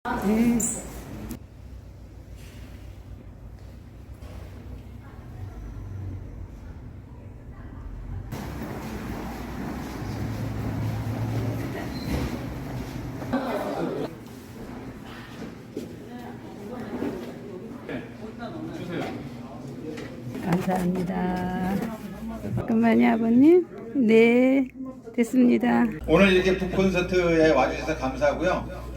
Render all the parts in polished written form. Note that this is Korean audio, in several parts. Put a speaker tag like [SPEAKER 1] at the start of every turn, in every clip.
[SPEAKER 1] 네. 감사합니다. 잠깐만요, 아버님. 네, 됐습니다.
[SPEAKER 2] 오늘 이렇게 북콘서트에 와주셔서 감사하고요.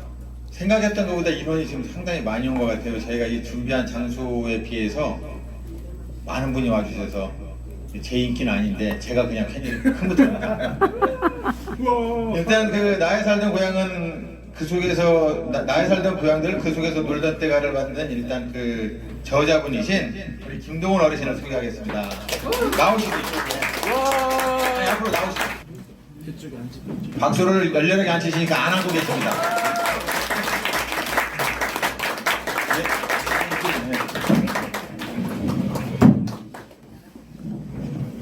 [SPEAKER 2] 생각했던 것보다 인원이 지금 상당히 많이 온 것 같아요. 저희가 이 준비한 장소에 비해서 많은 분이 와주셔서 제 인기는 아닌데 제가 그냥 괜히 흥분합니다. 일단 그 나의 살던 고향은 그 속에서 나의 살던 고향들 그 속에서 놀던 때가를 만든 일단 그 저자분이신 우리 김동훈 어르신을 소개하겠습니다. 나오시고 이쪽에. 네, 앞으로 나오시죠. 박수를 열렬하게 안 치시니까 안 하고 계십니다.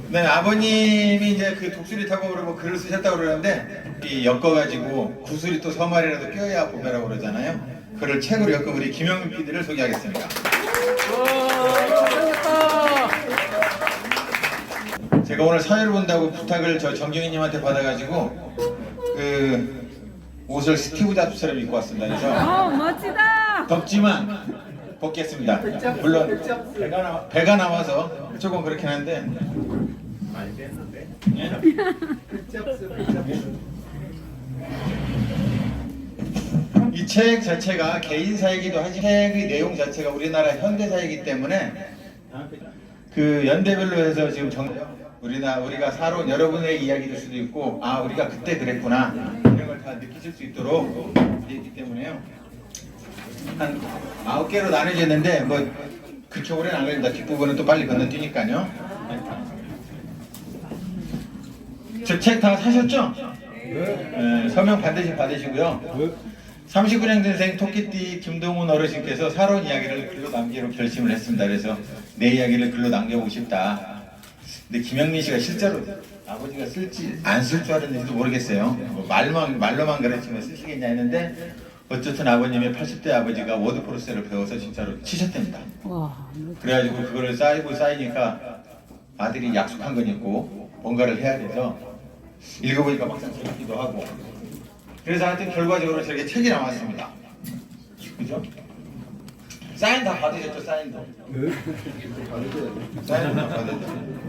[SPEAKER 2] 네, 아버님이 이제 그 독수리 타고 그러고 글을 쓰셨다고 그러는데 이 엮어가지고 구슬이 또 서말이라도 껴야 봄이라고 그러잖아요. 그를 책으로 엮은 우리 김영민 PD를 소개하겠습니다. 제가 오늘 사회를 본다고 부탁을 저 정경희님한테 받아가지고 그 옷을 스티브 잡스처럼 입고 왔습니다. 그래서
[SPEAKER 1] 멋지다.
[SPEAKER 2] 덥지만 벗겠습니다. 물론 배가 나와서 조금 그렇긴 한데. 이 책 자체가 개인사이기도 하지만 책의 내용 자체가 우리나라 현대사이기 때문에 그 연대별로 해서 지금 우리가 살아온 여러분의 이야기일 수도 있고 아 우리가 그때 그랬구나 이런 걸 다 느끼실 수 있도록 되어 있기 때문에요. 한 9개로 나눠져 있는데 뭐 그렇게 오래는 안 걸립니다. 뒷부분은 또 빨리 건너뛰니까요. 저 책 다 사셨죠? 네, 서명 반드시 받으시고요. 39년생생 토끼띠 김동훈 어르신께서 살아온 이야기를 글로 남기로 결심을 했습니다. 그래서 내 이야기를 글로 남겨보고 싶다. 근데 김영민 씨가 실제로 아버지가 쓸지 안 쓸 줄 알았는지도 모르겠어요. 뭐 말로만 그랬지만 쓰시겠냐 했는데 어쨌든 아버님의 80대 아버지가 워드프로세를 배워서 진짜로 치셨답니다. 그래가지고 그거를 쌓이니까 아들이 약속한 건 있고 뭔가를 해야 돼서 읽어보니까 막상 재밌기도 하고 그래서 하여튼 결과적으로 저렇게 책이 나왔습니다. 그죠? 사인 다 받으셨죠? 사인도. 사인 다 받으셨죠?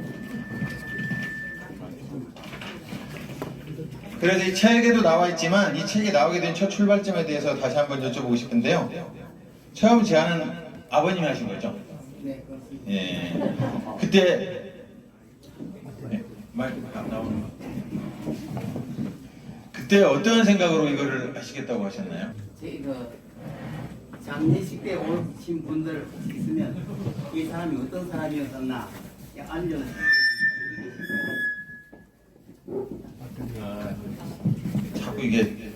[SPEAKER 2] 그래서 이 책에도 나와 있지만 이 책이 나오게 된 첫 출발점에 대해서 다시 한번 여쭤보고 싶은데요. 처음 제안은 아버님이 하신 거죠?
[SPEAKER 3] 네, 그렇습니다.
[SPEAKER 2] 예. 그때 마이크 안 나오는 거. 그때 어떤 생각으로 이거를 하시겠다고 하셨나요?
[SPEAKER 3] 저희가 장례식 때 오신 분들 있으면 이 사람이 어떤 사람이었었나 알려는
[SPEAKER 2] 자꾸 이게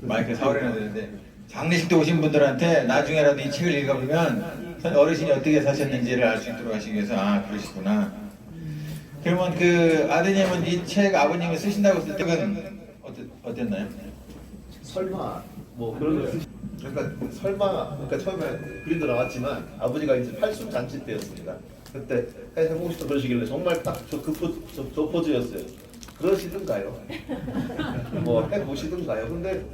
[SPEAKER 2] 마이크 사오려야 되는데 장례식 때 오신 분들한테 나중에라도 이 책을 읽어보면 어르신이 어떻게 사셨는지를 알 수 있도록 하시기 위해서 아 그러시구나. 그러면 그 아드님은 이 책 아버님이 쓰신다고 했을 때는 어땠나요?
[SPEAKER 4] 설마 뭐 그런 거 그러니까 설마 그러니까 처음에 그림도 나왔지만 아버지가 이제 팔순 잔치 때였습니다. 그때 해보고 싶다 그러시길래 정말 딱 저 포즈였어요. 그러시든가요? 뭐 해보시든가요? 근데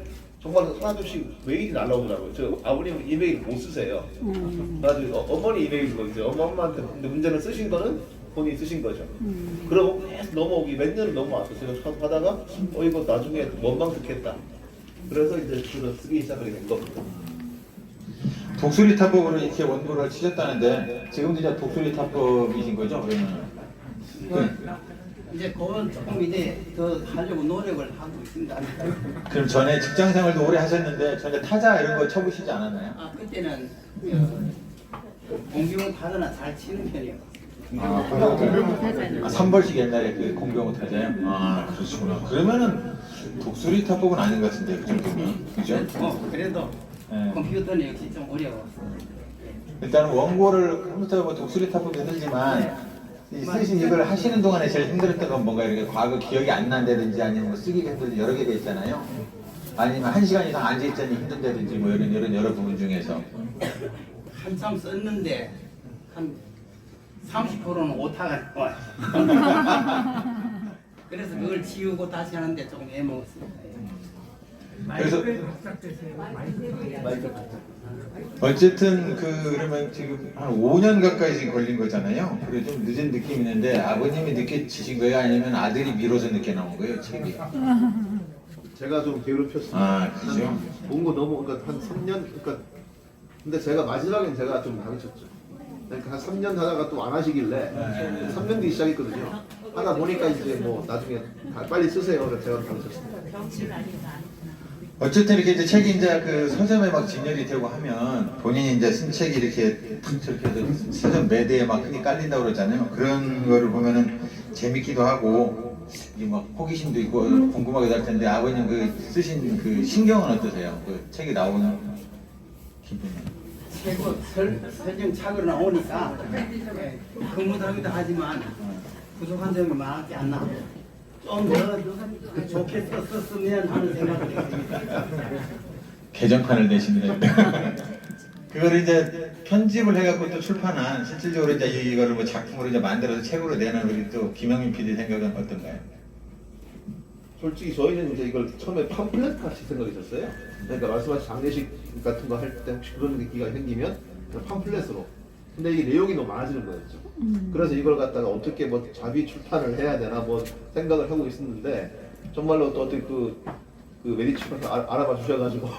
[SPEAKER 4] 정말 하나둘씩 메일이 날라오더라고요. 저 아버님 이메일 못 쓰세요. 그래가지고 어머니 이메일로 이제 엄마한테 근데 문제는 쓰신 거는 본인이 쓰신 거죠. 그러고 계속 넘어오기 몇 년을 넘어왔어요. 제가 하다가 이거 나중에 원망 듣겠다. 그래서 이제 주로 쓰기 시작하게 된 겁니다.
[SPEAKER 2] 독수리 타법으로 이렇게 원고를 치셨다는데 지금도 이제 독수리 타법이신 거죠? 그러면
[SPEAKER 3] 이제 그건 조금 이제 더 하려고 노력을 하고 있습니다.
[SPEAKER 2] 그럼 전에 직장 생활도 오래 하셨는데 전에 타자 이런 거 쳐보시지 않았나요?
[SPEAKER 3] 아 그때는 공기원 타거나 잘 치는 편이에요.
[SPEAKER 2] 아, 3벌씩 옛날에 그 공병호 타자요? 아 그러시구나. 그러면은 독수리 타법은 아닌 것 같은데 그 정도면 그죠?
[SPEAKER 3] 그래도
[SPEAKER 2] 네.
[SPEAKER 3] 컴퓨터는 역시 좀 어려웠어요.
[SPEAKER 2] 일단은 원고를 컴퓨터 뭐 독수리 타법도 힘들지만 이 쓰신 이걸 하시는 동안에 제일 힘들었던 건 뭔가 이렇게 과거 기억이 안 난다든지 아니면 뭐 쓰기가 힘들지 여러 개가 있잖아요. 아니면 1시간 이상 앉아있자니 힘든다든지 뭐 이런 여러 부분 중에서.
[SPEAKER 3] 한참 썼는데 한 30%는 오타가 나와요. 그래서 그걸 지우고 다시 하는데 조금 애먹었습니다.
[SPEAKER 2] 그래서 어쨌든 그러면 지금 한 5년 가까이 지금 걸린 거잖아요. 그리고 좀 늦은 느낌이 있는데 아버님이 늦게 치신 거예요? 아니면 아들이 미뤄서 늦게 나온 거예요, 책이?
[SPEAKER 4] 제가 좀 게으르폈습니다.
[SPEAKER 2] 아, 그죠?
[SPEAKER 4] 본거 너무 그러니까 한 3년 그러니까 근데 제가 마지막엔 제가 좀 당했었죠. 그러니까 한 3년 하다가 또 안 하시길래 3년 뒤 시작했거든요. 하다 보니까 이제 뭐 나중에 빨리 쓰세요. 그래서 제가 당했었습니다.
[SPEAKER 2] 어쨌든 이렇게 이제 책이 이제 그 서점에 막 진열이 되고 하면 본인이 이제 쓴 책이 이렇게 탁 저렇게 해서 서점 매대에 막 크게 깔린다고 그러잖아요. 그런 거를 보면은 재밌기도 하고 이게 막 호기심도 있고 궁금하게 될 텐데 아버님 그 쓰신 그 신경은 어떠세요? 그 책이 나오는 기분은?
[SPEAKER 3] 최고 설정 착으로 나오니까 흐뭇하기도 하지만 부족한 점이 많지 않나. 좀 더 좋게 썼으면 하는 생각이 듭니다.
[SPEAKER 2] 개정판을 내시는 그거를 이제 편집을 해갖고 또 출판한 실질적으로 이제 이거를 뭐 작품으로 이제 만들어서 책으로 내는 우리 또 김영민 PD 생각은 어떤가요?
[SPEAKER 4] 솔직히 저희는 이제 이걸 처음에 팜플렛 같이 생각했었어요. 그러니까 말씀하신 장례식 같은 거 할 때 혹시 그런 기가 생기면 그냥 팜플렛으로. 근데 이게 내용이 너무 많아지는 거였죠. 그래서 이걸 갖다가 어떻게 뭐 자비 출판을 해야 되나 뭐 생각을 하고 있었는데 정말로 또 어떻게 그 메디 출판사 알아봐 주셔가지고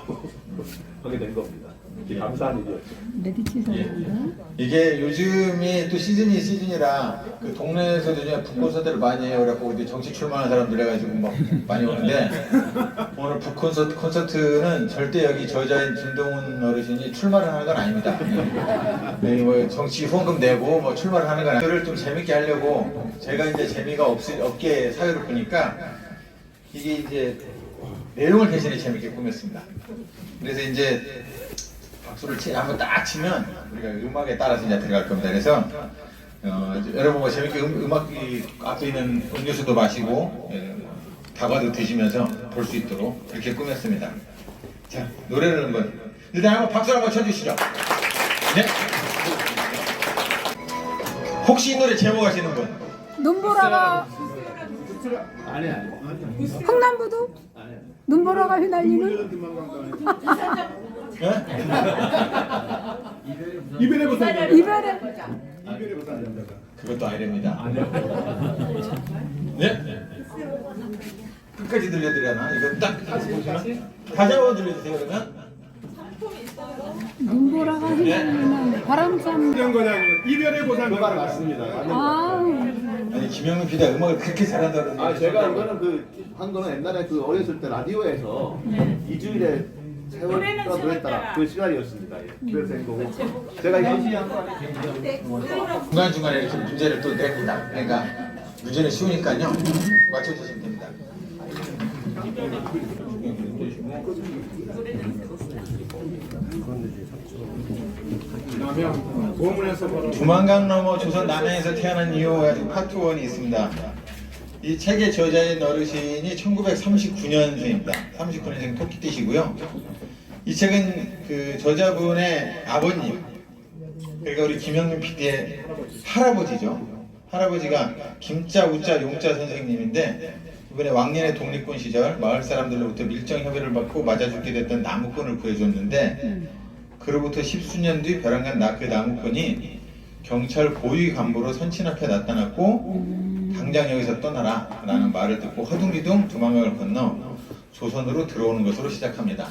[SPEAKER 4] 하게 된 겁니다. 감사한 일이었죠.
[SPEAKER 1] 메디치 선생님.
[SPEAKER 2] 이게 요즘이 또 시즌이라 그 동네에서도 이제 북콘서트를 많이 해요. 그래갖고 이제 정식 출마하는 사람들 해가지고 막 많이 오는데 오늘 북콘서트는 절대 여기 저자인 김동훈 어르신이 출마를 하는 건 아닙니다. 네, 뭐 정치 후원금 내고 뭐 출마를 하는 건 아니에요. 그를 좀 재밌게 하려고 제가 이제 재미가 없게 사회를 보니까 이게 이제 내용을 대신에 재밌게 꾸몄습니다. 그래서 이제 박수를 한번 딱 치면 우리가 음악에 따라서 이제 들어갈 겁니다. 그래서 여러분 뭐 재밌게 음악 앞에 있는 음료수도 마시고 다과도 드시면서 볼 수 있도록 그렇게 꾸몄습니다. 자, 노래를 한번 일단 한번 박수를 한번 쳐주시죠. 네. 혹시 이 노래 제목 아시는 분?
[SPEAKER 1] 눈보라가 흥남부도 눈보라가 휘날리는
[SPEAKER 2] 네?
[SPEAKER 5] 이별의 보상.
[SPEAKER 1] 이별의
[SPEAKER 2] 그것도 아이랍니다. 네? 끝까지 들려드려나? 이거 딱 다시 보시면 다시 한번 들려주세요. 그러면
[SPEAKER 1] 눈보라가 휘날리는 바람참.
[SPEAKER 5] 거장님 이별의 보상.
[SPEAKER 4] 그 말 맞습니다.
[SPEAKER 2] 아니 김영민 PD가 음악을 그렇게 잘한다 그러는데
[SPEAKER 4] 아 제가 이거는 한 거는 옛날에 어렸을 때 라디오에서 이주일에 세월과 노랬다라 그 시간이었습니다. 예. 그래서 된 거고 제가 이거
[SPEAKER 2] 중간중간에 이렇게 문제를 또 냅니다. 그러니까 문제는 쉬우니까요. 맞춰주시면 됩니다.
[SPEAKER 5] 고문에서 바로
[SPEAKER 2] 두만강 넘어 조선 남해에서 태어난 이유 가지고 파트 1이 있습니다. 이 책의 저자인 어르신이 1939년생입니다. 39년생 토끼띠시고요. 이 책은 그 저자분의 아버님, 그러니까 우리 김영민 PD의 할아버지죠. 할아버지가 김자, 우자, 용자 선생님인데 이번에 왕년의 독립군 시절 마을 사람들로부터 밀정 협의를 받고 맞아 죽게 됐던 나무꾼을 구해줬는데 그로부터 십수년 뒤 벼랑간 그 나무꾼이 경찰 고위 간부로 선친 앞에 나타났고 당장 여기서 떠나라 라는 말을 듣고 허둥지둥 두만강을 건너 조선으로 들어오는 것으로 시작합니다.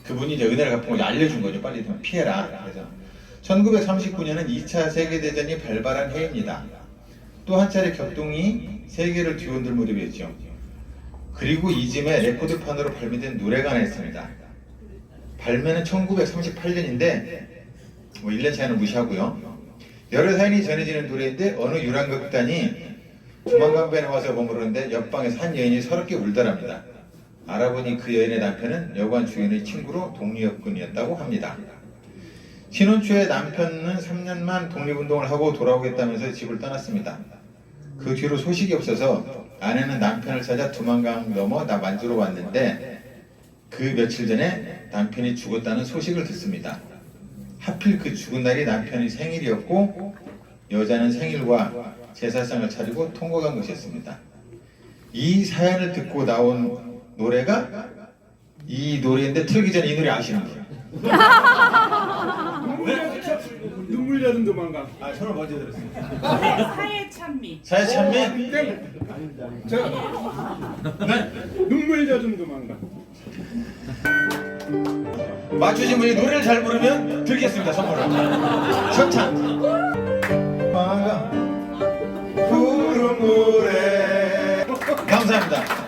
[SPEAKER 2] 그분이 이제 은혜를 갚은 걸 알려준 거죠. 빨리 좀 피해라. 그래서 1939년은 2차 세계대전이 발발한 해입니다. 또 한 차례 격동이 세계를 뒤흔들 무렵이었죠. 그리고 이쯤에 레코드판으로 발매된 노래가 하나 있습니다. 발매는 1938년인데 뭐 1년 차이는 무시하고요. 여러 사연이 전해지는 노래인데 어느 유랑극단이 두만강변에 와서 머무르는데 옆방에서 한 여인이 서럽게 울더랍니다. 알아보니 그 여인의 남편은 여관 주인의 친구로 독립군이었다고 합니다. 신혼 초에 남편은 3년만 독립운동을 하고 돌아오겠다면서 집을 떠났습니다. 그 뒤로 소식이 없어서 아내는 남편을 찾아 두만강 넘어 만주로 왔는데 그 며칠 전에 남편이 죽었다는 소식을 듣습니다. 하필 그 죽은 날이 남편의 생일이었고 여자는 생일과 제사상을 차리고 통곡한 것이었습니다. 이 사연을 듣고 나온 노래가 이 노래인데 틀기 전에 이 노래 아시는 거예요?
[SPEAKER 5] 눈물 젖은 도망가.
[SPEAKER 2] 아, 저는 먼저 들었어요.
[SPEAKER 6] 사회 찬미.
[SPEAKER 2] 사회 찬미?
[SPEAKER 5] 자, 눈물 젖은 도망가.
[SPEAKER 2] 맞추신 분이 노래를 잘 부르면 드리겠습니다, 선물을. 협찬. 마가 푸른 노래. 감사합니다.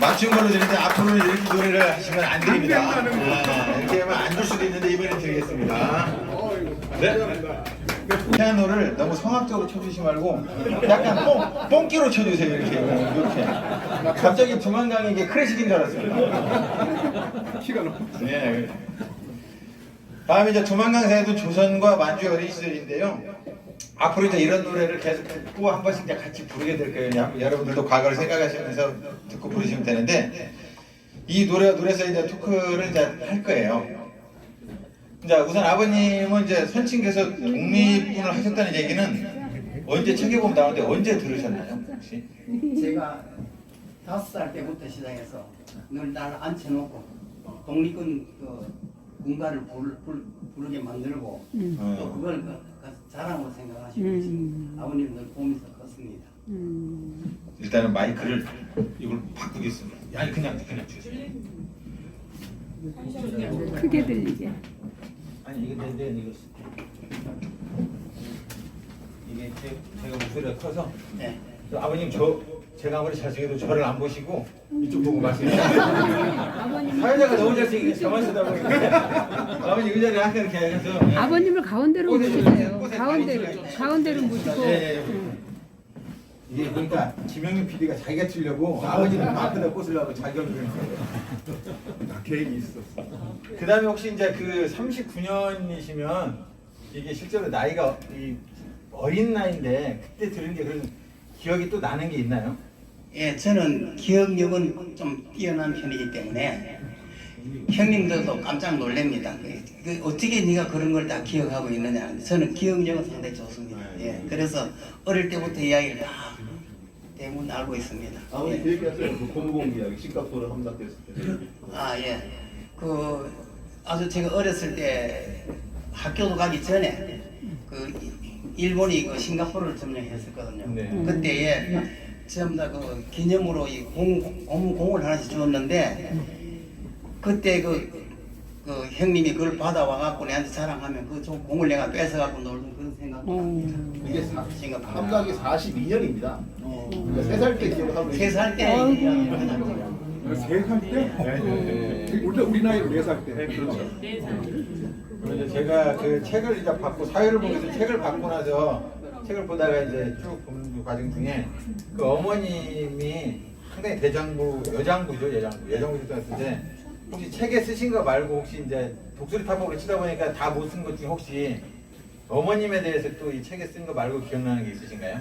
[SPEAKER 2] 맞춘 걸로 드리는데 앞으로는 이렇게 노래를 하시면 안 드립니다. 이렇게 하면 안 줄 수도 있는데 이번엔 드리겠습니다. 네. 피아노를 너무 성악적으로 쳐주시 말고 약간 뽕끼로 쳐주세요. 이렇게. 갑자기 두만강이 이게 클래식인 줄 알았습니다.
[SPEAKER 5] 키가 너무.
[SPEAKER 2] 네. 다음에 이제 두만강사에도 조선과 만주의 어린 시절인데요. 앞으로 이제 이런 노래를 계속 듣고 한 번씩 이제 같이 부르게 될 거예요. 여러분들도 과거를 생각하시면서 듣고 부르시면 되는데 이 노래에서 이제 토크를 이제 할 거예요. 자, 우선 아버님은 이제 선친께서 독립군을 하셨다는 얘기는 언제 책에 보면 나오는데 언제 들으셨나요, 혹시?
[SPEAKER 3] 제가 5살 때부터 시작해서 늘 날 앉혀놓고 독립군 그 군가를 부르게 만들고 또 그걸 자랑으로 생각하시고 계십니다. 아버님들 보면서 컸습니다.
[SPEAKER 2] 일단은 마이크를 이걸 바꾸겠습니다. 아니 그냥 주세요.
[SPEAKER 1] 크게 들리게.
[SPEAKER 2] 아니 이게 제가 목소리가 커서
[SPEAKER 3] 네.
[SPEAKER 2] 아버님 제가 아무리 잘생겨도 저를 안 보시고 이쪽 보고 말씀해주세요. 사회자가 너무 잘생기게 저만 쳐다보니까 아버님 의자를 약간 이렇게 해서
[SPEAKER 1] 아버님을 가운데로 모시세요. 가운데로 모시고.
[SPEAKER 2] 예. 이게 그러니까 김영민 PD가 자기가 치려고 아버지는 앞에다 꽂으려고 자기 얼굴을
[SPEAKER 5] 계획이 있었어.
[SPEAKER 2] 그 다음에 혹시 이제 그 39년이시면 이게 실제로 나이가 이 어린 나이인데 그때 들은 게 그런 기억이 또 나는 게 있나요?
[SPEAKER 3] 예, 저는 기억력은 좀 뛰어난 편이기 때문에 형님들도 깜짝 놀랍니다. 어떻게 네가 그런 걸 다 기억하고 있느냐. 저는 기억력은 상당히 좋습니다. 예, 그래서 어릴 때부터 이야기를 다 대부분 알고 있습니다.
[SPEAKER 4] 아버님
[SPEAKER 3] 예.
[SPEAKER 4] 그 얘기하세요. 그 고무공 이야기 싱가포르 함락됐을 때.
[SPEAKER 3] 아, 예. 아주 제가 어렸을 때 학교도 가기 전에 일본이 싱가포르를 점령했었거든요.
[SPEAKER 2] 네.
[SPEAKER 3] 그때에 전부 다 기념으로 이 공을 하나씩 주었는데 그때 형님이 그걸 받아와 갖고 내한테 자랑하면 그 공을 내가 뺏어 갖고 놀던 그런 생각도 납니다.
[SPEAKER 4] 이게
[SPEAKER 3] 싱가포르.
[SPEAKER 4] 함락이 42년입니다. 그러니까 3살 때 기억하고
[SPEAKER 3] 3살 때 이야기를 하자고요.
[SPEAKER 5] 3살 때? 우리 나이로 4살 때.
[SPEAKER 4] 그렇죠.
[SPEAKER 2] 그래서 제가 그 책을 이제 받고 사회를 보기 위해서 책을 받고 나서 책을 보다가 이제 쭉 보는 과정 중에 그 어머님이 상당히 여장부죠. 여장부셨던데 혹시 책에 쓰신 거 말고 혹시 이제 독수리 타법으로 치다 보니까 다 못 쓴 것 중에 혹시 어머님에 대해서 또 이 책에 쓴 거 말고 기억나는 게 있으신가요?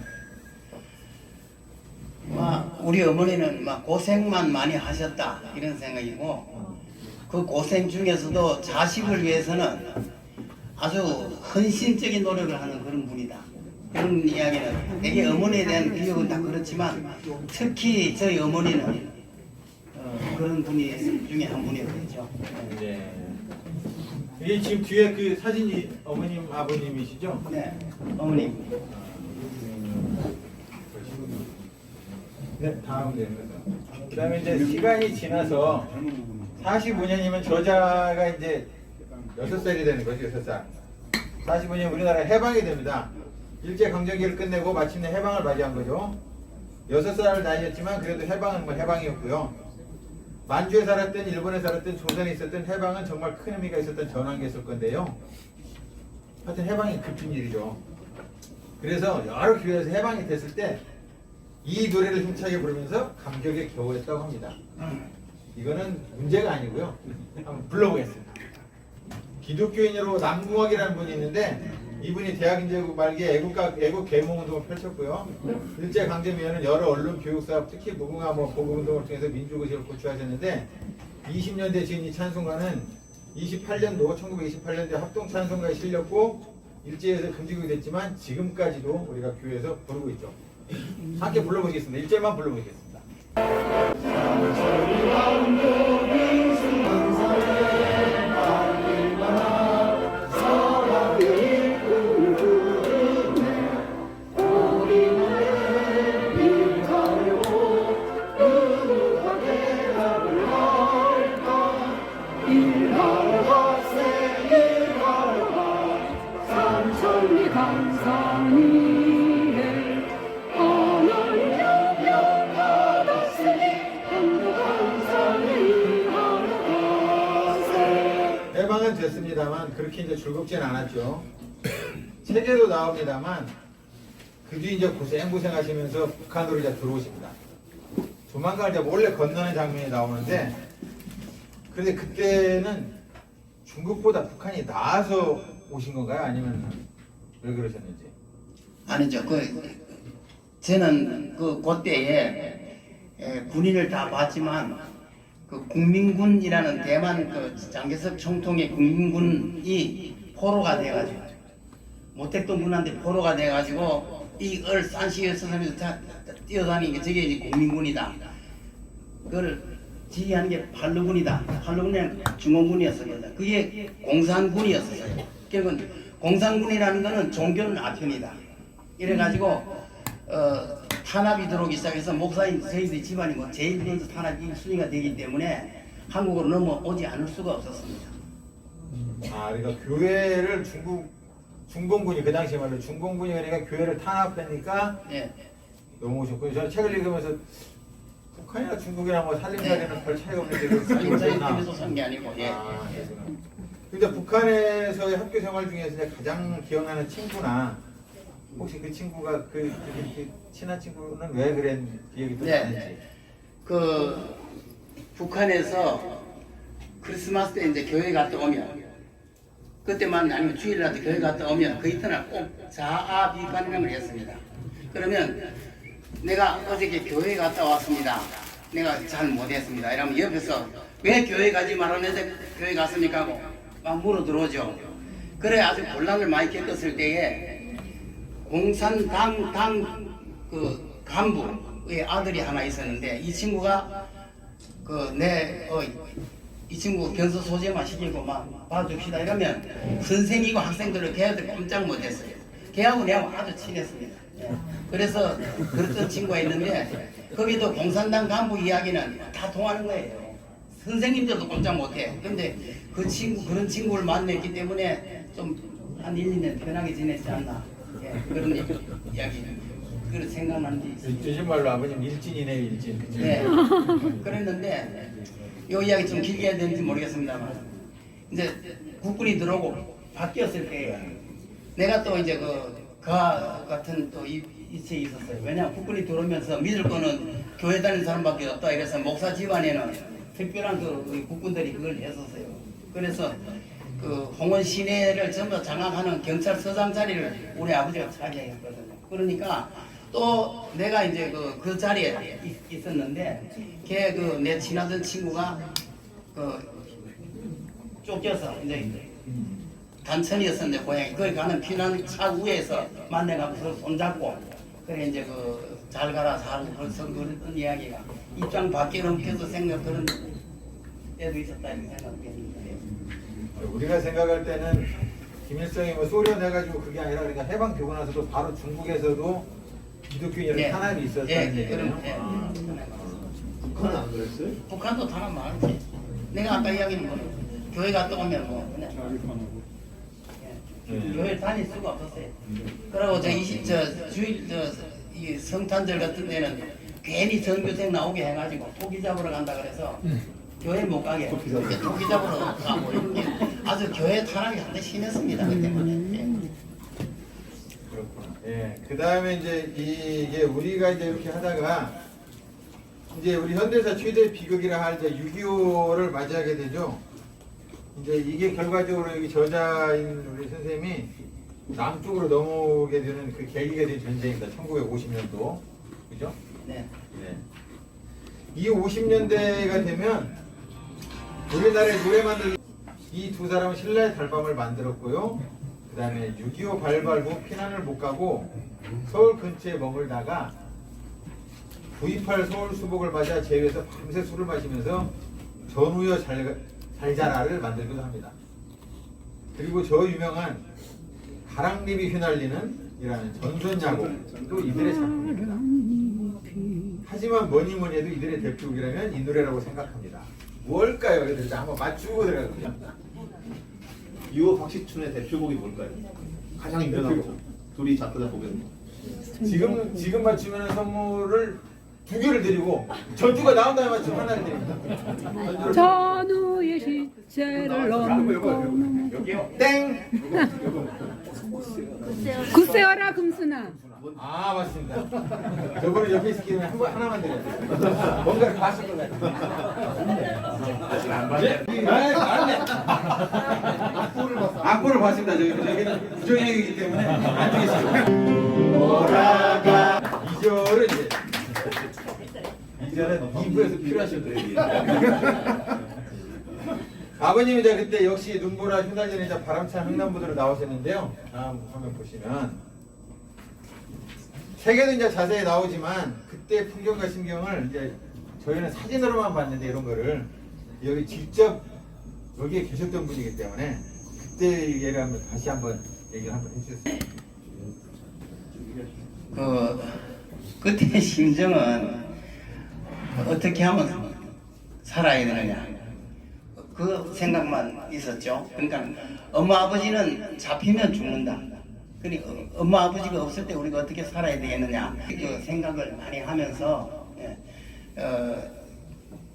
[SPEAKER 3] 우리 어머니는 고생만 많이 하셨다 이런 생각이고 그 고생 중에서도 자식을 위해서는 아주 헌신적인 노력을 하는 그런 분이다. 그런 이야기는 되게 어머니에 대한 기억은 다 그렇지만 특히 저희 어머니는 그런 분이 중에 한 분이었죠.
[SPEAKER 2] 네. 이게 지금 뒤에 그 사진이 어머님 아버님이시죠?
[SPEAKER 3] 네, 어머님.
[SPEAKER 2] 네, 다음 그다음에 이제 시간이 지나서 45년이면 저자가 이제 6살이 되는 거죠, 6살. 45년 우리나라 해방이 됩니다. 일제강점기를 끝내고 마침내 해방을 맞이한 거죠. 6살 나이였지만 그래도 해방은 해방이었고요. 만주에 살았든 일본에 살았든 조선에 있었던 해방은 정말 큰 의미가 있었던 전환기였을 건데요. 하여튼 해방이 급한 일이죠. 그래서 여러 기회에서 해방이 됐을 때 이 노래를 힘차게 부르면서 감격에 겨워했다고 합니다. 이거는 문제가 아니고요. 한번 불러보겠습니다. 기독교인으로 남궁학이라는 분이 있는데 이분이 대학인제국 말기에 애국 계몽운동을 펼쳤고요. 일제강점기에는 여러 언론, 교육사업, 특히 무궁화 보급운동을 통해서 민주의식을 고취하셨는데 20년대 지은 이 찬송가는 1928년도에 합동 찬송가에 실렸고 일제에서 금지곡이 됐지만 지금까지도 우리가 교회에서 부르고 있죠. 함께 불러보겠습니다. 1절만 불러보겠습니다.
[SPEAKER 1] 삼천리 강산이해 하나님 영영 받았으니 한두 강산이 하나가세.
[SPEAKER 2] 해방은 됐습니다만 그렇게 이제 즐겁진 않았죠. 책에도 나옵니다만 그 뒤에 이제 고생하시면서 북한으로 이제 들어오십니다. 조만간 이제 몰래 건너는 장면이 나오는데, 그런데 그때는 중국보다 북한이 나아서 오신 건가요? 아니면 왜 그러셨는지?
[SPEAKER 3] 아니죠. 저는 그때에 군인을 다 봤지만 그 국민군이라는 대만 그 장개석 총통의 국민군이 포로가 돼가지고 모택동 군한테 포로가 돼가지고 이 산시에서 뛰어다니는 게 저게 이제 국민군이다. 그걸 지휘하는 게 팔루군이다. 팔루군은 중원군이었습니다. 그게 공산군이었어요. 결국은 공산군이라는 거는 종교는 아편이다. 이래가지고 탄압이 들어오기 시작해서 목사인 저희들 집안이 뭐 제일 먼저 탄압이 순위가 되기 때문에 한국으로 넘어오지 않을 수가 없었습니다.
[SPEAKER 2] 아, 그러니까 교회를 중공군이 그 당시 말로 중공군이 그러니까 교회를 탄압하니까
[SPEAKER 3] 예.
[SPEAKER 2] 넘어오셨고요. 저는 책을 읽으면서 북한이나 중국이나 뭐 살림살이는 별 차이가 없는데 그
[SPEAKER 3] 살림살이
[SPEAKER 2] 살림살이나.
[SPEAKER 3] 때문에 산 게 아니고 예.
[SPEAKER 2] 아, 그렇구나. 근데 북한에서의 학교 생활 중에서 이제 가장 기억나는 친구나 혹시 그 친구가 그 친한 친구는 왜 그런 기억이 또 나는지.
[SPEAKER 3] 네. 그 북한에서 크리스마스 때 이제 교회 갔다 오면 그때만 아니면 주일날 교회 갔다 오면 그 이튿날 꼭 자아 비판이라는 걸 했습니다. 그러면 내가 어저께 교회 갔다 왔습니다. 내가 잘 못했습니다. 이러면 옆에서 왜 교회 가지 말았는데 교회 갔습니까? 하고 막 물어 들어오죠. 그래 아주 곤란을 많이 겪었을 때에 공산당 그 간부의 아들이 하나 있었는데 이 친구가 이 친구 견서 소재만 시키고 막 봐줍시다 이러면 선생이고 학생들을 걔한테 꼼짝 못했어요. 걔하고 내하고 아주 친했습니다. 예. 그래서 그랬던 친구가 있는데 거기도 공산당 간부 이야기는 다 통하는 거예요. 선생님들도 꼼짝 못해. 근데 그런 친구를 만났기 때문에 좀 한 1, 2년 편하게 지냈지 않나. 예. 그런 이야기. 그런 생각나는 게 있어요.
[SPEAKER 2] 요즘 말로 아버님 일진이네요, 일진. 그치?
[SPEAKER 3] 네. 그랬는데 이 이야기 좀 길게 해야 되는지 모르겠습니다만 이제 국군이 들어오고 바뀌었을 때 내가 또 이제 같은 또 이치에 있었어요. 왜냐 국군이 들어오면서 믿을 거는 교회 다니는 사람밖에 없다. 이래서 목사 집안에는 특별한 그 국군들이 그걸 했었어요. 그래서 그 홍원 시내를 전부 장악하는 경찰서장 자리를 우리 아버지가 차지했거든요. 그러니까 또 내가 이제 그 자리에 있었는데 걔 내 친하던 친구가 쫓겨서 이제 단천이었었는데 고향이 거기 가는 피난차 위에서 만나가고 서로 손잡고 그래 이제 잘 가라 잘 그랬던 이야기가 입장 밖에 넘겨서 생각 그런 때도 있었다 이렇게 생각했는데
[SPEAKER 2] 우리가 생각할 때는 김일성이 뭐 소련 해가지고 그게 아니라 그러니까 해방되고 나서도 바로 중국에서도 기독교인의
[SPEAKER 3] 예.
[SPEAKER 2] 탄압이 있었다는
[SPEAKER 3] 예,
[SPEAKER 2] 얘기예요.
[SPEAKER 3] 그럼, 예.
[SPEAKER 4] 북한은 안 그랬어요?
[SPEAKER 3] 북한도 탄압 많지. 내가 아까 이야기는 뭐 교회 갔다 오면 뭐 그냥 교회 다닐 수가 없었어요. 그리고 이 성탄절 같은 데는 괜히 전교생 나오게 해가지고 토기 잡으러 간다 그래서 교회 못 가게 토기 잡으러 가고 이런 게 아주 교회 탄압이 상당히 심했습니다. 그 때문에.
[SPEAKER 2] 그렇구나. 예. 그 다음에 이제 이게 우리가 이제 이렇게 하다가 이제 우리 현대사 최대 비극이라 할 이제 6.25를 맞이하게 되죠. 이제 이게 결과적으로 여기 저자인 우리 선생님이 남쪽으로 넘어오게 되는 그 계기가 된 전쟁입니다. 1950년도. 그죠?
[SPEAKER 3] 네.
[SPEAKER 2] 네. 이 50년대가 되면 우리나라의 노래 만들기 이 두 사람은 신라의 달밤을 만들었고요. 그 다음에 6.25 발발 후 피난을 못 가고 서울 근처에 머물다가 9.28 서울 수복을 맞아 제위에서 밤새 술을 마시면서 전우여 잘 자라를 만들기도 합니다. 그리고 저 유명한 가랑잎이 휘날리는 이라는 전선야곡도 이들의 작품입니다. 하지만 뭐니 해도 이들의 대표곡이라면 이 노래라고 생각합니다. 뭘까요? 그래서 한번 맞추고 들어가세요.
[SPEAKER 4] 유호 박식춘의 대표곡이 뭘까요? 가장 유명한 곡. 둘이 작곡자 보면
[SPEAKER 2] 지금 맞추면 선물을 2개를 드리고 전주가 나온 다음에 맞추면 하나를 드립니다.
[SPEAKER 1] 전우의 시체를 넘고
[SPEAKER 2] 땡!
[SPEAKER 1] 굳세어라 금순아.
[SPEAKER 2] 아 맞습니다. 저분은 옆에 있기 때문에 하나만 드려야 돼요. 뭔가를 봤을 것 같아요. 맞네. 악보를 봤습니다. 저기는 부정행위이기 때문에 안 되겠습니다. 돌아가 2절은 이제 2절은 2부에서 필요하실 거예요. 아버님이 그때 역시 눈보라 휘날리는 자 바람찬 흥남부도로 나오셨는데요. 다음 화면 보시면 책에도 이제 자세히 나오지만 그때 풍경과 신경을 이제 저희는 사진으로만 봤는데 이런 거를 여기 직접 여기에 계셨던 분이기 때문에 그때 얘기를 한번 다시 한번 얘기를 한번 해주셨어요.
[SPEAKER 3] 그때 심정은 어떻게 하면 살아야 되느냐 그 생각만 있었죠. 그러니까 엄마 아버지는 잡히면 죽는다. 그러니까 엄마 아버지가 없을 때 우리가 어떻게 살아야 되겠느냐 그 생각을 많이 하면서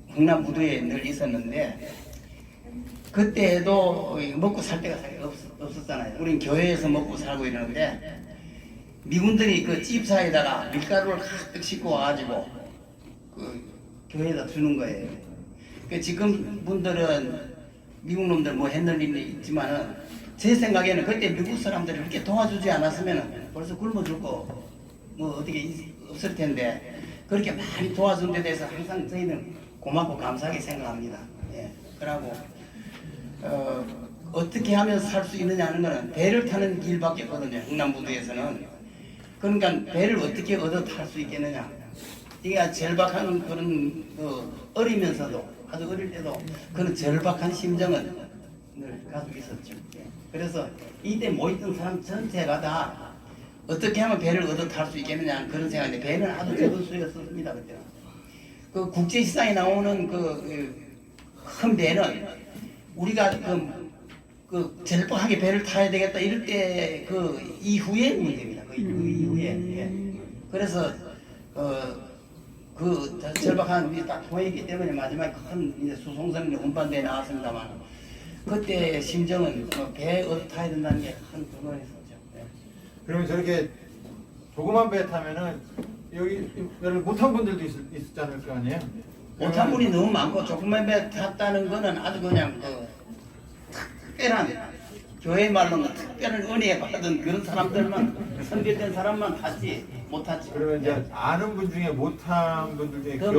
[SPEAKER 3] 흥남부두에 늘 있었는데 그때도 먹고 살 데가 없었잖아요. 우린 교회에서 먹고 살고 이러는데 미군들이 그 찝사에다가 밀가루를 가득 싣고 와가지고 그 교회에다 주는 거예요. 그 지금 분들은 미국 놈들 뭐 했는 일이 있지만은 제 생각에는 그때 미국 사람들이 이렇게 도와주지 않았으면 벌써 굶어 죽고 뭐 어떻게 없을 텐데 그렇게 많이 도와준 데 대해서 항상 저희는 고맙고 감사하게 생각합니다. 예. 그러고 어떻게 하면 살 수 있느냐 하는 거는 배를 타는 길밖에 없거든요. 흥남부두에서는. 그러니까 배를 어떻게 얻어 탈 수 있겠느냐. 이게 절박한 그런 어리면서도 아주 어릴 때도 그런 절박한 심정은 늘 가지고 있었죠. 예. 그래서 이때 모였던 사람 전체가 다 어떻게 하면 배를 얻어 탈 수 있겠느냐 그런 생각인데 배는 아주 적은 수였습니다. 그때는. 그 국제시장에 나오는 큰 배는 우리가 그 절박하게 배를 타야 되겠다 이럴 때 그 이후의 문제입니다. 그 이후에. 예. 그래서 그 절박한 일이 딱 통했기 때문에 마지막에 큰 이제 수송선이 운반대에 나왔습니다만 그때 심정은 배 얻어 타야 된다는 게 큰 근원이었죠. 예.
[SPEAKER 2] 그러면 저렇게 조그만 배 타면은 여기 못한 분들도 있었지 않을 거 아니에요?
[SPEAKER 3] 못한 분이 너무 많고 조그만 배 탔다는 거는 아주 그냥 특별한 교회 말로는 특별한 은혜 받은 그런 사람들만 선별된 사람만 탔지 못 탔지.
[SPEAKER 2] 그러면 이제 아는 분 중에 못한 분들 중에
[SPEAKER 3] 더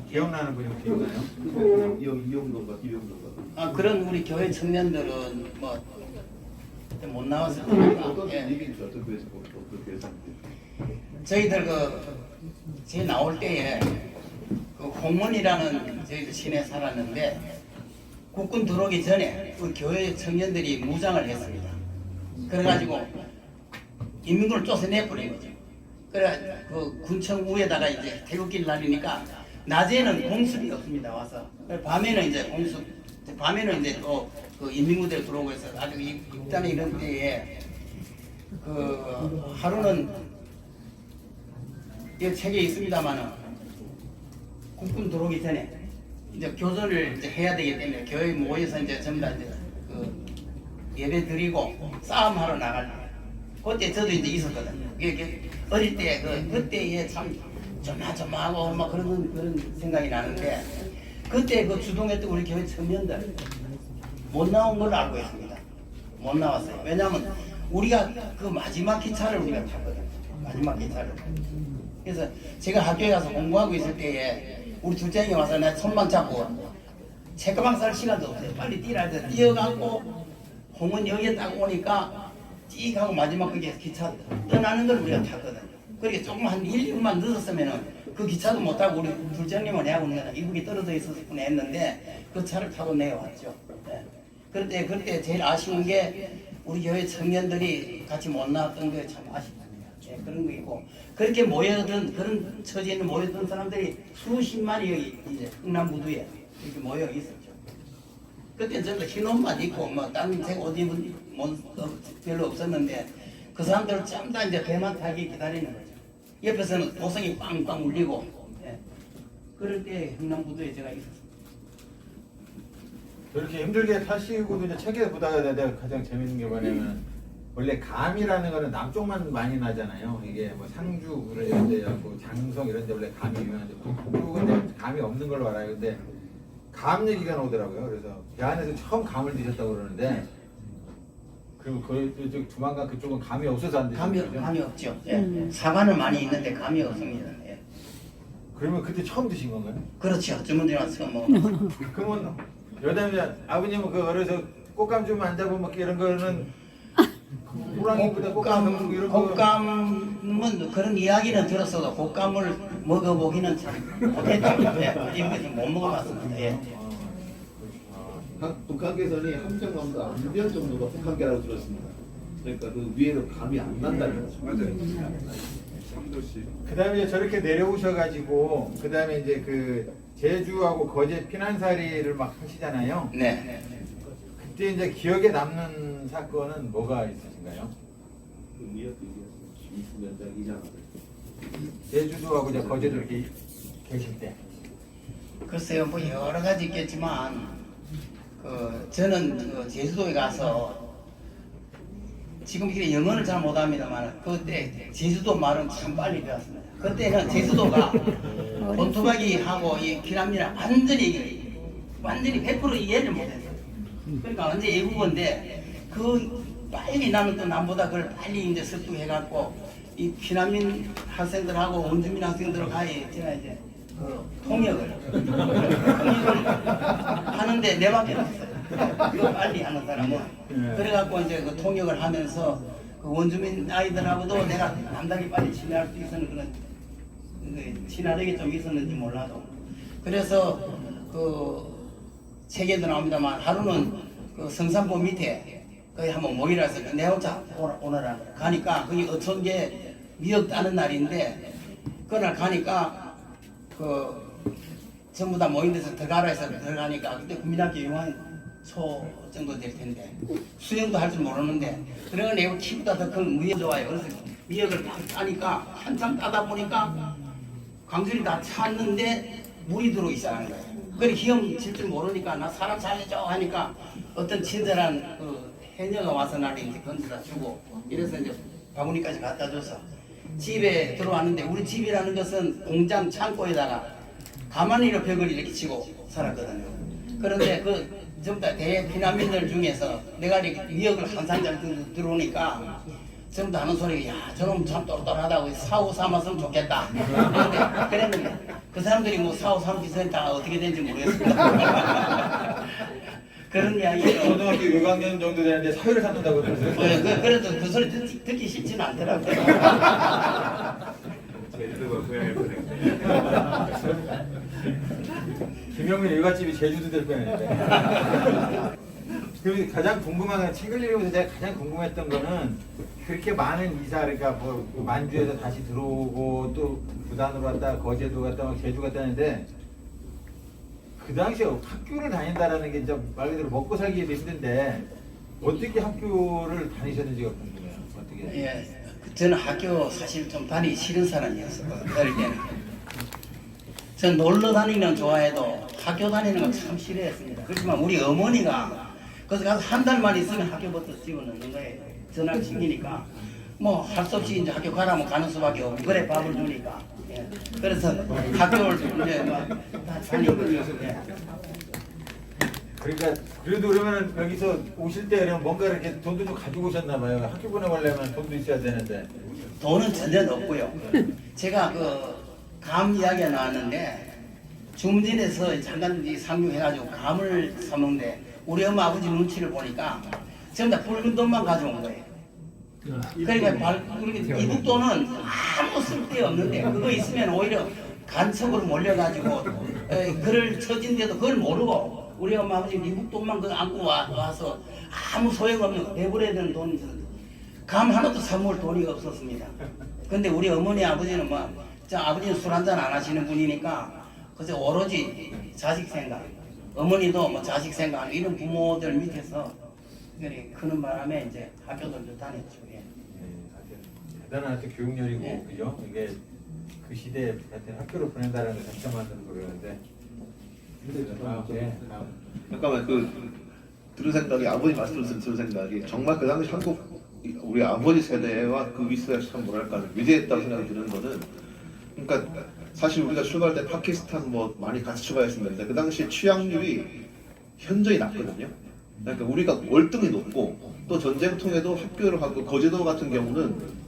[SPEAKER 2] 기억나는 분이 기억나요?
[SPEAKER 4] 이용도인가 김용도인가
[SPEAKER 3] 아 그런 우리 교회 청년들은 뭐 그때 못 나왔을 테니까.
[SPEAKER 4] 어떤
[SPEAKER 3] 예.
[SPEAKER 4] 얘기인지 어떤 교회에서 어떤 교회에서
[SPEAKER 3] 저희들 제 나올 때에 그 홍문이라는 저희들 시내에 살았는데 국군 들어오기 전에 그 교회 청년들이 무장을 했습니다. 그래가지고 인민군을 쫓아내버린 거죠. 그래 그 군청 위에다가 이제 태극기를 날리니까 낮에는 공습이 없습니다. 와서 밤에는 이제 공습, 밤에는 이제 또 그 인민군들이 들어오고 해서 아주 일단은 이런 때에 그 하루는 이 책에 있습니다만은 국군 들어오기 전에 이제 교전을 이제 해야 되기 때문에 교회 모여서 이제 전부 다 이제 그 예배 드리고 싸움하러 나갈 때 그때 저도 이제 있었거든요. 어릴 때 그때에 참 조마조마하고 막 그런 생각이 나는데 그때 그 주동했던 우리 교회 청년들 못 나온 걸로 알고 있습니다. 못 나왔어요. 왜냐하면 우리가 그 마지막 기차를 우리가 탔거든요. 마지막 기차를. 그래서 제가 학교에 가서 공부하고 있을 때에 우리 둘째 형이 와서 내 손만 잡고 책가방 살 시간도 없어요. 빨리 뛰라 해서 뛰어가고 홍은 여기에 딱 오니까 찌익 하고 마지막 그게 기차 떠나는 걸 우리가 탔거든요. 그렇게 조금 한 1, 2분만 늦었으면은 그 기차도 못 타고 우리 둘째님은 내하고 이북이 떨어져 있었을 뿐 했는데 그 차를 타고 내려왔죠. 예. 그때 제일 아쉬운 게 우리 교회 청년들이 같이 못 나왔던 게 참 아쉽습니다. 예, 그런 거 있고 그렇게 모여든 그런 처지에 모였던 사람들이 수십만이 여기 이제 흥남무두에 이렇게 모여 있었죠. 그때 저도 흰 옷만 입고 뭐딴색옷 입은 별로 없었는데 그 사람들을 전부 다 이제 배만 타기 기다리는 거죠. 옆에서는 도성이 빵빵 울리고 예. 그럴 때 흥남무두에 제가 있었습니다.
[SPEAKER 2] 저렇게 힘들게 타시고도 이제 책에 보다가 내가 가장 재밌는 게 뭐냐면 원래 감이라는 거는 남쪽만 많이 나잖아요. 이게 뭐 상주 이런 데하고 장성 이런 데 원래 감이 유명한데 북쪽은 감이 없는 걸로 알아요. 근데 감 얘기가 나오더라고요. 그래서 배 안에서 처음 감을 드셨다고 그러는데 그리고 그쪽 조만간 그쪽은 감이 없어서 안 드시는 거죠?
[SPEAKER 3] 감이 없죠. 예. 사과는 많이 있는데 감이 없습니다. 예.
[SPEAKER 2] 그러면 그때 처음 드신 건가요?
[SPEAKER 3] 그렇죠. 주문들이 와서 뭐
[SPEAKER 2] 그러면 여담이야 아버님은 그 어려서 꽃감 좀 안 잡아먹기 이런 거는 호랑이보다 꽃감 먹는 거 이런 거
[SPEAKER 3] 곶감은 그런 이야기는 들었어도 곶감을 먹어보기는 참 못했죠. 예. 지금까지 못 먹어봤습니다. 예.
[SPEAKER 4] 북한계선이 함정감도 안변 정도가 북한계라고 들었습니다. 그러니까 그 위에는 감이 안 난다는 거죠.
[SPEAKER 5] 맞아요. 3도씩.
[SPEAKER 2] 그 다음에 이제 저렇게 내려오셔가지고 그 다음에 이제 그 제주하고 거제 피난살이를 막 하시잖아요.
[SPEAKER 3] 네.
[SPEAKER 2] 그때 이제 기억에 남는 사건은 뭐가 있으신가요?
[SPEAKER 4] 그 위에 이수면장 이장하들.
[SPEAKER 2] 제주도하고 이제 거제도 이렇게 계실 때.
[SPEAKER 3] 글쎄요, 뭐 여러 가지 있겠지만 저는 그 제주도에 가서 지금 이렇게 영어를 잘 못합니다만 그때 제주도 말은 참 빨리 배웠습니다. 그때는 제주도가 본토박이하고 이 피라미드랑 완전히 100% 이해를 못했어요. 그러니까 완전 외국어인데 그 빨리 나는 또 남보다 그걸 빨리 이제 습득해갖고 이 피난민 학생들하고 원주민 학생들하고 제가 이제 통역을 하는데 내밖에 없어요. 그거 빨리 하는 사람은. 그래갖고 이제 그 통역을 하면서 그 원주민 아이들하고도 내가 남달리 빨리 친해할 수 있었는 그런 친화력이 좀 있었는지 몰라도. 그래서 그 책에도 나옵니다만 하루는 그 성산포 밑에 거기 한번 모이라 해서 내 혼자 오너라 가니까 거기 어촌계 미역 따는 날인데 그날 가니까 그 전부 다 모인 데서 들어가라 해서 들어가니까 그때 국민학교 유한 초 정도 될 텐데 수영도 할 줄 모르는데 그래가 내가 키보다 더 큰 미역 좋아요. 그래서 미역을 막 따니까 한참 따다 보니까 강줄이 다 찼는데 물이 들어오기 시작한 거예요. 그래 헤엄칠 줄 모르니까 나 사람 살려줘 하니까 어떤 친절한 그 해녀가 와서 나를 이제 건져다 주고 이래서 이제 바구니까지 갖다 줘서 집에 들어왔는데 우리 집이라는 것은 공장 창고에다가 가마니로 벽을 이렇게 치고 살았거든요. 그런데 그 전부 다 대피난민들 중에서 내가 이렇게 미역을 한 상자를 들어오니까 전부 다 하는 소리가 야 저놈 참 똘똘하다고 사후 삼았으면 좋겠다. 그랬는데 그 사람들이 뭐 사후 삼기선 다 어떻게 되는지 모르겠습니다. 그런 이야기가
[SPEAKER 2] 초등학교 6학년 정도 되는데 사회를 삼는다고 그러더라고요.
[SPEAKER 3] 그래도 그 소리 듣기 쉽지는 않더라고요.
[SPEAKER 5] 제주도가 고향일 뻔했네.
[SPEAKER 2] 김영민 일갓집이 제주도 될 뻔했는데. 그리고 가장 궁금한 건 책을 읽으면서 제가 가장 궁금했던 거는 그렇게 많은 이사 그러니까 뭐 만주에서 다시 들어오고 또 부산으로 갔다 거제도 갔다 막 제주 갔다 하는데 그 당시에 학교를 다닌다라는 게 진짜 말 그대로 먹고 살기에도 힘든데 어떻게 학교를 다니셨는지가 궁금해요. 어떻게?
[SPEAKER 3] 예, 저는 학교 사실 좀 다니기 싫은 사람이었어요. 어릴 때는. 전 놀러 다니는 좋아해도 학교 다니는 건 참 싫어했습니다. 그렇지만 우리 어머니가 거기서 가서 한 달만 있으면 학교부터 집어넣는 거예요. 전화를 챙기니까 뭐 할 수 없이 이제 학교 가라면 가는 수밖에 없고 그래 밥을 주니까. 예. 그래서 학교를 이제 다 다니고 예.
[SPEAKER 2] 그러니까 그래도 그러면 여기서 오실 때 그냥 뭔가 이렇게 돈도 좀 가지고 오셨나 봐요. 학교 보내려면 돈도 있어야 되는데.
[SPEAKER 3] 돈은 전혀 없고요. 제가 그 감 이야기가 나왔는데 중진에서 잠깐 이 상륙해가지고 감을 사먹는데 우리 엄마 아버지 눈치를 보니까 전부 다 붉은 돈만 가져온 거예요. 그러니까 이북 돈은 아무 쓸데 없는데 그거 있으면 오히려 간첩으로 몰려가지고 그를 처진데도 그걸 모르고 우리 엄마 아버지 미국 돈만 그 안고 와서 아무 소용없는 배불러야 되는 돈이 감 하나도 사먹을 돈이 없었습니다. 근데 우리 어머니 아버지는 아버지는 술 한잔 안 하시는 분이니까 그저 오로지 자식 생각, 어머니도 자식 생각 이런 부모들 밑에서 크는 바람에 이제 학교들도 다녔죠. 예.
[SPEAKER 2] 대단한 하여튼 교육열이고
[SPEAKER 3] 네.
[SPEAKER 2] 그죠? 이게 그 시대에 하여튼 학교로 보낸다는 걸 장점만으로 그러는데
[SPEAKER 4] 잠깐만 들은 생각이 아버지 말씀을 들은 생각이 정말 그 당시 한국 우리 아버지 세대와 그 윗세대가 참 뭐랄까 위대했다고 생각이 드는 거는 그러니까 사실 우리가 출발할 때 파키스탄 많이 같이 출발했었는데 그 당시에 취약률이 현저히 낮거든요. 그러니까 우리가 월등히 높고 또 전쟁통에도 학교를 가고 거제도 같은 경우는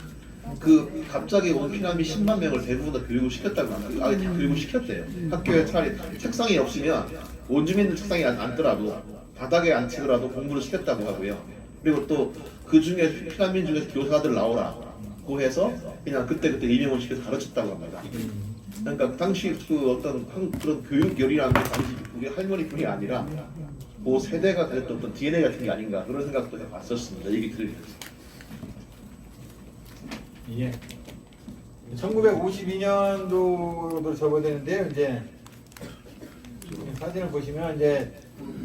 [SPEAKER 4] 그 갑자기 온 피난민 10만 명을 대부분 다 교육을 시켰다고 합니다. 아예 다 교육을 시켰대요. 학교에 차라리 책상이 없으면 원주민들 책상에 앉더라도 바닥에 앉히더라도 공부를 시켰다고 하고요. 그리고 또 그 중에 피난민 중에서 교사들 나오라고 해서 그냥 그때 임용을 시켜서 가르쳤다고 합니다. 그러니까 당시 그 어떤 그런 교육열이라는 게 당시 우리 할머니뿐이 아니라 그 세대가 가졌던 어떤 DNA 같은 게 아닌가 그런 생각도 해봤었습니다. 얘기 들으면서.
[SPEAKER 2] 예. 1952년도로 접어드는데요. 이제 사진을 보시면 이제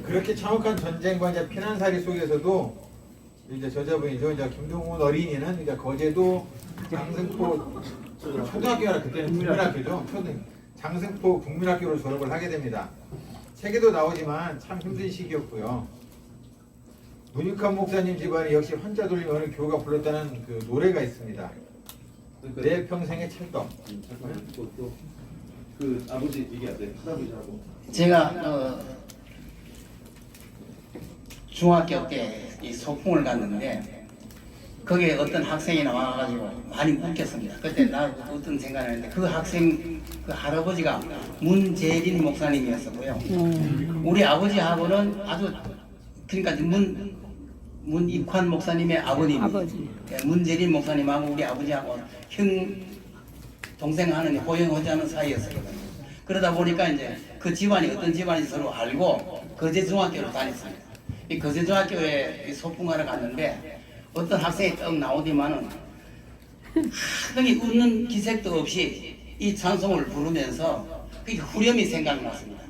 [SPEAKER 2] 그렇게 참혹한 전쟁과 이제 피난살이 속에서도 이제 저자분이죠. 이제 김동훈 어린이는 이제 거제도 장승포 초등학교라 그때는 국민학교죠. 장승포 국민학교를 졸업을 하게 됩니다. 책에도 나오지만 참 힘든 시기였고요. 문익환 목사님 집안이 역시 환자 돌림 어느 교우가 불렀다는 그 노래가 있습니다. 내 평생의 찰떡.
[SPEAKER 4] 그 아버지 얘기하세요. 할아버지하고.
[SPEAKER 3] 제가 중학교 때 이 소풍을 갔는데 거기에 어떤 학생이 나와가지고 많이 웃겼습니다. 그때 나 어떤 생각을 했는데 그 학생 그 할아버지가 문재린 목사님이었었고요. 우리 아버지하고는 아주 그러니까 문익환 목사님의 아버님 문재린 목사님하고 우리 아버지하고 형 동생 하는 호영호자는 사이였거든요. 그러다 보니까 이제 그 집안이 어떤 집안인지 서로 알고 거제중학교를 다녔습니다. 이 거제중학교에 소풍하러 갔는데 어떤 학생이 떡 나오더만은 하등이 웃는 기색도 없이 이 찬송을 부르면서 그 후렴이 생각났습니다.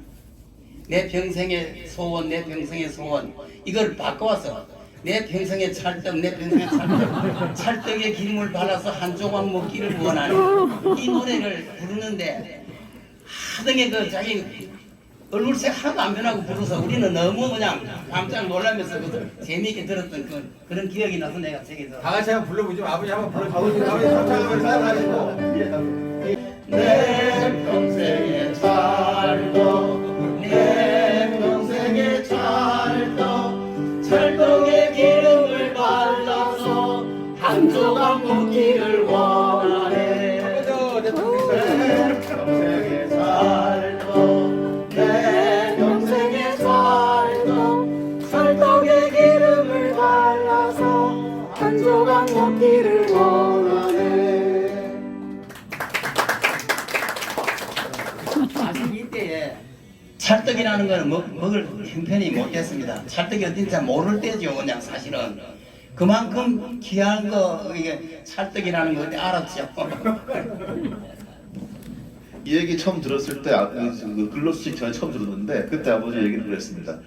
[SPEAKER 3] 내 평생의 소원, 내 평생의 소원 이걸 바꿔와서 내 평생의 찰떡, 내 평생의 찰떡 찰떡의 기름을 발라서 한 조각 먹기를 원하는 이 노래를 부르는데 하등의 그 자기 얼굴색 하나도 안 변하고 부르서 우리는 너무 그냥 깜짝 놀라면서 재미있게 들었던 그런 기억이 나서 내가 책에서
[SPEAKER 2] 다 같이 한번 불러보죠. 아버지 한번 불러주세요. 아버지 합창하면 따라하시고.
[SPEAKER 3] 내 평생의 찰떡 내 평생의 찰떡 찰떡의 기름을 발라서 한 조각 먹기를 원하네 내 평생의 찰떡 내 평생의 찰떡 찰떡의 기름을 발라서 한 조각 먹기를 원하네. 사실 이때에 찰떡이라는 거는 먹을 형편이 못됐습니다. 찰떡이 어딘지 잘 모를 때죠. 그냥 사실은 그만큼 귀한 거 이게 찰떡이라는 거 그때 알았죠.
[SPEAKER 4] 이 얘기 처음 들었을 때 그 글로스틱 전에 처음 들었는데 그때 아버지 얘기를 그랬습니다.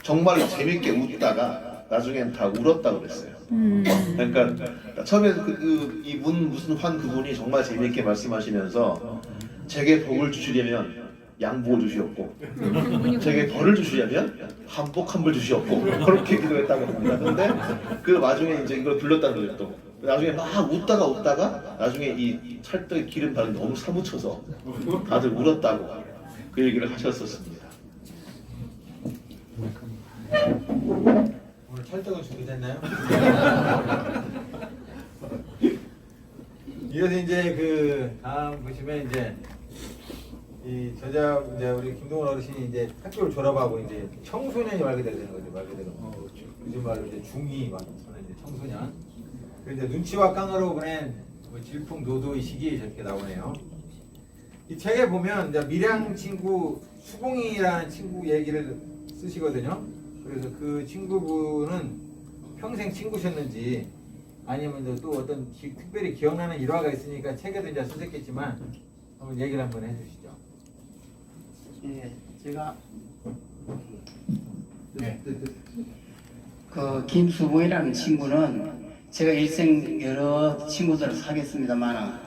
[SPEAKER 4] 정말로 재밌게 웃다가 나중엔 다 울었다고 그랬어요. 그러니까 처음에 이 무슨 환 그분이 정말 재밌게 말씀하시면서 제게 복을 주시려면 양복을 주시옵고 제게 벌을 주시려면 한복 한 벌 주시옵고 그렇게 기도했다고 합니다. 근데 그 와중에 이제 이걸 불렀다는 거예요. 또 나중에 막 웃다가 나중에 이 찰떡에 기름 바른 너무 사무쳐서 다들 울었다고 그 얘기를 하셨었습니다.
[SPEAKER 2] 오늘 찰떡은 준비됐나요? 이어서 이제 그 다음 보시면 이제 이 저자 이제 우리 김동훈 어르신이 이제 학교를 졸업하고 이제 청소년이 말 그대로 되는 거죠, 말 그대로. 요즘 말로 이제 중2 막 이제 청소년. 그런데 눈치와 깡으로 보낸 뭐 질풍노도의 시기 저렇게 나오네요. 이 책에 보면 이제 밀양 친구 수봉이라는 친구 얘기를 쓰시거든요. 그래서 그 친구분은 평생 친구셨는지 아니면 또 어떤 특별히 기억나는 일화가 있으니까 책에도 이제 쓰셨겠지만 한번 얘기를 한번 해주시죠.
[SPEAKER 3] 예, 제가
[SPEAKER 2] 네.
[SPEAKER 3] 그 김수봉이라는 친구는 제가 일생 여러 친구들을 사귀었습니다만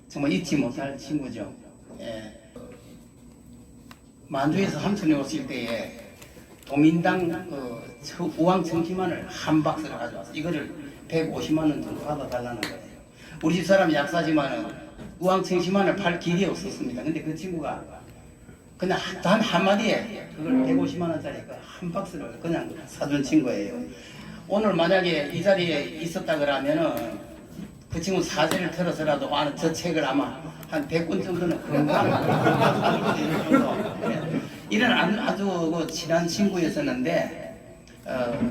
[SPEAKER 3] 정말 잊지 못할 친구죠. 예. 만주에서 함천에 오실 때에 동인당 우왕 청심환을 한 박스를 가져와서 이거를 150만 원 정도 받아달라는 거예요. 우리 집 사람이 약사지만은 우왕 청심환을 팔 길이 없었습니다. 근데 그 친구가 그냥 단 한마디에 그걸 150만 원짜리 한 박스를 그냥 사준 친구예요. 오늘 만약에 이 자리에 있었다 그러면은 그 친구 사진을 틀어서라도 저 책을 아마 한 100권 정도는 금방 이런 아주 친한 친구였었는데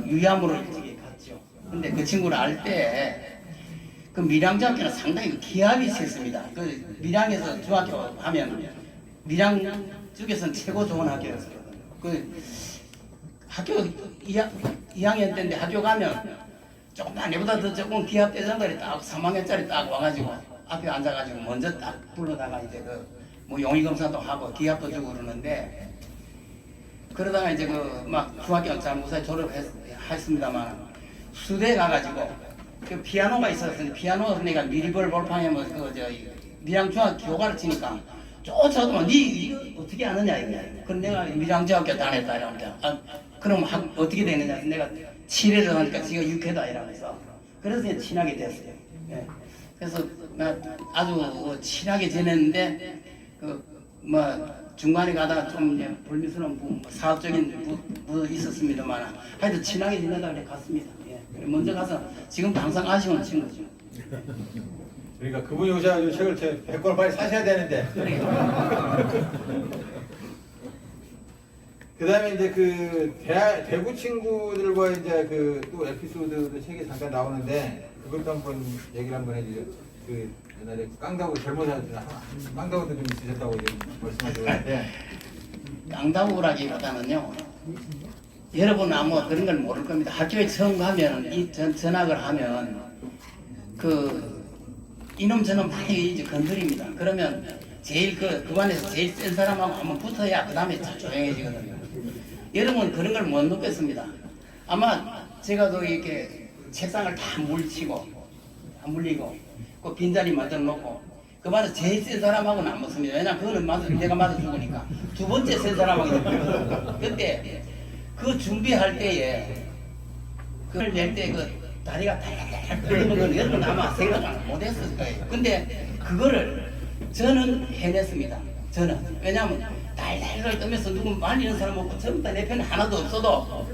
[SPEAKER 3] 유야무로 일찍 갔죠. 근데 그 친구를 알 때 그 밀양중학교는 상당히 기합이 셌습니다. 그 밀양에서 중학교 하면 밀양 쪽에서는 최고 좋은 학교였거든요. 그 학교 2학년 때인데 학교 가면 조금만 내보다 더 조금 기합 대장들이 딱 3학년짜리 딱 와가지고 앞에 앉아가지고 먼저 딱 불러다가 이제 뭐 용의검사도 하고 기합도 주고 그러는데 그러다가 이제 막 중학교 잘 무사히 졸업했습니다만 수대에 가가지고 그 피아노가 있었는데 피아노 내가 미리벌 볼팡에 뭐 밀양중학교 교과를 치니까 쫓아오더만 니 이거 어떻게 아느냐 이거야. 그럼 내가 밀양중학교 다녔다 이러면 그럼 어떻게 되느냐. 내가 7회를 하니까 지가 6회다 이러면서 그래서 이제 친하게 됐어요. 예. 그래서 아주 친하게 지냈는데 뭐 중간에 가다가 좀 이제 불미스러운 사업적인 있었습니다만 하여튼 친하게 지내다 그래 갔습니다. 예. 먼저 가서 지금 항상 아쉬운 친구죠.
[SPEAKER 2] 그러니까 그분이 오셔가지고 책을 100권을 빨리 사셔야 되는데. 그 다음에 이제 그 대구 친구들과 이제 또 에피소드도 책에 잠깐 나오는데 그것도 한번 얘기를 한번 해주세요. 그 옛날에 깡다구 깡다구도 좀 있으셨다고 말씀하시고. 네.
[SPEAKER 3] 깡다구라기보다는요. 여러분 아마 그런 걸 모를 겁니다. 학교에 처음 가면 전학을 하면 이놈 저놈 많이 이제 건드립니다. 그러면 제일 그 반에서 제일 센 사람하고 한번 붙어야 그 다음에 조용해지거든요. 여러분 그런 걸 못 느꼈습니다. 아마 제가 이렇게 책상을 다 물리고 그 빈자리 만들어 놓고 그 반에서 제일 센 사람하고는 안 붙습니다. 왜냐면 그거는 내가 맞아 죽으니까 두 번째 센 사람하고 붙거든요. 그때 그 준비할 때에 그걸 낼 때 다리가 달달달 떨리는 건 여러분 아마 생각 못했을 거예요. 근데 그거를 저는 해냈습니다. 저는. 왜냐하면 달달달 떨면서 누구 말리는 사람 없고 전부 다 내 편에 하나도 없어도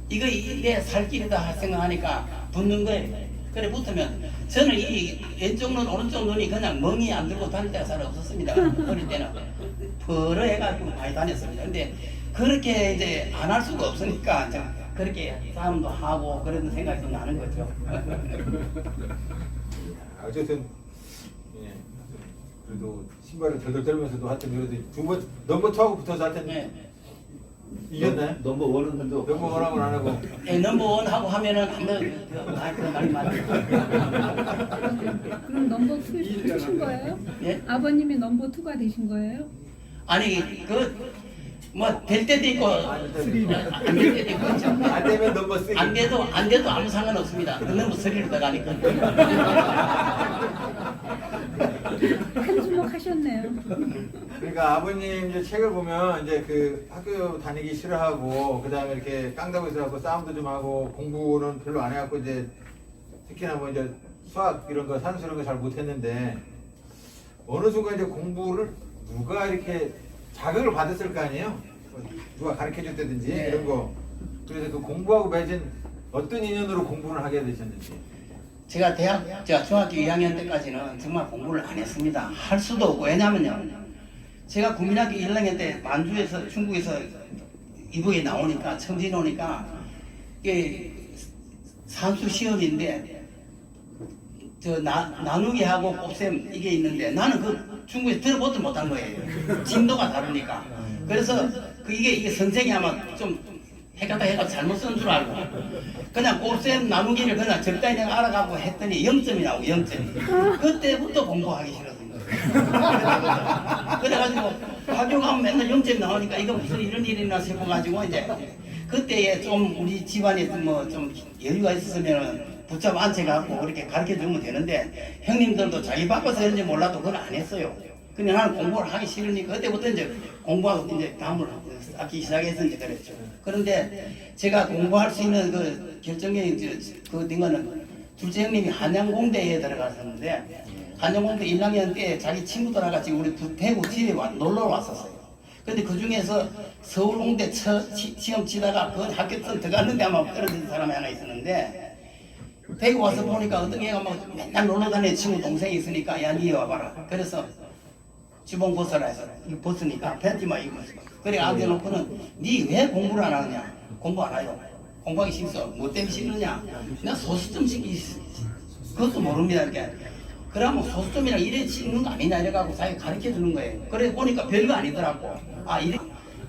[SPEAKER 3] 이거 내 살 길이다 생각하니까 붙는 거예요. 그래 붙으면 저는 이 왼쪽 눈 오른쪽 눈이 그냥 멍이 안 들고 다닐 때가 잘 없었습니다. 어릴 때는 벌어 해가지고 많이 다녔습니다. 근데 그렇게 이제 안 할 수가 없으니까 그렇게 싸움도 하고 그런 생각이 좀 나는 거죠.
[SPEAKER 2] 어쨌든 그래도 신발을 덜덜 떨면서도 하여튼 그래도 두번 넘버 2하고 붙어서 하여튼
[SPEAKER 3] 네.
[SPEAKER 2] 이겼나요?
[SPEAKER 4] 넘버 원은 근데
[SPEAKER 2] 넘버 1하고는 안 하고.
[SPEAKER 3] 네, 넘버 1 하고 하면은 한번 말이 많아요.
[SPEAKER 1] 그럼 넘버 2 되신 거예요?
[SPEAKER 3] 예?
[SPEAKER 1] 아버님이 넘버 2가 되신 거예요?
[SPEAKER 3] 아니 될 때도 있고 안 될 때도 있고 그렇죠.
[SPEAKER 2] 안 되면 넘버 3.
[SPEAKER 3] 안 돼도 아무 상관없습니다. 넘버 3로 들어가니까.
[SPEAKER 1] 한 주먹 하셨네요.
[SPEAKER 2] 그러니까 아버님 이제 책을 보면 이제 학교 다니기 싫어하고 그 다음에 이렇게 깡다구 있어갖고 싸움도 좀 하고 공부는 별로 안 해갖고 이제 특히나 뭐 이제 수학 이런 거 산수 이런 거 잘 못했는데 어느 순간 이제 공부를 누가 이렇게 자극을 받았을 거 아니에요? 누가 가르쳐 줬다든지
[SPEAKER 3] 네.
[SPEAKER 2] 이런 거. 그래서 그 공부하고 맺은 어떤 인연으로 공부를 하게 되셨는지.
[SPEAKER 3] 제가 중학교 2학년 때까지는 정말 공부를 안 했습니다. 할 수도 없고 왜냐면요. 제가 국민학교 1학년 때 만주에서 중국에서 이북에 나오니까 청진 오니까 이게 산수 시험인데 저 나누기 하고 곱셈 이게 있는데 나는 그 중국에서 들어보지 못한 거예요. 진도가 다르니까. 그래서 이게 선생이 아마 좀 헷갈다 해가 잘못 쓴 줄 알고 그냥 곱셈 나누기를 그냥 적당히 내가 알아가고 했더니 0점이 나오고 0점이. 그때부터 공부하기 싫어진 거예요. 그래가지고 학교 가면 맨날 0점이 나오니까 이거 무슨 이런 일이나 싶어가지고 이제 그때에 좀 우리 집안에서 뭐 좀 여유가 있었으면 붙잡아 앉혀갖고 그렇게 가르쳐 주면 되는데 형님들도 자기 바빠서 그런지 몰라도 그걸 안 했어요. 근데 나는 공부를 하기 싫으니까 그때부터 이제 공부하고 이제 담을 쌓기 시작해서 이제 그랬죠. 그런데 제가 공부할 수 있는 그 결정적인 그 거는 둘째 형님이 한양공대에 들어갔었는데 한양공대 1학년 때 자기 친구들하고 같이 우리 대구 집에 놀러 왔었어요. 근데 그 중에서 서울공대 시험 치다가 그 학교 들어갔는데 아마 떨어진 사람이 하나 있었는데 대구 와서 보니까 어떤 애가 막 맨날 놀러 다니는 친구 동생이 있으니까 야 니 와봐라. 그래서 주봉 벗어라 해서 이거 벗으니까 팬티만 입으면서 그래 앉아놓고는 니 왜 공부를 안 하느냐. 공부 안 해요. 공부하기 싫어. 뭐 때문에 싫느냐. 나 소수점씩 그것도 모릅니다. 이렇게. 그러면 소수점이랑 이래 찍는 거 아니냐 이래가지고 자기가 가르쳐 주는 거예요. 그래 보니까 별거 아니더라고. 아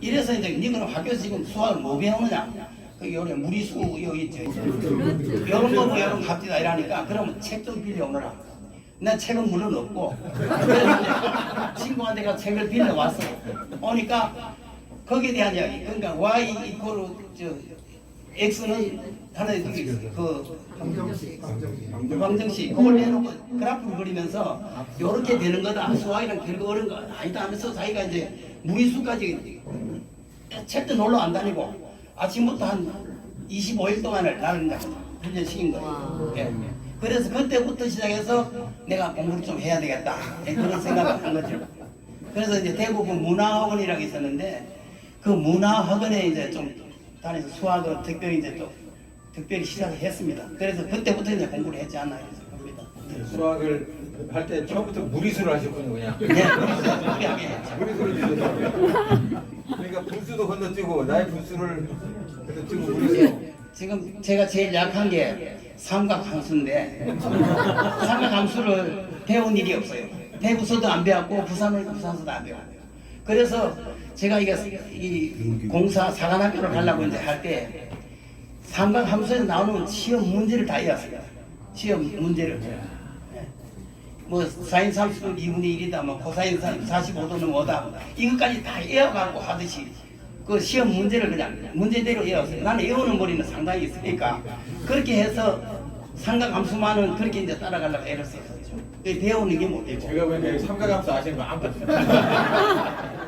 [SPEAKER 3] 이래서 이제 니 그럼 학교에서 지금 수학을 뭐 배우느냐. 그 요래 무리수 여기 있죠. 이런 거 뭐 이런 갑디다 이러니까 그러면 책 좀 빌려오너라. 난 책은 물론 없고 친구한테 가 책을 빌려왔어. 오니까 거기에 대한 이야기. 그러니까 y 이퀄 x는 하나의 그 방정식 그걸 내놓고 그래프를 그리면서 이렇게 되는 거다. 수학이랑 별거 어려운 거 아니다 하면서 자기가 이제 무리수까지 책도 놀러 안 다니고 아침부터 한 25일 동안을 나를 훈련시킨 거예요. 예. 그래서 그때부터 시작해서 내가 공부를 좀 해야 되겠다 그런 생각을 한 거죠. 그래서 이제 대부분 문화학원이라고 있었는데 그 문화학원에 이제 좀 다니면서 수학을 특별히 이제 좀 특별히 시작을 했습니다. 그래서 그때부터 이제 공부를 했지 않나 생각합니다.
[SPEAKER 2] 수학을 할 때 처음부터 무리수를 하셨군요, 그냥.
[SPEAKER 3] 네, 무리하게 했죠.
[SPEAKER 2] 무리수를 그러니까 분수도 건너뛰고 나의 분수를 건너뛰고 무리수.
[SPEAKER 3] 지금 제가 제일 약한 게 삼각함수인데 삼각함수를 배운 일이 없어요. 대구서도 안 배웠고 부산서도 안 배웠고요. 그래서 제가 이 공사 사관학교를 가려고 이제 할 때 삼각함수에서 나오는 시험 문제를 다 외웠어요. 시험 문제를. 뭐 사인 30도 2분의 1이다, 뭐 코사인 45도는 5다, 이것까지 다 외워갖고 하듯이 그 시험 문제를 그냥 문제대로 외웠어요. 나는 외우는 머리는 상당히 있으니까 그렇게 해서 삼각함수만은 그렇게 이제 따라가려고 애를 썼었죠. 배우는 게 못되고.
[SPEAKER 2] 제가 보니까 여기 삼각함수 아시는 거 아무도 없어요.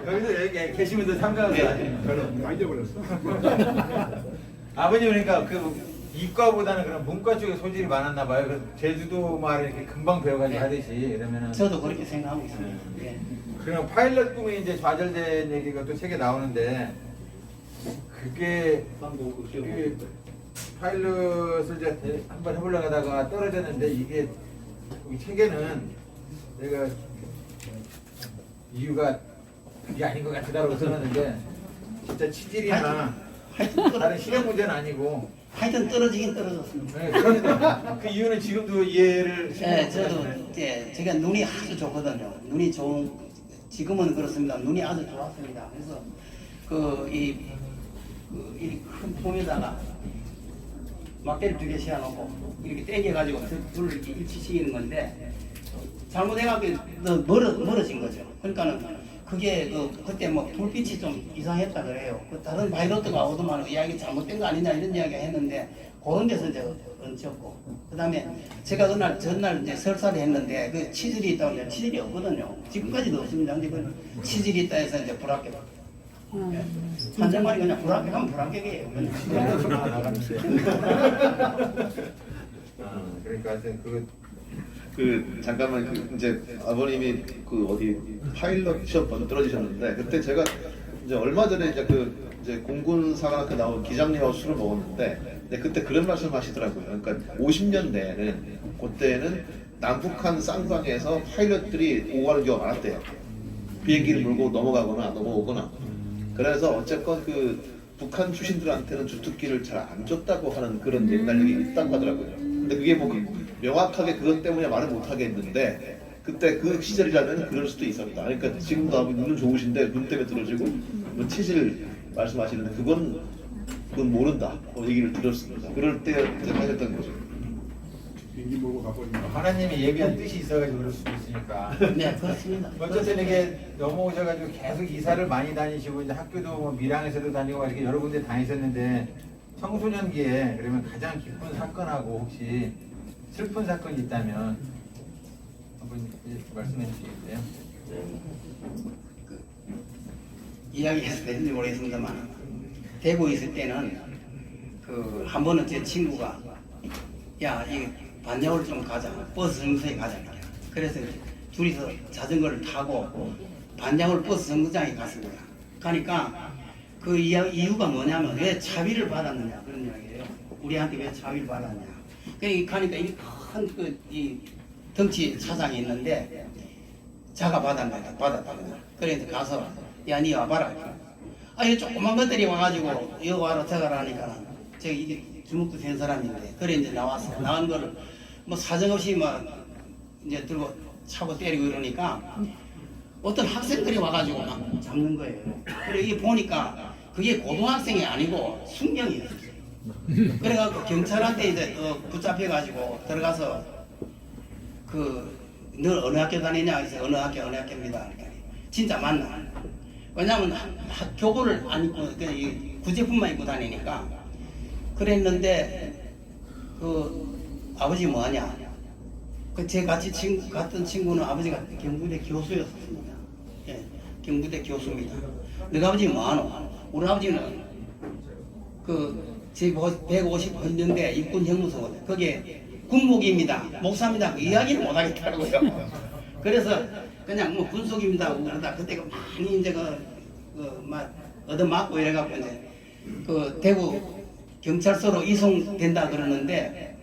[SPEAKER 2] 여기서 여기 계신 분들 삼각함수 아시는 거 별로 없어요.
[SPEAKER 5] 다 잊어버렸어.
[SPEAKER 2] 아버님 그러니까 그 이과보다는 그런 문과 쪽에 소질이 많았나 봐요. 그래서 제주도 말을 이렇게 금방 배워가지고 하듯이 그러면은.
[SPEAKER 3] 저도 그렇게 생각하고 있습니다. 예.
[SPEAKER 2] 그럼 파일럿 꿈이 이제 좌절된 얘기가 또 책에 나오는데 그게 그 파일럿을 이제 한번 해보려고 하다가 떨어졌는데 이게 이 책에는 내가 이유가 그게 아닌 것 같다라고 써놨는데 진짜 치질이나 다른 실력 문제는 아니고
[SPEAKER 3] 하여튼 떨어지긴 떨어졌습니다.
[SPEAKER 2] 네, 그런데 그 이유는 지금도 이해를
[SPEAKER 3] 네, 저도 제가 눈이 아주 좋거든요. 눈이 좋은 지금은 그렇습니다. 눈이 아주 좋았습니다. 그래서 이 큰 폼에다가 막대를 2개 씌워놓고 이렇게 당겨가지고 불을 이렇게 일치시키는 건데 잘못해가지고 멀어진 거죠. 그러니까는 그게 그때 뭐 불빛이 좀 이상했다 그래요. 다른 파일럿가 오더만 이야기 잘못된 거 아니냐 이런 이야기 했는데 그런 데서 이제 얹혔고 그다음에 제가 전날 이제 설사를 했는데 그 치질이 있다고 하는데 치질이 없거든요. 지금까지도 없습니다. 근데 그 치질이 있다 해서 이제 불합격. 환자만이 그냥 불합격하면 불합격이에요.
[SPEAKER 2] 그러니까 하여튼
[SPEAKER 4] 잠깐만 이제 아버님이 그 어디 파일럿 시험 번호 떨어지셨는데 그때 제가 이제 얼마 전에 이제 공군 사관학교 나온 기장님하고 술을 먹었는데 그때 그런 말씀 하시더라고요. 그러니까 50년대에는 그때는 남북한 쌍방에서 파일럿들이 오고 가는 경우가 많았대요. 비행기를 몰고 넘어오거나. 그래서 어쨌건 그 북한 출신들한테는 주특기를 잘 안 줬다고 하는 그런 옛날 얘기 있다고 하더라고요. 근데 그게 뭐 명확하게 그것 때문에 말을 못 하겠는데 그때 그 시절이라면 그럴 수도 있었다. 그러니까 지금도 아버지 눈은 좋으신데 눈 때문에 떨어지고 뭐 치질 말씀하시는데 그건 모른다. 얘기를 들었습니다. 그럴 때 하셨던 거죠.
[SPEAKER 5] 비행기 몰고 가버리면
[SPEAKER 2] 하나님이 예비한 뜻이 있어가지고 그럴 수도 있으니까.
[SPEAKER 3] 네, 그렇습니다.
[SPEAKER 2] 어쨌든 이게 넘어오셔가지고 계속 이사를 많이 다니시고 이제 학교도 뭐 밀양에서도 다니고 이렇게 여러 군데 다니셨는데 청소년기에 그러면 가장 기쁜 사건하고 혹시 슬픈 사건이 있다면 한번 말씀해 주시겠어요?
[SPEAKER 3] 이야기해서 됐는지 모르겠습니다만 대구에 있을 때는 그 한 번은 제 친구가 야, 이 반야월 좀 가자. 버스 정류장에 가자. 그래서 둘이서 자전거를 타고 반야월 버스 정류장에 갔습니다. 가니까 그 이유가 뭐냐면 왜 차비를 받았느냐 그런 이야기예요. 우리한테 왜 차비를 받았냐. 가니까 이 큰 이 덩치 차장이 있는데 자가 받았답니다. 그래서 가서 야, 니 와봐라. 아, 이 조그만 것들이 와가지고 여기 와라 저가라 하니까 저기 이게 주먹도 센 사람인데 그래 이제 나왔어. 나온 거를 뭐 사정없이 막 이제 들고 차고 때리고 이러니까 어떤 학생들이 와가지고 막 잡는 거예요. 그래 이게 보니까 그게 고등학생이 아니고 숙명이었어요. 그래갖고 경찰한테 이제 붙잡혀가지고 들어가서 너 어느 학교 다니냐? 그래서 어느 학교입니다. 그러니까 진짜 맞나? 왜냐면 교복을 안 입고 그냥 구제품만 입고 다니니까 그랬는데 그 아버지 뭐하냐? 제 같이 갔던 친구는 아버지가 경부대 교수였습니다. 예, 경부대 교수입니다. 너희 아버지 뭐하노? 우리 아버지는 제 150년대 육군 형무소거든. 그게 군목입니다. 목사입니다. 그 이야기를 못 하겠더라고요. 그래서 그냥 뭐 군속입니다. 그러다 그때가 많이 이제 막 얻어맞고 이래갖고 이제 대구 경찰서로 이송된다 그러는데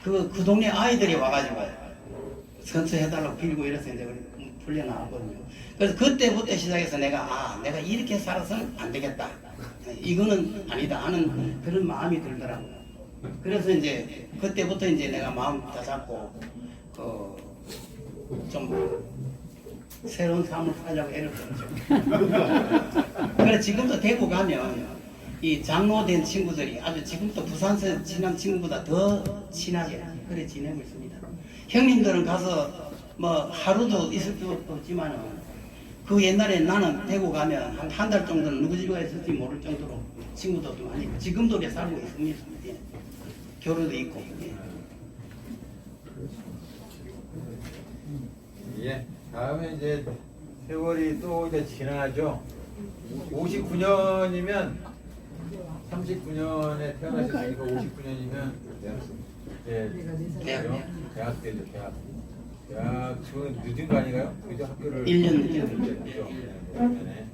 [SPEAKER 3] 그 동네 아이들이 와가지고 선처해달라고 빌고 이래서 이제 풀려나왔거든요. 그래서 그때부터 시작해서 내가 이렇게 살아서는 안 되겠다. 이거는 아니다 하는 그런 마음이 들더라고요. 그래서 이제 그때부터 이제 내가 마음 다 잡고 좀 새로운 삶을 살려고 애를 썼죠. 그래 지금도 대구 가면 이 장로된 친구들이 아주 지금도 부산에서 친한 친구보다 더 친하게 그래 지내고 있습니다. 형님들은 가서 뭐 하루도 있을 수도 없지만은 그 옛날에 나는 대구 가면 한 달 정도는 누구 집에 있을지 모를 정도로 친구들도 많이 있고 지금도 그래 살고 있습니다. 예. 교류도 있고.
[SPEAKER 2] 예. 다음에 이제 세월이 또 이제 지나죠. 59년이면 39년에 태어나셨으니까 59년이면 대학 때죠. 대학 지금 늦은 거 아닌가요? 그죠? 학교를
[SPEAKER 3] 1년 늦죠.
[SPEAKER 2] 그죠? 네.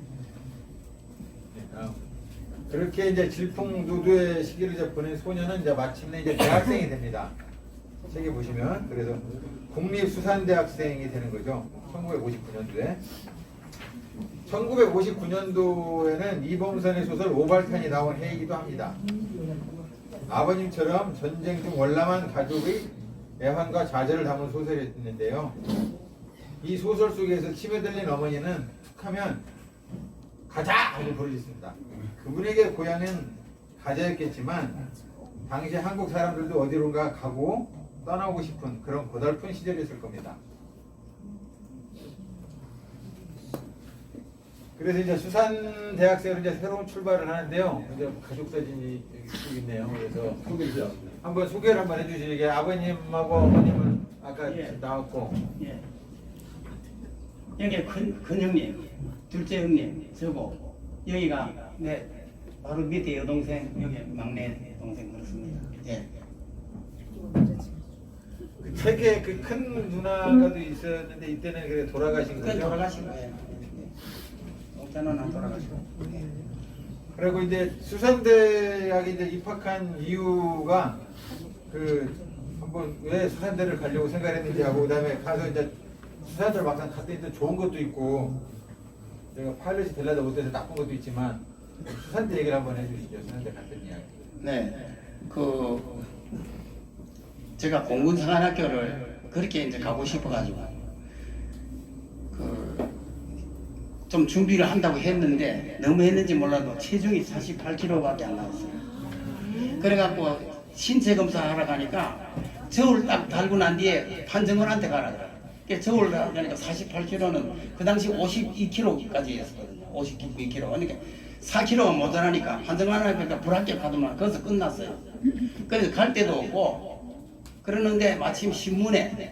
[SPEAKER 2] 그렇게 이제 질풍노도의 시기를 이제 보낸 소녀는 이제 마침내 이제 대학생이 됩니다. 책에 보시면 그래서 국립수산대학생이 되는 거죠. 1959년도에. 1959년도에는 이범선의 소설 오발탄이 나온 해이기도 합니다. 아버님처럼 전쟁 중 월남한 가족의 애환과 좌절을 담은 소설이었는데요. 이 소설 속에서 치매 들린 어머니는 툭하면 가자! 하고 부르짖습니다. 그분에게 고향은 가자였겠지만 당시 한국 사람들도 어디론가 가고 떠나고 싶은 그런 고달픈 시절이었을 겁니다. 그래서 이제 수산대학생으로 이제 새로운 출발을 하는데요. 이제 가족 사진이 여기 쭉 있네요. 그래서 소개죠. 한번 소개를 한번 해주시게. 아버님하고 어머님은 아까 나왔고.
[SPEAKER 3] 예. 여기 큰 형님, 둘째 형님, 저고 여기가 내 바로 밑에 여동생, 여기 막내 동생 그렇습니다. 예.
[SPEAKER 2] 그 책에 그 큰 누나가도 있었는데 이때는 그래 돌아가신 거죠?
[SPEAKER 3] 돌아가신 거예요. 옥자는 돌아가시고. 예.
[SPEAKER 2] 그리고 이제 수산대학에 이제 입학한 이유가 그 한번 왜 수산대를 가려고 생각했는지 하고 그다음에 가서 이제 수산대를 막상 갔더니 또 좋은 것도 있고
[SPEAKER 7] 제가 파일럿이 되려다 못해서 나쁜 것도 있지만 수산대 얘기를 한번 해주시죠. 수산대 같은 이야기.
[SPEAKER 3] 네, 제가 공군사관학교를 그렇게 이제 가고 싶어가지고 좀 준비를 한다고 했는데 너무 했는지 몰라도 체중이 48kg밖에 안 나왔어요. 그래갖고 신체 검사하러 가니까 저울 딱 달고 난 뒤에 판정원한테 가라 그래. 저울 가니까 48kg는 그 당시 52kg까지 했었거든요. 52kg. 그러니까 4kg가 모자라니까 판정원한테 불합격하더만 거기서 끝났어요. 그래서 갈 데도 없고 그러는데 마침 신문에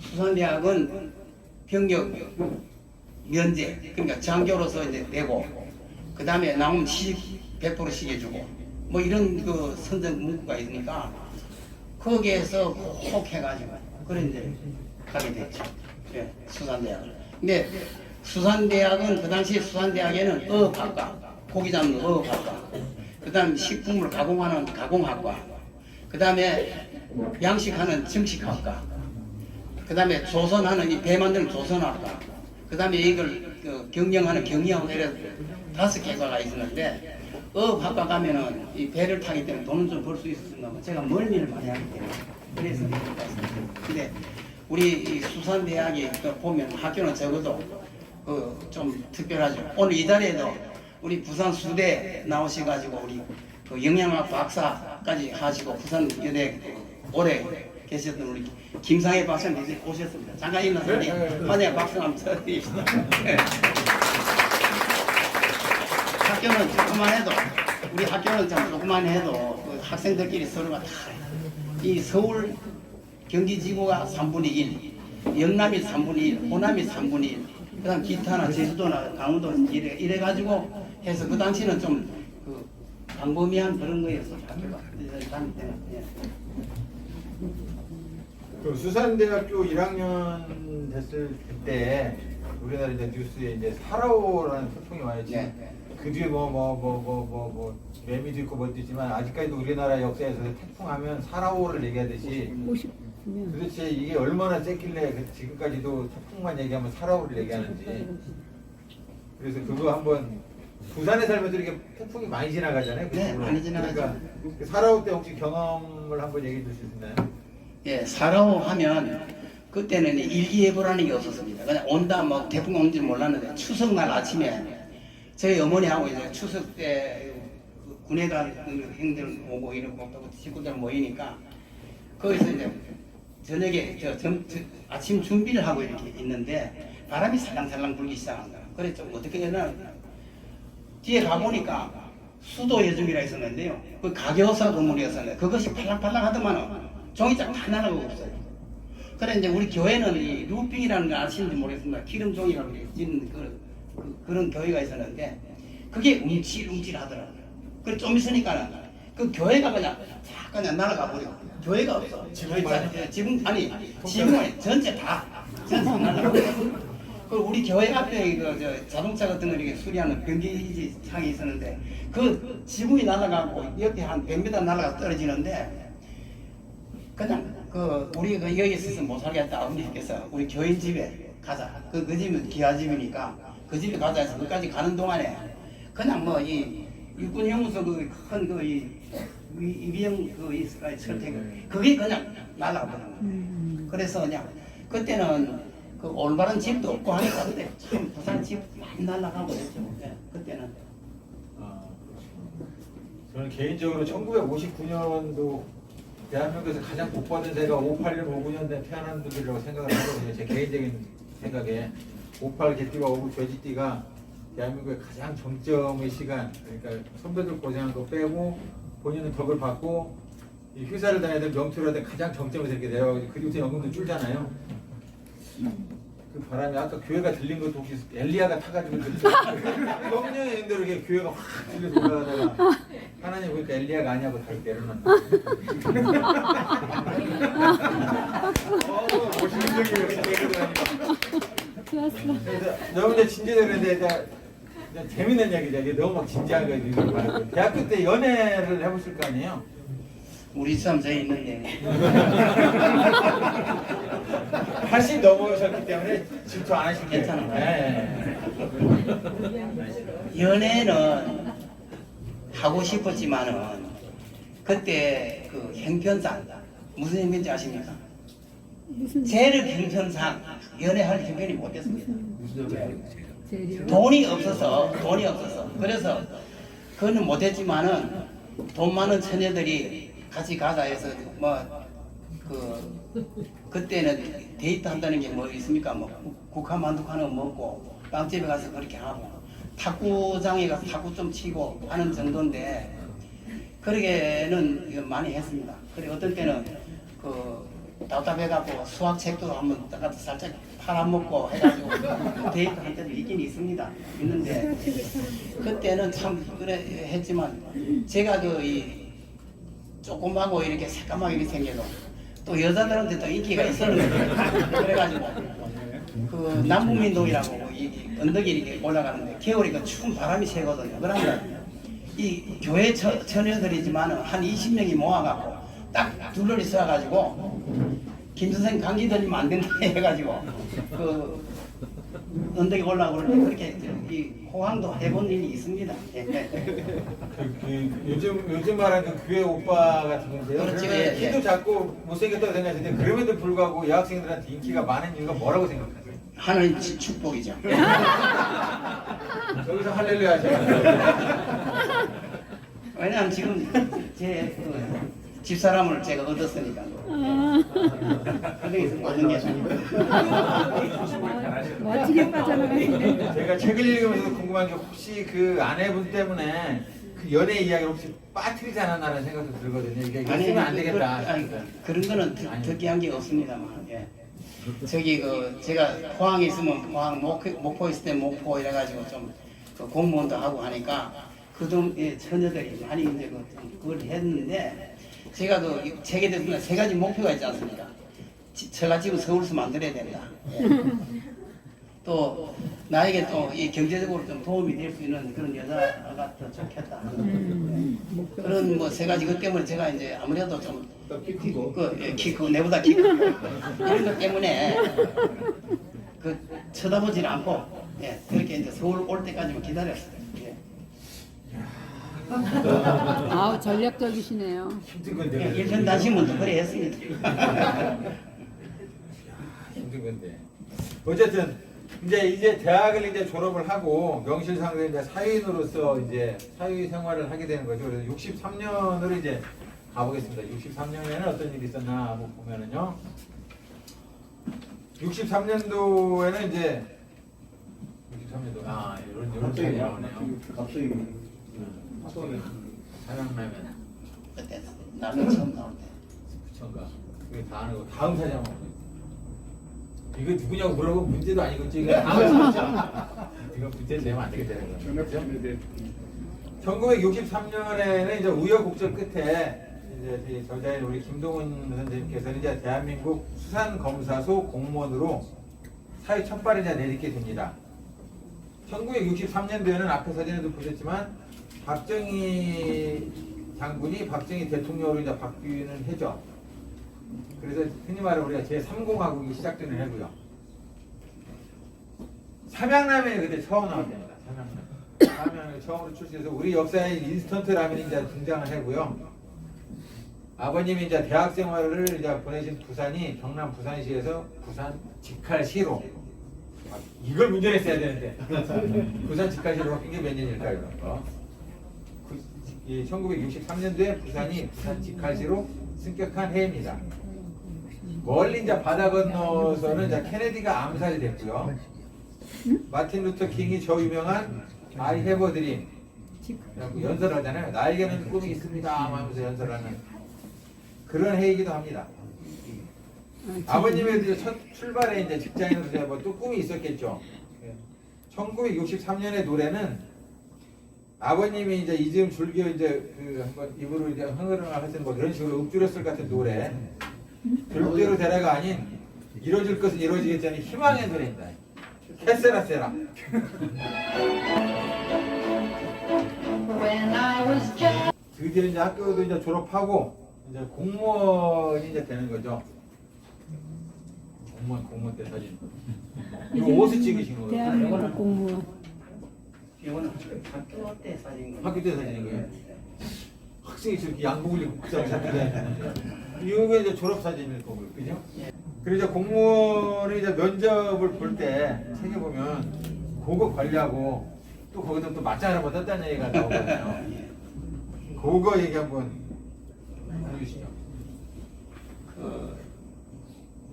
[SPEAKER 3] 수산대학은 병역 면제, 그러니까 장교로서 이제 되고, 그 다음에 나오면 취직 100%씩 해주고, 뭐 이런 그 선정 문구가 있으니까, 거기에서 꼭 해가지고, 그래 이제 가게 됐죠. 예, 수산대학을. 근데 수산대학은, 그 당시 수산대학에는 어학과, 고기 잡는 어학과, 그 다음 식품을 가공하는 가공학과, 그 다음에 양식하는 정식학과, 그 다음에 조선하는 이 배 만드는 조선학과, 그 다음에 이걸 경영하는 경영학과 이래 5개가 있었는데 어학과 가면은 이 배를 타기 때문에 돈은 좀 벌 수 있었는가 뭐 제가 멀미를 많이 하기 때문에 그래서 이렇게 갔습니다. 근데 우리 이 수산대학에 보면 학교는 적어도 좀 특별하죠. 오늘 이 자리에도 우리 부산 수대 나오셔가지고 우리 그 영양학 박사까지 하시고 부산 여대 오래 계셨던 우리 김상혜 박사님 이제 오셨습니다. 잠깐 일어나서니 만약에 박수 한번 쳐드립시다. 학교는 조그만 해도 우리 학교는 참 조그만 해도 그 학생들끼리 서로가 다 이 서울 경기지구가 3분의 1, 영남이 3분의 1, 호남이 3분의 1, 그다음 기타나 제주도나 강원도 이래가지고 해서 그 당시는 좀 그 광범위한 그런 거였어 학교가 다닐 때는. 예.
[SPEAKER 7] 그 수산대학교 1학년 됐을 때 우리나라 이제 뉴스에 이제 사라오라는 태풍이 와야지.
[SPEAKER 3] 네.
[SPEAKER 7] 그 뒤에 뭐 매미도 있고 뭐도 있지만 아직까지도 우리나라 역사에서 태풍하면 사라오를 얘기하듯이
[SPEAKER 1] 50년.
[SPEAKER 7] 도대체 이게 얼마나 셌길래 지금까지도 태풍만 얘기하면 사라오를 얘기하는지. 그래서 그거 한번 부산에 살면서 이렇게 태풍이 많이 지나가잖아요.
[SPEAKER 3] 네,
[SPEAKER 7] 그쪽으로.
[SPEAKER 3] 많이 지나가죠.
[SPEAKER 7] 그러니까 그 사라오 때 혹시 경험을 한번 얘기해 주실 수 있나요?
[SPEAKER 3] 예, 사라오 하면 그때는 일기예보라는 게 없었습니다. 그냥 온다 뭐 태풍 오는지 몰랐는데 추석날 아침에 저희 어머니하고 이제 추석 때 군에 간 형들 오고 이러고 또 식구들 모이니까 거기서 이제 저녁에 아침 준비를 하고 이렇게 있는데 바람이 살랑살랑 불기 시작한 거야. 그래 좀 어떻게 되나 뒤에 가보니까 수도 예정이라 있었는데요. 그 가교사 건물이었었는데 그것이 팔랑팔랑 하더만은 종이장 다 날아가고 없어요. 그래 이제 우리 교회는 이 루핑이라는 거 아시는지 모르겠습니다. 기름종이라고 짓는 그런 교회가 있었는데 그게 움찔움찔 하더라고요. 그래 좀 있으니까 그 교회가 그냥 날아가 버리고 교회가 없어. 지붕 아니 전체 날아가 버리고. 그 우리 교회 앞에 자동차 같은 거 이렇게 수리하는 변기장이 있었는데 그 지붕이 날아가고 옆에 한 100m 날아가 떨어지는데 그냥 우리 여기 있어서 못 살겠다 아버님께서 우리 교인 집에 가자. 그 집은 기아 집이니까 그 집에 가자 해서 거기까지 가는 동안에 그냥 뭐 이 육군형무소 큰 이비영 있을까요? 철퇴 그게 그냥 날아가거든요. 그래서 그냥 그때는 그 올바른 집도 없고 하니까 근데 참 부산 집 많이 날아가고 그랬죠. 네, 그때는.
[SPEAKER 7] 저는 개인적으로 1959년도 대한민국에서 가장 복 받은 새가 58년, 59년대 태어난 분들이라고 생각을 하거든요. 제 개인적인 생각에 58 개띠와 59 돼지띠가 대한민국의 가장 정점의 시간, 그러니까 선배들 고생한 거 빼고 본인은 덕을 받고 이 회사를 다녀야 될 명투를 하던 가장 정점에서 이렇게 내려가고 그리고부터 연금도 줄잖아요. 그 바람에 아까 교회가 들린 것도 혹시 엘리야가 타가지고 성령의 인대로 이렇게 교회가 확 들려서 올라가다가 하나님 보니까 엘리야가 아니냐고 다시 내려놨나. 멋있는 얘기를
[SPEAKER 1] 좋았어.
[SPEAKER 7] 그래서 너무 이제 진지되는데 재밌는 얘기죠. 이게 너무 막 진지한 거 이런 말고 대학교 때 연애를 해보실 거 아니에요?
[SPEAKER 3] 우리 참 저희 있는데
[SPEAKER 7] 80 넘어오셨기 때문에 연애 질투 안 하시는 게
[SPEAKER 3] 괜찮은 거예요.
[SPEAKER 7] 네.
[SPEAKER 3] 연애는 하고 싶었지만은 그때 그 형편상 무슨 형편인지 아십니까? 재력 형편상 연애할 형편이 못됐습니다.
[SPEAKER 1] 재료.
[SPEAKER 3] 돈이 없어서 그래서 그거는 못했지만은 돈 많은 처녀들이 같이 가자 해서 그때는 데이트 한다는 게 뭐 있습니까? 뭐 국화 만두 하나 먹고 빵집에 가서 그렇게 하고 탁구장에 가서 탁구 좀 치고 하는 정도인데 그러게는 많이 했습니다. 그리고 어떤 때는 그 답답해갖고 수학책도 한번 갖다 살짝 팔아먹고 해가지고 데이트 할 때도 있긴 있는데 그때는 참 그래 했지만 제가 이 조그마고 이렇게 새까맣게 이렇게 생겨도 또 여자들한테 또 인기가 있었는 거예요. 그래가지고 그 남북민동이라고 이 언덕이 이렇게 올라가는데 겨울에 그 추운 바람이 새거든요. 그러면 이 교회 처녀들이지만 한 20명이 모아갖고 딱 둘러리 서가지고 김 선생 감기 걸리면 안 된다 해가지고 그 언덕에 올라오는데 그렇게 이 호황도 해본 일이 있습니다.
[SPEAKER 7] 요즘 말하는 그 교회 오빠 같은 건데요.
[SPEAKER 3] 그렇죠,
[SPEAKER 7] 그러면
[SPEAKER 3] 예,
[SPEAKER 7] 키도
[SPEAKER 3] 예.
[SPEAKER 7] 작고 못생겼다고 생각하시는데 그럼에도 불구하고 여학생들한테 인기가 많은 이유가 뭐라고 생각하세요?
[SPEAKER 3] 하나님 축복이죠.
[SPEAKER 7] 여기서 할렐루야 하셔요.
[SPEAKER 3] 왜냐하면 지금 제 집사람을 제가 얻었으니까. 그중에서 많은 게
[SPEAKER 1] 멋지게 빠져나가시네.
[SPEAKER 7] 제가 책을 읽으면서 궁금한 게 혹시 그 아내분 때문에 그 연애 이야기를 혹시 빠뜨리지 않았나라는 생각도 들거든요. 이게 있으면 안 되겠다.
[SPEAKER 3] 그런 거는 특이한 게 없습니다만. 예. 저기 제가 포항에 있으면 포항 목포 있을 때 목포 이래가지고 좀 공무원도 하고 하니까 그동 처녀들이 많이 이제 그걸 했는데 제가 그 책에 대해서 세 가지 목표가 있지 않습니까? 처갓집은 서울에서 만들어야 된다. 예. 또 나에게 또 이 경제적으로 좀 도움이 될 수 있는 그런 여자가 더 좋겠다. 그런 뭐 세 가지 것 때문에 제가 이제 아무래도 좀 키 크고 내보다 키 크고 이런 것 때문에 그 쳐다보질 않고 예, 그렇게 이제 서울 올 때까지만 기다렸어요. 예.
[SPEAKER 1] 아우 전략적이시네요.
[SPEAKER 7] 힘든 건데.
[SPEAKER 3] 예, 일편단심은 그래 했습니다.
[SPEAKER 7] 힘든 건데. 어쨌든 이제 대학을 이제 졸업을 하고 명실상부에 이제 사회인으로서 이제 사회 생활을 하게 되는 거죠. 그래서 63년으로 이제 가보겠습니다. 63년에는 어떤 일이 있었나 한번 보면은요. 63년도에는 이제 63년도 이런 일이 나오네요.
[SPEAKER 4] 갑자기
[SPEAKER 7] 사냥라면
[SPEAKER 3] 그때 나는 처음 나올 때.
[SPEAKER 7] 부천가 그게 다 아는 거 다음 사장 이거 누구냐고 물어보면 문제도 아니겠지. 이거 다음 사장 이거 문제 내면 안 되게 되는 거죠. 1963년에는 이제 우여곡절 끝에 이제 저자인 우리 김동훈 선생님께서는 이제 대한민국 수산검사소 공무원으로 사회 첫 발을 이제 내딛게 됩니다. 1963년도에는 앞에 사진에도 보셨지만 박정희 장군이 박정희 대통령으로 이제 바뀌는 해죠. 그래서 흔히 말하는 우리가 제3공화국이 시작되는 해고요. 삼양라면이 그때 처음 나올 때입니다. 삼양라면이 처음으로 출시해서 우리 역사에 인스턴트 라면이 이제 등장을 하고요. 아버님이 이제 대학 생활을 이제 보내신 부산이 경남 부산시에서 부산 직할시로 이걸 문제냈어야 되는데 부산 직할시로 바뀐 게 몇 년일까요? 1963년도에 부산이 부산 직할시로 승격한 해입니다. 멀리 이제 바다 건너서는 이제 케네디가 암살이 됐고요. 마틴 루터 킹이 저 유명한 I have a dream 연설을 하잖아요. 나에게는 꿈이 있습니다 하면서 연설하는 그런 해이기도 합니다. 아버님의 첫 출발에 이제 직장인으로서 뭐 또 꿈이 있었겠죠. 1963년의 노래는 아버님이 이제 이즈음 줄기어 이제 그 한번 입으로 이제 흥얼흥얼 하시는 뭐 이런 식으로 읊조렸을 같은 노래. 절대로 되라가 아닌 이루어질 것은 이루어지겠다는 희망의 노래입니다. 캐세라 세라. 드디어 이제 학교도 이제 졸업하고 이제 공무원이 이제 되는 거죠. 공무원 때 사진. 이거 어디서 찍으신 거예요?
[SPEAKER 1] 대한민국 공무원.
[SPEAKER 3] 이거는 학교 때 사진.
[SPEAKER 7] 학교 때 사진인 거예요? 학생이 저렇게 양복을 입고 그냥 사진 다니는데 이게 이제 졸업 사진일 거고요, 그죠? 그리고 이제 공무원이 이제 면접을 볼 때 책에 보면 그거 관리하고 또 거기서 또 맞장을 한번 떴다는 얘기가 나오거든요. 그거 얘기 한번 해주시죠.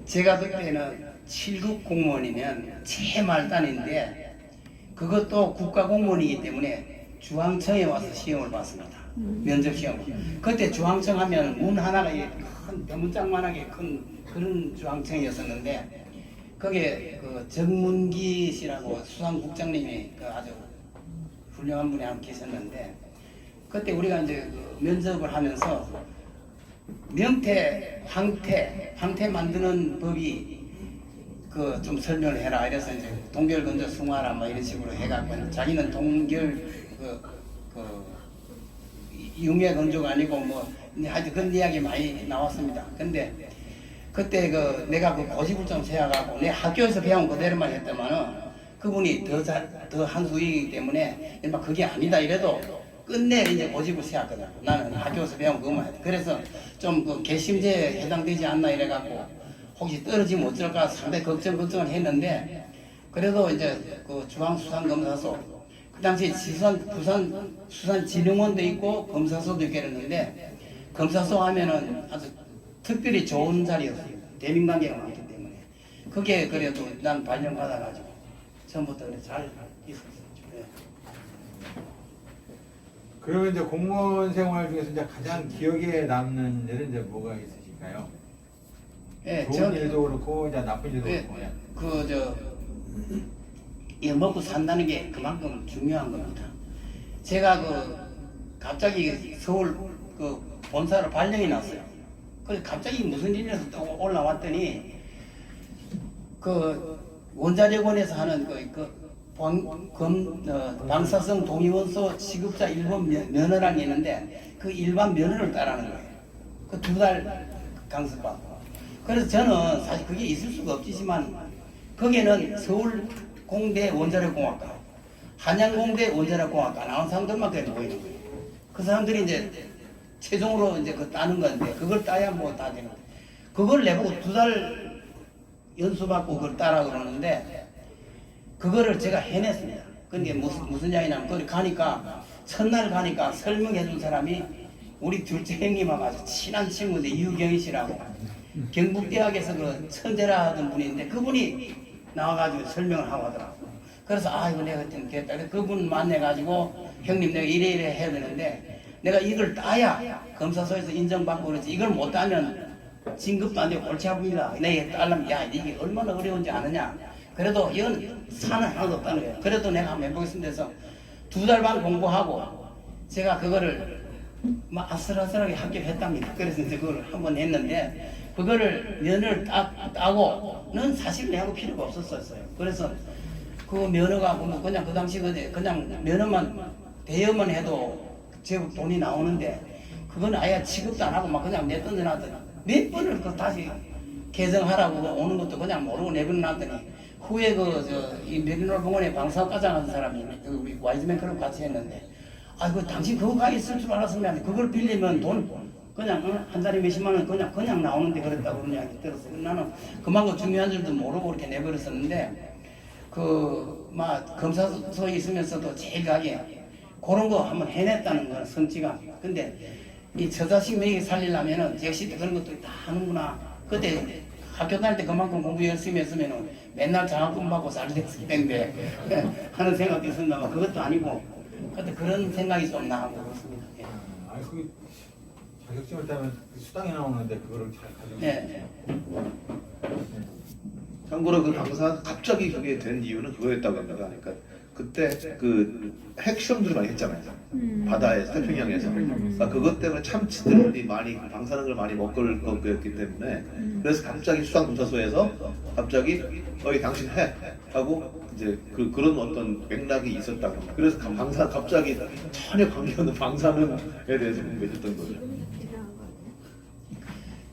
[SPEAKER 3] 제가 그때는 7급 공무원이면 최말단인데 그것도 국가공무원이기 때문에 중앙청에 와서 시험을 봤습니다. 면접 시험. 그때 중앙청 하면 문 하나가 큰 대문짝만하게 큰 그런 중앙청이었었는데 거기에 그 정문기 씨라고 수상국장님이 그 아주 훌륭한 분이 한 분 계셨는데 그때 우리가 이제 그 면접을 하면서 명태, 황태 만드는 법이 그 좀 설명을 해라 이래서 이제 동결 건조 승화라 뭐 이런 식으로 해갖고 자기는 동결 융해 건조가 아니고 뭐 하여튼 그런 이야기 많이 나왔습니다. 근데 그때 그 내가 그 고집을 좀 세워갖고 내 학교에서 배운 그대로만 했더만은 그분이 더 한 수이기 때문에 막 그게 아니다 이래도 끝내 이제 고집을 세웠거든. 나는 학교에서 배운 그것만 했다. 그래서 좀 그 개심제에 해당되지 않나 이래갖고 혹시 떨어지면 어쩔까 상당히 걱정을 했는데 그래도 이제 그 중앙수산검사소 그 당시 부산 수산진흥원도 있고 검사소도 있고 이랬는데 검사소 하면은 아주 특별히 좋은 자리였어요. 대민관계가 많기 때문에 그게 그래도 난 발령받아가지고 처음부터 그래 잘 있었어요. 네.
[SPEAKER 7] 그러면 이제 공무원 생활 중에서 이제 가장 기억에 남는 일은 이제 뭐가 있으실까요?
[SPEAKER 3] 네,
[SPEAKER 7] 좋은 일도 그렇고 이제 나쁜 일도
[SPEAKER 3] 네,
[SPEAKER 7] 그렇고.
[SPEAKER 3] 이 먹고 산다는 게 그만큼 중요한 겁니다. 제가 그 갑자기 서울 그 본사로 발령이 났어요. 그래서 갑자기 무슨 일이라서 또 올라왔더니 그 원자력원에서 하는 방사성 동위원소 취급자 일본 면허라는 게 있는데 그 일반 면허를 따라하는 거예요. 그 2달 강습받고. 그래서 저는 사실 그게 있을 수가 없지만 거기에는 서울공대 원자력공학과, 한양공대 원자력공학과 나온 사람들만 그래 모이는 거예요. 그 사람들이 이제 최종으로 이제 그 따는 건데 그걸 따야 뭐 다 되는데 그걸 내보고 2달 연수받고 그걸 따라 그러는데 그거를 제가 해냈습니다. 그게 무슨 이야기냐면 거기 가니까 첫날 가니까 설명해 준 사람이 우리 둘째 형님하고 아주 친한 친구인데 이유경희 씨라고 경북대학에서 그 천재라 하던 분인데 그분이 나와가지고 설명을 하고 하더라고. 그래서 이거 내가 좀 됐다. 그분 만나가지고 형님 내가 이래 해야 되는데 내가 이걸 따야 검사소에서 인정받고 그러지 이걸 못 따면 진급도 안 되고 골치 아픕니다. 내가 따려면 이게 얼마나 어려운지 아느냐. 그래도 이건 산은 하나도 없다는 거예요. 그래도 내가 한번 해보겠습니다 해서 2달 반 공부하고 제가 그거를 막 아슬아슬하게 합격했답니다. 그래서 이제 그걸 한번 했는데 그거를 면허를 따고는 사실 내하고 필요가 없었어요. 그래서 그 면허가 뭐 그냥 그 당시 그냥 면허만 대여만 해도 제법 돈이 나오는데 그건 아예 취급도 안 하고 막 그냥 내던져놨더니 몇 번을 그 다시 개정하라고 오는 것도 그냥 모르고 내버려놨더니 후에 이 메리노 병원에 방사과장 하는 사람이 우리 와이즈맨 클럽 같이 했는데 당신 그거 가 있을 줄 알았으면 그걸 빌리면 돈 그냥 한 달에 몇십만 원 그냥 나오는데 그랬다고 그런 이야기 들었어요. 나는 그만큼 중요한 줄도 모르고 그렇게 내버렸었는데 막 검사소에 있으면서도 제일 가게 그런 거 한번 해냈다는 거는 성취감. 근데 이 저 자식 매일 살리려면은 역시 그런 것도 다 하는구나. 그때 학교 다닐 때 그만큼 공부 열심히 했으면은 맨날 장학금 받고 살랬을 텐데 하는 생각도 있었나봐. 그것도 아니고 그때 그런 생각이 좀 나고 그렇습니다. 예.
[SPEAKER 7] 그 자격증을 따면 그 수당이 나오는데 그거를 잘 가지고.
[SPEAKER 3] 네.
[SPEAKER 4] 참고로 그 강사 갑자기 그게 된 이유는 그거였다고 합니다. 그러니까 그때 그 핵시험들을 많이 했잖아요. 바다에서 태평양에서. 그러니까 그것 때문에 참치들이 많이 방사능 걸 많이 먹을 거였기 때문에 그래서 갑자기 수상검사소에서 갑자기 당신 해 하고 이제 그런 어떤 맥락이 있었다고 합니다. 그래서 갑자기 전혀 관계없는 방사능에 대해서 공부했던 거죠.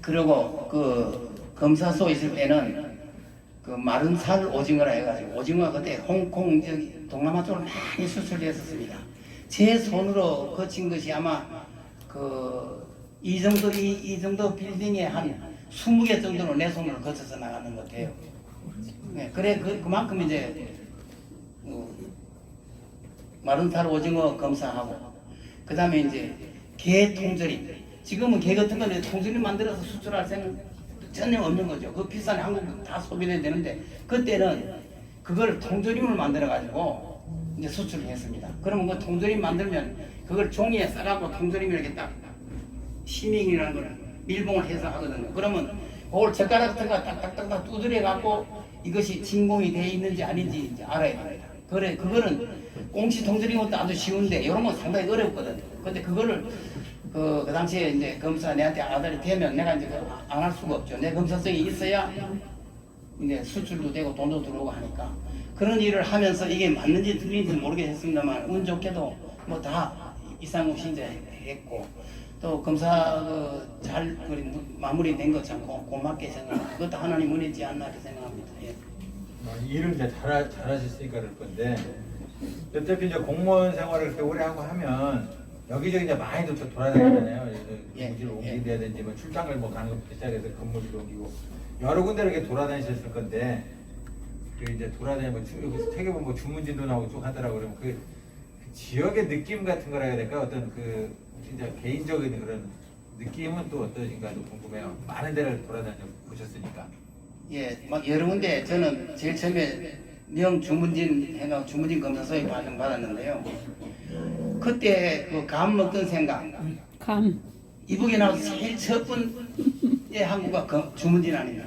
[SPEAKER 3] 그리고 그 검사소 있을 때는 그 마른 살 오징어라 해가지고 오징어 그때 홍콩 저기 동남아 쪽으로 많이 수출됐었습니다. 제 손으로 거친 것이 아마 그 이 정도 빌딩에 한 20개 정도로 내 손으로 거쳐서 나가는 것 같아요. 네, 그래 그만큼 이제 마른 살 오징어 검사하고 그 다음에 이제 게 통조림. 지금은 게 같은 거는 통조림 만들어서 수출할 생각 전혀 없는 거죠. 그 비싼 한국 다 소비돼야 되는데 그때는 그걸 통조림을 만들어 가지고 이제 수출을 했습니다. 그러면 그 통조림 만들면 그걸 종이에 싸갖고 통조림 이렇게 딱 시밍이라는 걸 밀봉을 해서 하거든요. 그러면 그걸 젓가락 같은 거 딱딱딱 두드려 갖고 이것이 진공이 돼 있는지 아닌지 이제 알아야 됩니다. 그래 그거는 꽁치 통조림 것도 아주 쉬운데 이런 건 상당히 어렵거든요. 근데 그거를 그 당시에 이제 검사 내한테 아들이 되면 내가 이제 안 할 수가 없죠. 내 검사성이 있어야 이제 수출도 되고 돈도 들어오고 하니까 그런 일을 하면서 이게 맞는지 틀린지 모르겠습니다만 운 좋게도 뭐 다 이상욱 씨 이제 했고 또 검사 잘 마무리된 것 참 고맙게 생각합니다. 그것도 하나님 은혜지 않나 이렇게 생각합니다. 예.
[SPEAKER 7] 일을 이제 잘하셨으니까 그럴 건데 어차피 이제 공무원 생활을 그렇게 오래 하고 하면 여기저기 이제 많이들 또 돌아다니잖아요. 사무실을 옮긴다든지 뭐 출장을 뭐 가는 것부터 시작해서 근무지를 옮기고 여러 군데를 이렇게 돌아다니셨을 건데 그 이제 돌아다니면 여기서 책에 보면 뭐 주문진도 나오고 쭉 하더라고. 그러면 그 지역의 느낌 같은 거라 해야 될까? 어떤 그 진짜 개인적인 그런 느낌은 또 어떠신가도 궁금해요. 많은 데를 돌아다녀 보셨으니까.
[SPEAKER 3] 예, 막 여러 군데 저는 제일 처음에 명 주문진 해가 주문진 검사소에 받았는데요. 그때 그 감 먹던 생각.
[SPEAKER 1] 감.
[SPEAKER 3] 이북에 나와서 제일 첫 번째 항구가 주문진 아닙니까?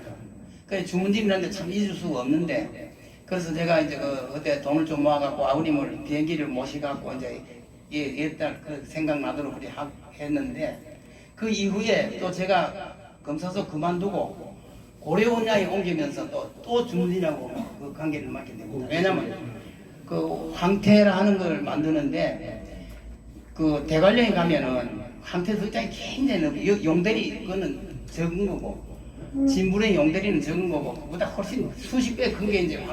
[SPEAKER 3] 그 주문진이라는 데 참 잊을 수가 없는데 그래서 제가 이제 그때 돈을 좀 모아갖고 아버님을 비행기를 모시갖고 이제 옛날 그 생각나도록 그렇게 했는데 그 이후에 또 제가 검사소 그만두고 고려원양에 옮기면서 또 주문진하고 그 관계를 맡게 됩니다. 왜냐면 그 황태라 하는 걸 만드는데 그 대관령에 가면은 황태 숫자가 굉장히 넓고 용대리 그거는 적은 거고 진불의 용대리는 적은 거고 그보다 훨씬 수십 배 큰 게 이제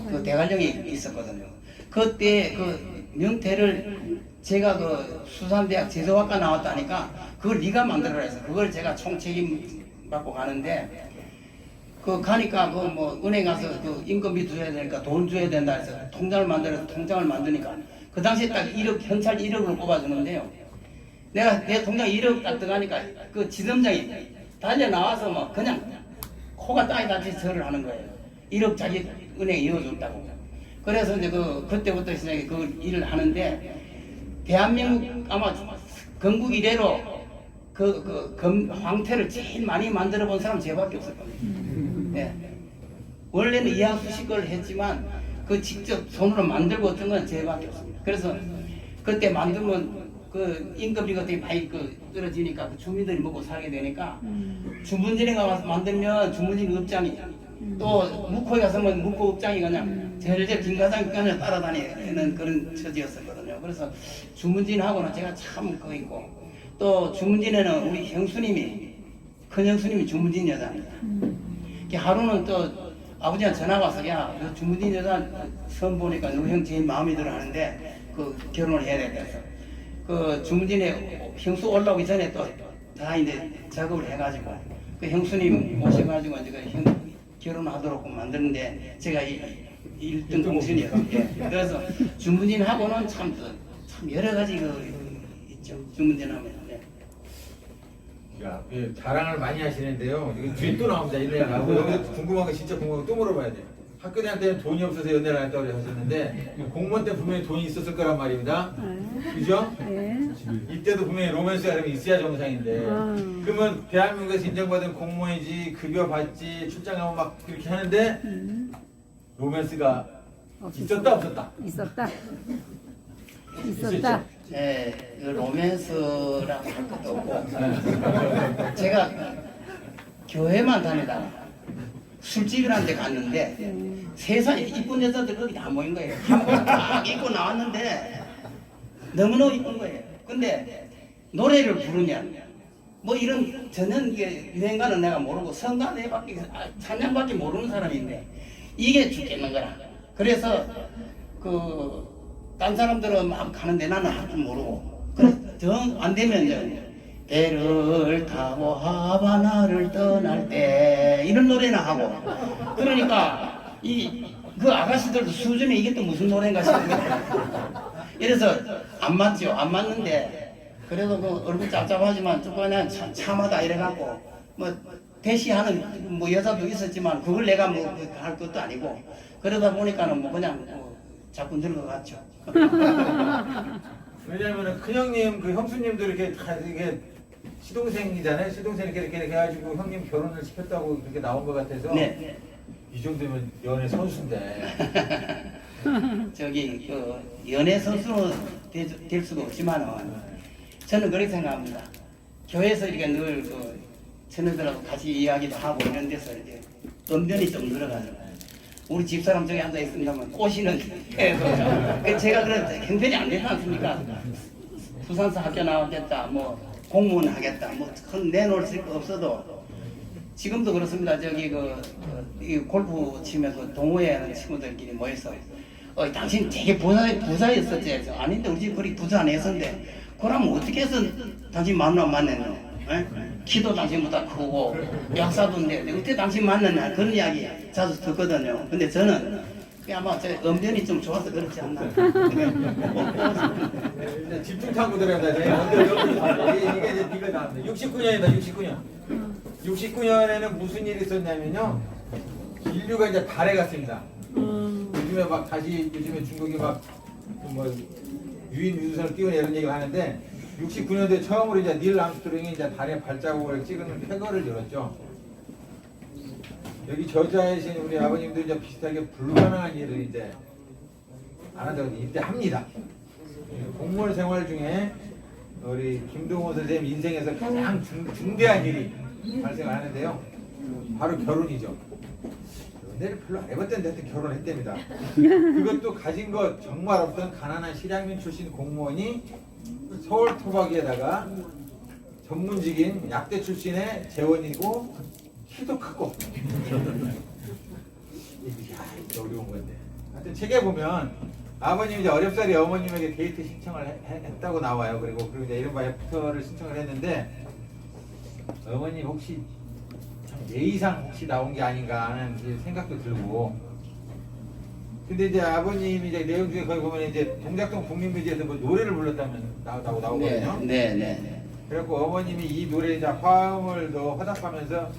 [SPEAKER 3] 그 대관령에 있었거든요. 그때 그 명태를 제가 그 수산대학 제조학과 나왔다니까 그걸 네가 만들어라 해서 그걸 제가 총책임 받고 가는데 그 가니까 그 뭐 은행 가서 그 인건비 줘야 되니까 돈 줘야 된다 해서 통장을 만들어서 통장을 만드니까 그 당시에 딱 1억 현찰 1억을 뽑아주는데요. 내가 내 통장 1억 딱 들어가니까 그 지점장이 달려 나와서 막 그냥 코가 땅에 닿듯이 절을 하는 거예요. 1억 자기 은행에 이어줬다고. 그래서 이제 그때부터 시작해 그 일을 하는데 대한민국 아마 건국 이래로 황태를 제일 많이 만들어 본 사람 제밖에 없을 겁니다. 네. 원래는 이하수식 걸 했지만 그 직접 손으로 만들고 어떤 건 제밖에 없습니다. 그래서 그때 만들면 그 임금비가 되게 많이 떨어지니까 그 주민들이 먹고 살게 되니까 주문진에 가서 만들면 주문진 업장이 또 묵호에 가서면 묵호 업장이 그냥 절절 김과장 그냥 따라다니는 그런 처지였었거든요. 그래서 주문진하고는 제가 참 그 있고 또 주문진에는 우리 형수님이 큰 형수님이 주문진 여자입니다. 하루는 또 아버지가 전화가 와서 야 주문진 여자 처음 보니까 너 형 제일 마음에 들어 하는데 그 결혼을 해야 되겠어. 그 주문진에 형수 올라오기 전에 또 다 이제 작업을 해가지고 그 형수님 모셔가지고 이제 그 결혼하도록 만드는데 제가 1등 공신이었어요. 예. 그래서 주문진하고는 참 여러 가지 있죠. 주문진하면. 네.
[SPEAKER 7] 야, 예, 자랑을 많이 하시는데요. 이거 뒤에 또 나옵니다. 연애를 하고 여기 궁금한 거 진짜 궁금한 거 또 물어봐야 돼요. 학교 다닐 때는 돈이 없어서 연애를 안 했다고 하셨는데 공무원 때 분명히 돈이 있었을 거란 말입니다. 그죠?
[SPEAKER 1] 네.
[SPEAKER 7] 이때도 분명히 로맨스가 그러면 있어야 정상인데 그러면 대한민국에서 인정받은 공무원이지 급여 받지 출장 가면 막 그렇게 하는데 로맨스가 있었다 없었다?
[SPEAKER 1] 있었다. 있었다.
[SPEAKER 3] 네, 그 로맨스라고 할 것도 없고 제가 교회만 다니다가 술집이라는 데 갔는데 세상에 이쁜 여자들 거기 다 모인 거예요. 한번 딱 입고 나왔는데 너무너무 이쁜 거예요. 근데 노래를 부르면 뭐 이런 전혀 이게 유행가는 내가 모르고 성가대밖에 찬양밖에 모르는 사람인데 이게 죽겠는 거라. 그래서 딴 사람들은 막 가는데 나는 할 줄 모르고 정 안 되면 배를 타고 하바나를 떠날 때 이런 노래나 하고 그러니까 그 아가씨들도 수준이 이게 또 무슨 노래인가 싶어요. 이래서 안 맞죠. 안 맞는데 그래도 그 얼굴 짭짭하지만 좀 그냥 참하다 이래갖고 뭐 대시하는 뭐 여자도 있었지만 그걸 내가 뭐 할 것도 아니고 그러다 보니까는 뭐 그냥 자꾸 늙어갔죠.
[SPEAKER 7] 왜냐면은 큰형님 그 형수님도 이렇게 다 이게 시동생이잖아요. 시동생 이렇게 해가지고 형님 결혼을 시켰다고 그렇게 나온 것 같아서
[SPEAKER 3] 네.
[SPEAKER 7] 이 정도면 연애 선수인데.
[SPEAKER 3] 저기 연애 선수는 될 수가 없지만은 저는 그렇게 생각합니다. 교회에서 이렇게 늘 처녀들하고 같이 이야기도 하고 이런 데서 이제 언변이 좀 늘어가죠. 우리 집사람 저기 앉아 있습니다만 꼬시는 제가 그런 형편이 안 되지 않습니까? 부산서 학교 나왔겠다, 뭐 공무원 하겠다, 뭐 큰 내놓을 수 없어도 지금도 그렇습니다. 저기 이 골프 치면서 동호회 하는 친구들끼리 모여서 당신 되게 부자였었지. 아닌데 우리 집 그리 부자 안 했었는데 그러면 어떻게 해서 당신 만났노? 키도 당신보다 크고 약사도인데 어떻게 당신 만났냐 그런 이야기 자주 듣거든요. 근데 저는 아마 제 언변이 좀 좋아서 그렇지 않나.
[SPEAKER 7] 집중 탐구 들어간다. 이게 이제 네가 나왔네. 69년이다. 69년에는 무슨 일이 있었냐면요. 인류가 이제 달에 갔습니다. 요즘에 막 다시 요즘에 중국이 막 뭐 유인 우주선을 띄우는 이런 얘기를 하는데 69년도에 처음으로 이제 닐 암스트롱이 이제 달에 발자국을 찍은 쾌거를 이뤘죠. 여기 저자이신 우리 아버님도 이제 비슷하게 불가능한 일을 이제 안 한다고 이때 합니다. 공무원 생활 중에 우리 김동호 선생님 인생에서 가장 중대한 일이 발생을 하는데요. 바로 결혼이죠. 연애를 별로 안 해봤던데 하여튼 결혼했답니다. 그것도 가진 것 정말 없던 가난한 실향민 출신 공무원이 서울 토박이에다가 전문직인 약대 출신의 재원이고 키도 크고 이게 어려운 건데 하여튼 책에 보면 아버님이 이제 어렵사리 어머님에게 데이트 신청을 했다고 나와요. 그리고 이제 이른바 애프터를 신청을 했는데 어머님 혹시 참 예의상 혹시 나온 게 아닌가 하는 생각도 들고 근데 이제 아버님이 이제 내용 중에 거기 보면 이제 동작동 국민묘지에서 뭐 노래를 불렀다면 나오거든요.
[SPEAKER 3] 네.
[SPEAKER 7] 그래갖고 어머님이 이 노래에 이제 화음을 더 화답하면서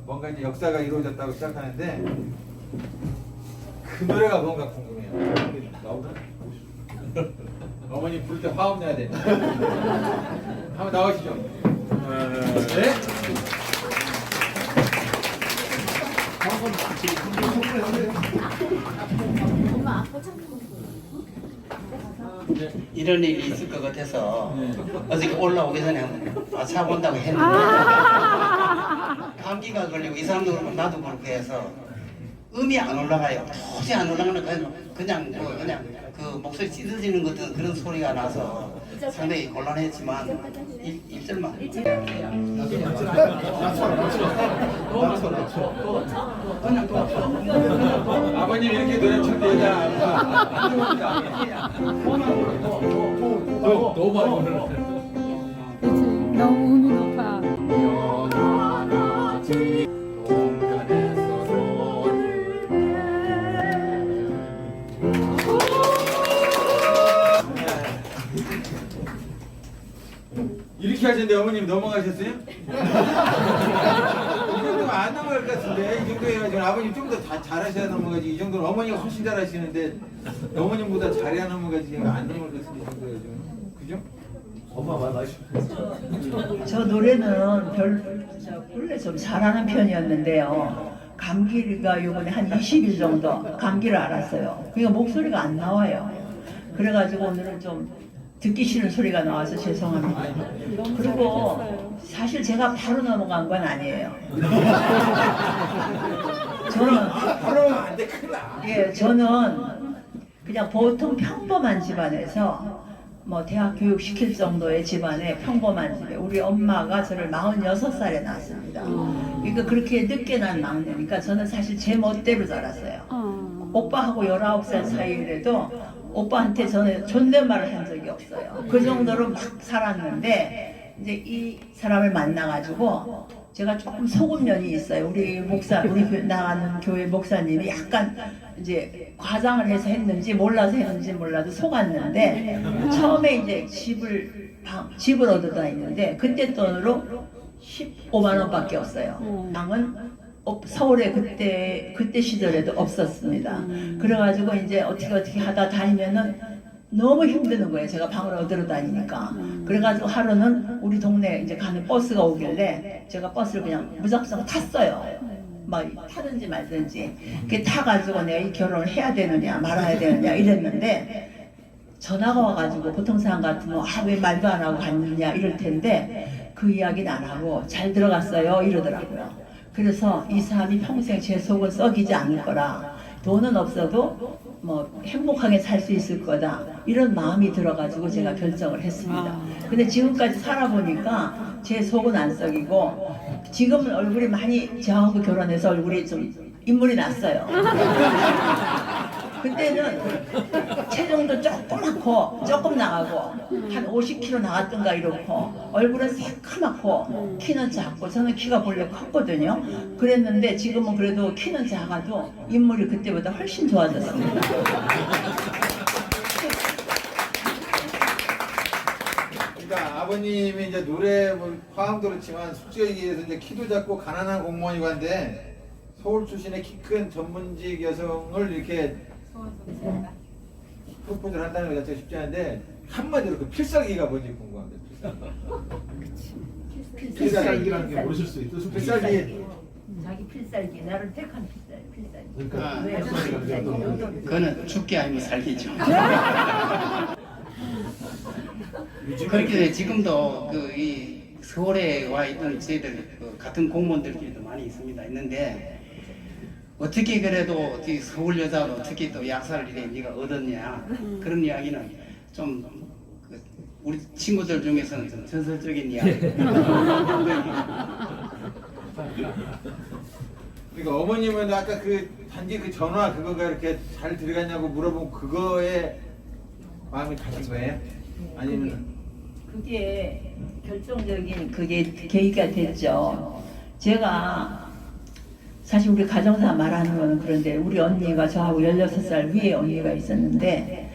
[SPEAKER 7] 뭔가 이제 역사가 이루어졌다고 시작하는데 그 노래가 뭔가 궁금해요. 나오나? 어머니 부를 때 화음 내야 돼. 한번 나오시죠. 네?
[SPEAKER 3] 이런 일이 있을 것 같아서 어저께 올라오기 전에 차 본다고 했는데 감기가 걸리고 이 사람도 그렇고 나도 그렇고 해서 음이 안 올라가요. 도저히 안 올라가는 그냥 그 목소리 찢어지는 것 같은 그런 소리가 나서 상당히 곤란했지만 1절만
[SPEAKER 7] 아버님 이렇게 노래 칠 때 여자 너무 많이 오늘
[SPEAKER 1] 그치, 너무 음이 높아.
[SPEAKER 7] 이렇게 하셨는데 어머님 넘어가셨어요? 이 정도면 안 넘어갈 것 같은데 이 정도 해가지고 아버님 좀 더 잘하셔야 넘어가지 이 정도는 어머니가 훨씬 잘하시는데 어머님보다 잘해야 넘어가지 안 넘어갈 것 같은데 이 정도예요 지금 그죠?
[SPEAKER 4] 엄마 말 많이
[SPEAKER 8] 저 노래는 원래 좀 잘하는 편이었는데요. 감기가 요번에 한 20일 정도 감기를 앓았어요. 그러니까 목소리가 안 나와요. 그래가지고 오늘은 좀 듣기 싫은 소리가 나와서 죄송합니다. 그리고 사실 제가 바로 넘어간 건 아니에요. 저는
[SPEAKER 7] 바로 안 돼 큰일 나
[SPEAKER 8] 저는 그냥 보통 평범한 집안에서 뭐 대학 교육 시킬 정도의 집안에 평범한 집에 우리 엄마가 저를 46살에 낳았습니다. 그러니까 그렇게 늦게 난 막내니까 저는 사실 제 멋대로 자랐어요. 오빠하고 19살 사이에도 오빠한테 저는 존댓말을 한 적이 없어요. 그 정도로 막 살았는데 이제 이 사람을 만나가지고 제가 조금 속음면이 있어요. 우리 나가는 교회 목사님이 약간 이제 과장을 해서 했는지 몰라서 했는지 몰라도 속았는데 처음에 이제 집을 얻어 다니는데 그때 돈으로 15만 원밖에 없어요. 방은 서울에 그때 시절에도 없었습니다. 그래가지고 이제 어떻게 하다 다니면은 너무 힘드는 거예요. 제가 방을 얻으러 다니니까. 그래가지고 하루는 우리 동네 이제 가는 버스가 오길래 제가 버스를 그냥 무작정 탔어요. 막 타든지 말든지. 그 타가지고 내가 이 결혼을 해야 되느냐 말아야 되느냐 이랬는데 전화가 와가지고 보통 사람 같으면 왜 말도 안 하고 갔느냐 이럴 텐데 그 이야기는 안 하고 잘 들어갔어요 이러더라고요. 그래서 이 사람이 평생 제 속을 썩이지 않을 거라. 돈은 없어도 뭐 행복하게 살 수 있을 거다 이런 마음이 들어가지고 제가 결정을 했습니다. 근데 지금까지 살아보니까 제 속은 안 썩이고 지금은 얼굴이 많이 저하고 결혼해서 얼굴이 좀 인물이 났어요. 그때는 체중도 조그맣고 조금 나가고 한 50kg 나갔던가 이렇고 얼굴은 새카맣고 키는 작고 저는 키가 본래 컸거든요. 그랬는데 지금은 그래도 키는 작아도 인물이 그때보다 훨씬 좋아졌습니다.
[SPEAKER 7] 그러니까 아버님이 이제 노래 뭐 화음도 그렇지만 솔직히 얘기해서 이제 키도 작고 가난한 공무원이고 한데 서울 출신의 키 큰 전문직 여성을 이렇게 프로포즈를 한다는 것 자체가 쉽지 않은데 한마디로 그 필살기가 뭔지 궁금합니다.
[SPEAKER 4] 필살기라는 게 모르실 수 있어.
[SPEAKER 7] 필살기.
[SPEAKER 8] 자기 필살기 나를 택한 필살기.
[SPEAKER 4] 그러니까
[SPEAKER 3] 그거는 죽게 아니면 살기죠. 그렇게 지금도 이 서울에 와 있던 저희들 같은 공무원들끼리도 많이 있는데 어떻게 그래도 서울 여자로 어떻게 또 약사를 이래 네가 얻었냐 그런 이야기는 좀 우리 친구들 중에서는 좀 전설적인 이야기.
[SPEAKER 7] 그러니까 어머님은 아까 그 단지 그 전화 그거가 이렇게 잘 들어갔냐고 물어본 그거에 마음이 가신 거예요? 아니면
[SPEAKER 8] 그게 결정적인 그게 계기가 됐죠. 제가 사실 우리 가정사 말하는 거는 그런데 우리 언니가 저하고 16살 위에 언니가 있었는데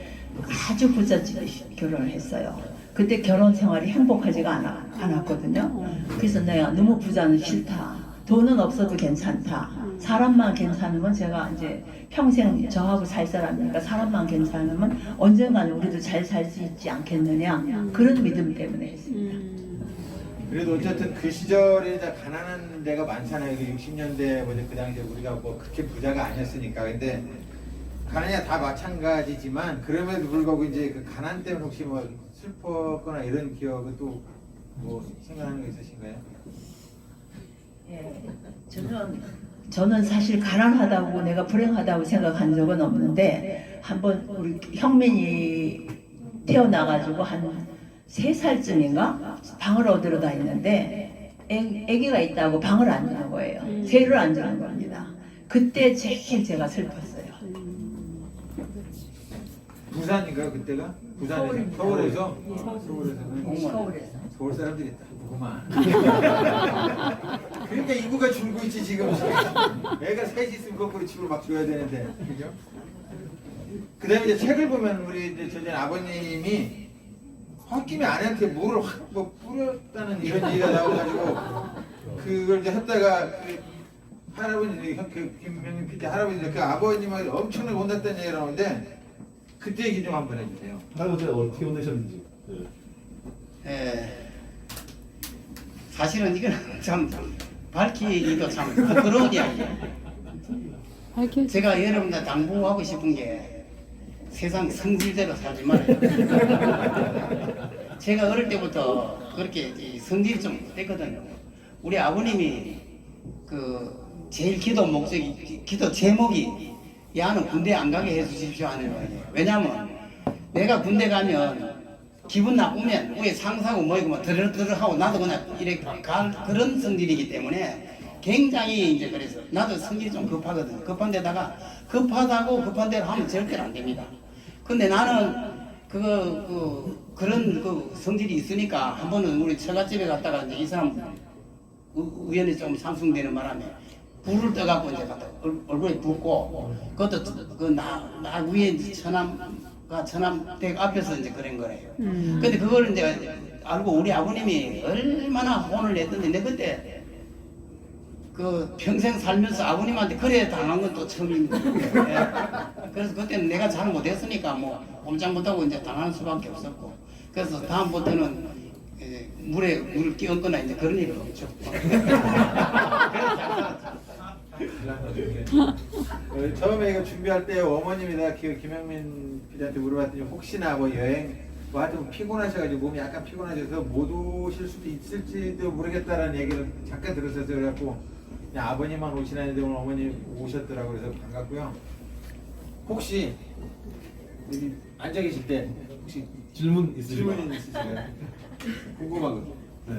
[SPEAKER 8] 아주 부잣집에 결혼을 했어요. 그때 결혼 생활이 행복하지가 않았거든요. 그래서 내가 너무 부자는 싫다. 돈은 없어도 괜찮다. 사람만 괜찮으면 제가 이제 평생 저하고 살 사람이니까 사람만 괜찮으면 언젠가는 우리도 잘 살 수 있지 않겠느냐 그런 믿음 때문에 했습니다.
[SPEAKER 7] 그래도 어쨌든 그 시절에 이제 가난한 데가 많잖아요. 60년대 뭐그 당시에 우리가 뭐 그렇게 부자가 아니었으니까. 근데 가난이야 다 마찬가지지만 그럼에도 불구하고 이제 그 가난 때문에 혹시 뭐 슬펐거나 이런 기억은 또 뭐 생각하는 거 있으신가요?
[SPEAKER 8] 예, 저는 사실 가난하다고 내가 불행하다고 생각한 적은 없는데 한번 우리 형민이 태어나가지고 한 3살쯤인가 방을 얻으러 다니는데 애기가 있다고 방을 안 주는 거예요. 세를 안 주는 겁니다. 그때 제일 제가 슬펐어요.
[SPEAKER 7] 부산인가요 그때가? 부산에서? 서울에서? 서울에서는
[SPEAKER 8] 서울에서.
[SPEAKER 7] 서울 사람들이 나쁘구만. 그러니까 인구가 줄고 있지 지금. 애가 셋이 있으면 거꾸로 집으로 막 줘야 되는데, 그죠? 그다음에 이제 책을 보면 우리 이제 저전 아버님이 홧김에 아내한테 물을 확 뭐 뿌렸다는 이런 얘기가 나와가지고 그걸 이제 했다가 그 할아버지 그 김명민 PD 할아버지 그 아버님한테 엄청나게 혼났다는 얘기가 나오는데 그때 얘기 좀 한번 해주세요.
[SPEAKER 4] 할아버지가 어떻게 혼내셨는지.
[SPEAKER 3] 사실은 이건 참 밝히기도 참 부끄러운 이야기예요. 제가 여러분들 당부하고 싶은 게 세상 성질대로 살지 말아요. 제가 어릴 때부터 그렇게 성질이 좀 됐거든요. 우리 아버님이 그 제일 기도 목적이 기도 제목이 야는 군대 안 가게 해주십시오 하는 거예요. 왜냐면 내가 군대 가면 기분 나쁘면 우리 상사하고 뭐이고 뭐 드르르하고 나도 그냥 이렇게 갈 그런 성질이기 때문에 굉장히 이제 그래서 나도 성질이 좀 급하거든요. 급한 데다가 급하다고 급한 대로 하면 절대로 안 됩니다. 근데 나는 그런 그 성질이 있으니까 한 번은 우리 처갓집에 갔다가 이제 이 사람 우연히 좀 상승되는 바람에 불을 떠갖고 이제 갔다 얼굴에 붓고 그것도 나 위에 처남댁 앞에서 이제 그런 거래요. 근데 그걸 이제 알고 우리 아버님이 얼마나 혼을 냈던데 내 그때 그 평생 살면서 아버님한테 그래 당한 건 또 처음입니다. 예. 그래서 그때는 내가 잘 못했으니까 뭐 꼼짝 못하고 이제 당하는 수밖에 없었고 그래서 다음부터는 이제 물을 끼얹거나 이제 그런 일은 없죠.
[SPEAKER 7] 처음에 이거 준비할 때 어머님이다 김영민 PD한테 물어봤더니 혹시나 뭐 여행 뭐 하여튼 피곤하셔가지고 몸이 약간 피곤하셔서 못 오실 수도 있을지도 모르겠다라는 얘기를 잠깐 들었어요. 그래갖고 그냥 아버님만 오시나는데 오늘 어머님 오셨더라고 그래서 반갑고요. 혹시 여기 앉아 계실 때 혹시
[SPEAKER 4] 질문 있으시면
[SPEAKER 7] 있으신가요? 궁금한 거. 네.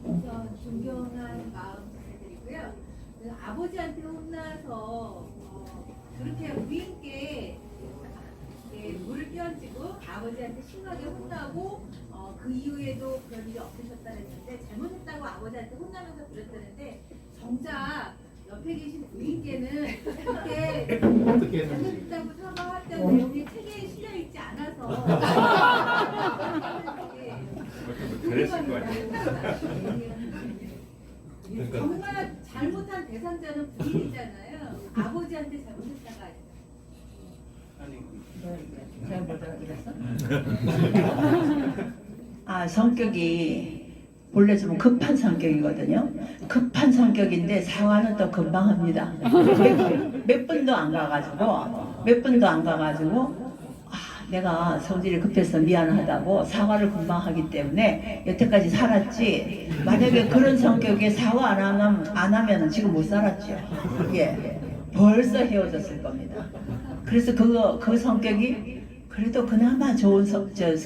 [SPEAKER 9] 우선 존경한 마음 부탁드리고요. 아버지한테 혼나서 그렇게 부인께 물을 끼얹고 아버지한테 심하게 혼나고 그 이후에도 그런 일이 없으셨다 했는데 잘못했다고 아버지한테 혼나면서 그랬다는데 정작 옆에 계신 부인께는 그렇게 잘못했다고 사과했던 내용이 책에 실려있지 않아서 그랬을 거 아니에요. 정말 잘못한 대상자는 부인이잖아요. 아버지한테 잘못했다가
[SPEAKER 8] 제가 뭐라 그랬어? 아, 성격이 원래 좀 급한 성격이거든요. 급한 성격인데 사과는 또 금방 합니다. 몇 번도 안 가가지고 내가 성질이 급해서 미안하다고 사과를 금방 하기 때문에 여태까지 살았지. 만약에 그런 성격에 사과 안 하면 지금 못 살았죠. 예, 벌써 헤어졌을 겁니다. 그래서 그 성격이 그래도 그나마 좋은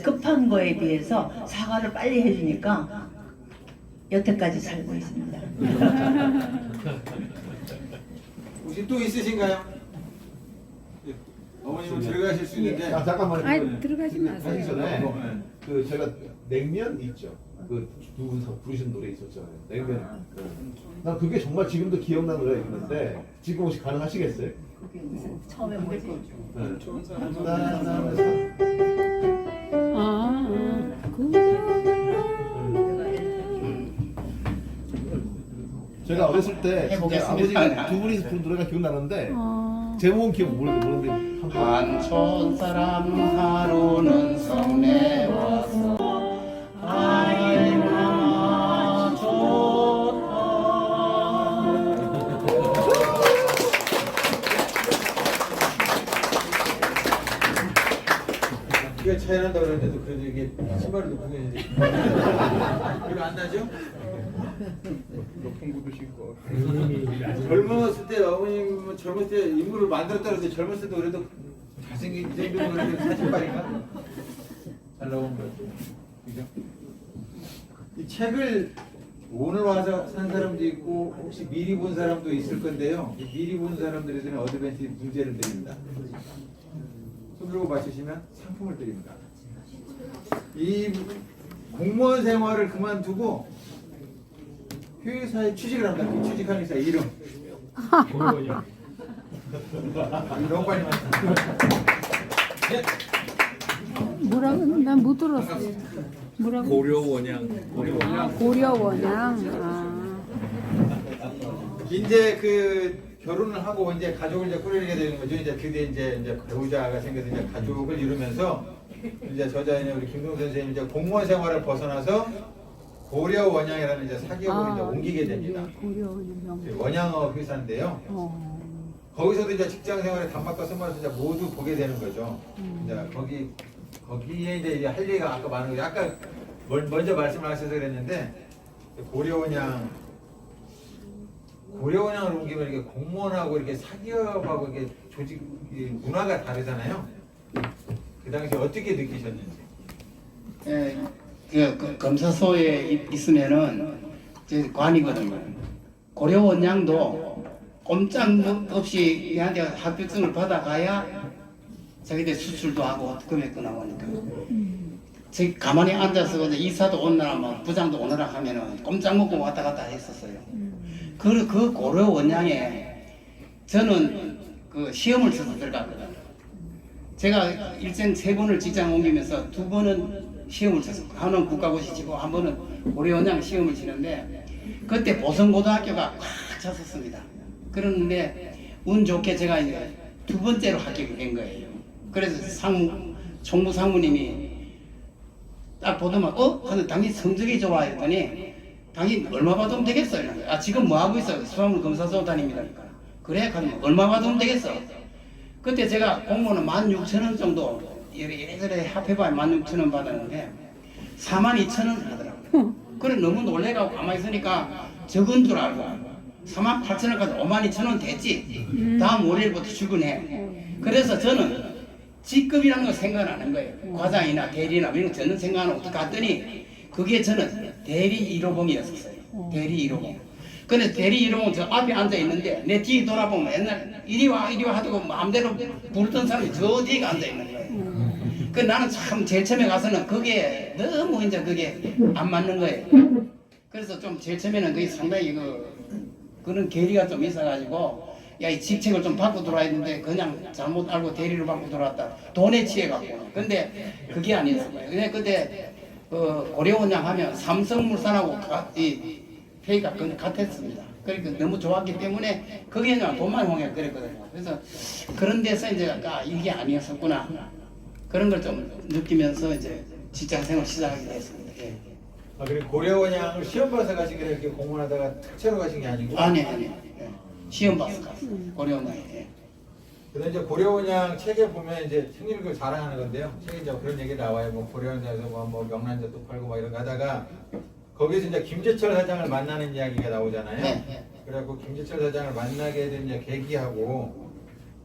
[SPEAKER 8] 급한 거에 비해서 사과를 빨리 해주니까 여태까지 살고 있습니다.
[SPEAKER 7] 혹시 또 있으신가요? 어머님은 들어가실 수 있는데.
[SPEAKER 4] 잠깐만요.
[SPEAKER 1] 아니 들어가지 마세요.
[SPEAKER 4] 하기 전에 그 제가 냉면 있죠. 그 두 분서 부르신 노래 있었잖아요. 냉면. 난 그게 정말 지금도 기억나는 노래가 있는데 지금 혹시 가능하시겠어요?
[SPEAKER 8] 그게 무슨 처음에 뭐지?
[SPEAKER 4] 제가 어렸을 때
[SPEAKER 3] 해보겠습니다.
[SPEAKER 4] 아버지가 두 분이 부른 노래가 기억나는데 제목은 기억 모르는데
[SPEAKER 3] 한촌 사람 하루는 성내 와서 아이고 좋다.
[SPEAKER 7] 이게 차이 난다고 그러는데도 그래도 이게 신발을 놓고 계는데 이거 안 나죠?
[SPEAKER 5] 높은 구두 신고.
[SPEAKER 7] 젊었을 때 어머님은 젊었을 때 인물을 만들었다 그러는데 젊었을 때 그래도 잘생긴 이 정도는 그래도 사진빨인가? 잘 나온 거죠. 그죠? 이 책을 오늘 와서 산 사람도 있고 혹시 미리 본 사람도 있을 건데요. 이 미리 본 사람들에게는 어드밴티지 문제를 드립니다. 손 들고 맞추시면 상품을 드립니다. 이 공무원 생활을 그만두고 회사에 취직을 한다. 취직하는 회사 이름. 너무 빨리 맞췄다. 네.
[SPEAKER 1] 뭐라고? 난 못 들었어. 뭐라고?
[SPEAKER 5] 고려원양.
[SPEAKER 1] 고려원양.
[SPEAKER 7] 이제 그 결혼을 하고 이제 가족을 이제 꾸리게 되는 거죠. 이제 드디어 이제 배우자가 생겨서 이제 가족을 이루면서 이제 저자인 우리 김동 선생님 이제 공무원 생활을 벗어나서 고려원양이라는 이제 사기업으로 이제 옮기게 됩니다.
[SPEAKER 1] 고려원양.
[SPEAKER 7] 원양업 회사인데요. 거기서도 이제 직장 생활에 단맛과 쓴맛을 이제 모두 보게 되는 거죠. 이제 거기에 이제 할 얘기가 아까 많은 거죠. 아까 먼저 말씀을 하셔서 그랬는데 고려원양을 옮기면 이렇게 공무원하고 이렇게 사기업하고 이렇게 조직 문화가 다르잖아요. 그 당시 어떻게 느끼셨는지.
[SPEAKER 3] 예, 그 검사소에 있으면은 제 관이거든요. 고려 원장도 꼼짝 없이 얘한테 합격증을 받아가야 자기들 수술도 하고 금액도 나오니까. 제 가만히 앉아서 이사도 오느라 뭐 부장도 오느라 하면은 꼼짝 먹고 왔다 갔다 했었어요. 그 고려 원장에 저는 그 시험을 쳐서 들어갔거든요. 제가 일생 3번을 직장 옮기면서 2번은 시험을 쳤어요. 하나는 국가고시 치고 한 번은 고려 원장 시험을 치는데 그때 보성고등학교가 꽉 찼었습니다. 그런데 운 좋게 제가 이제 2번째로 합격이 된 거예요. 그래서 총무 상무님이 딱 보더만 하는 당신 성적이 좋아 했더니 당신 얼마 받으면 되겠어? 이러는 지금 뭐 하고 있어? 수화물 검사소 다닙니다. 그래? 하면 얼마 받으면 되겠어? 그때 제가 공무원은 16,000원 정도 이래저래 합해봐야 16,000원 받았는데 42,000원 하더라고요. 그래 너무 놀래가고 가만히 있으니까 적은 줄 알고 48,000원까지 52,000원 됐지. 다음 월요일부터 출근해. 그래서 저는 직급이라는 거 생각 안 하는 거예요. 과장이나 대리나 이런 거 저는 생각 안 하고 갔더니 그게 저는 대리 1호봉이었어요. 대리 1호봉. 근데 대리 1호봉 저 앞에 앉아 있는데 내 뒤에 돌아보면 옛날 이리 와 하고 마음대로 부르던 사람이 저 뒤에 앉아 있는 거예요. 그 나는 참 제일 처음에 가서는 그게 너무 이제 그게 안 맞는 거예요. 그래서 좀 제일 처음에는 그게 상당히 그런 괴리가 좀 있어가지고 야, 이 직책을 좀 받고 들어와야 했는데 그냥 잘못 알고 대리를 받고 들어왔다. 돈에 취해갖고. 근데 그게 아니었어요. 근데 그때 고려 원장 하면 삼성물산하고 이 페이가 같았습니다. 그러니까 너무 좋았기 때문에 그게 그냥 돈만 홍해 그랬거든요. 그래서 그런 데서 이제 이게 아니었었구나. 그런 걸 좀 느끼면서 이제 직장생활 시작하게 됐습니다. 예.
[SPEAKER 7] 그리고 고려 원양을 시험 봐서 가시길래 이렇게 공부하다가 특채로 가신 게 아니고?
[SPEAKER 3] 아니. 시험 봐서 갔어요. 고려 원장에.
[SPEAKER 7] 근데 이제 고려 원양 책에 보면 이제 생일을 그 자랑하는 건데요. 책에 이제 그런 얘기 나와요. 뭐 고려 원양에서 뭐 명란젓도 팔고 막 이런 거 하다가 거기서 이제 김재철 사장을 만나는 이야기가 나오잖아요.
[SPEAKER 3] 네.
[SPEAKER 7] 그래갖고 김재철 사장을 만나게 된 이제 계기하고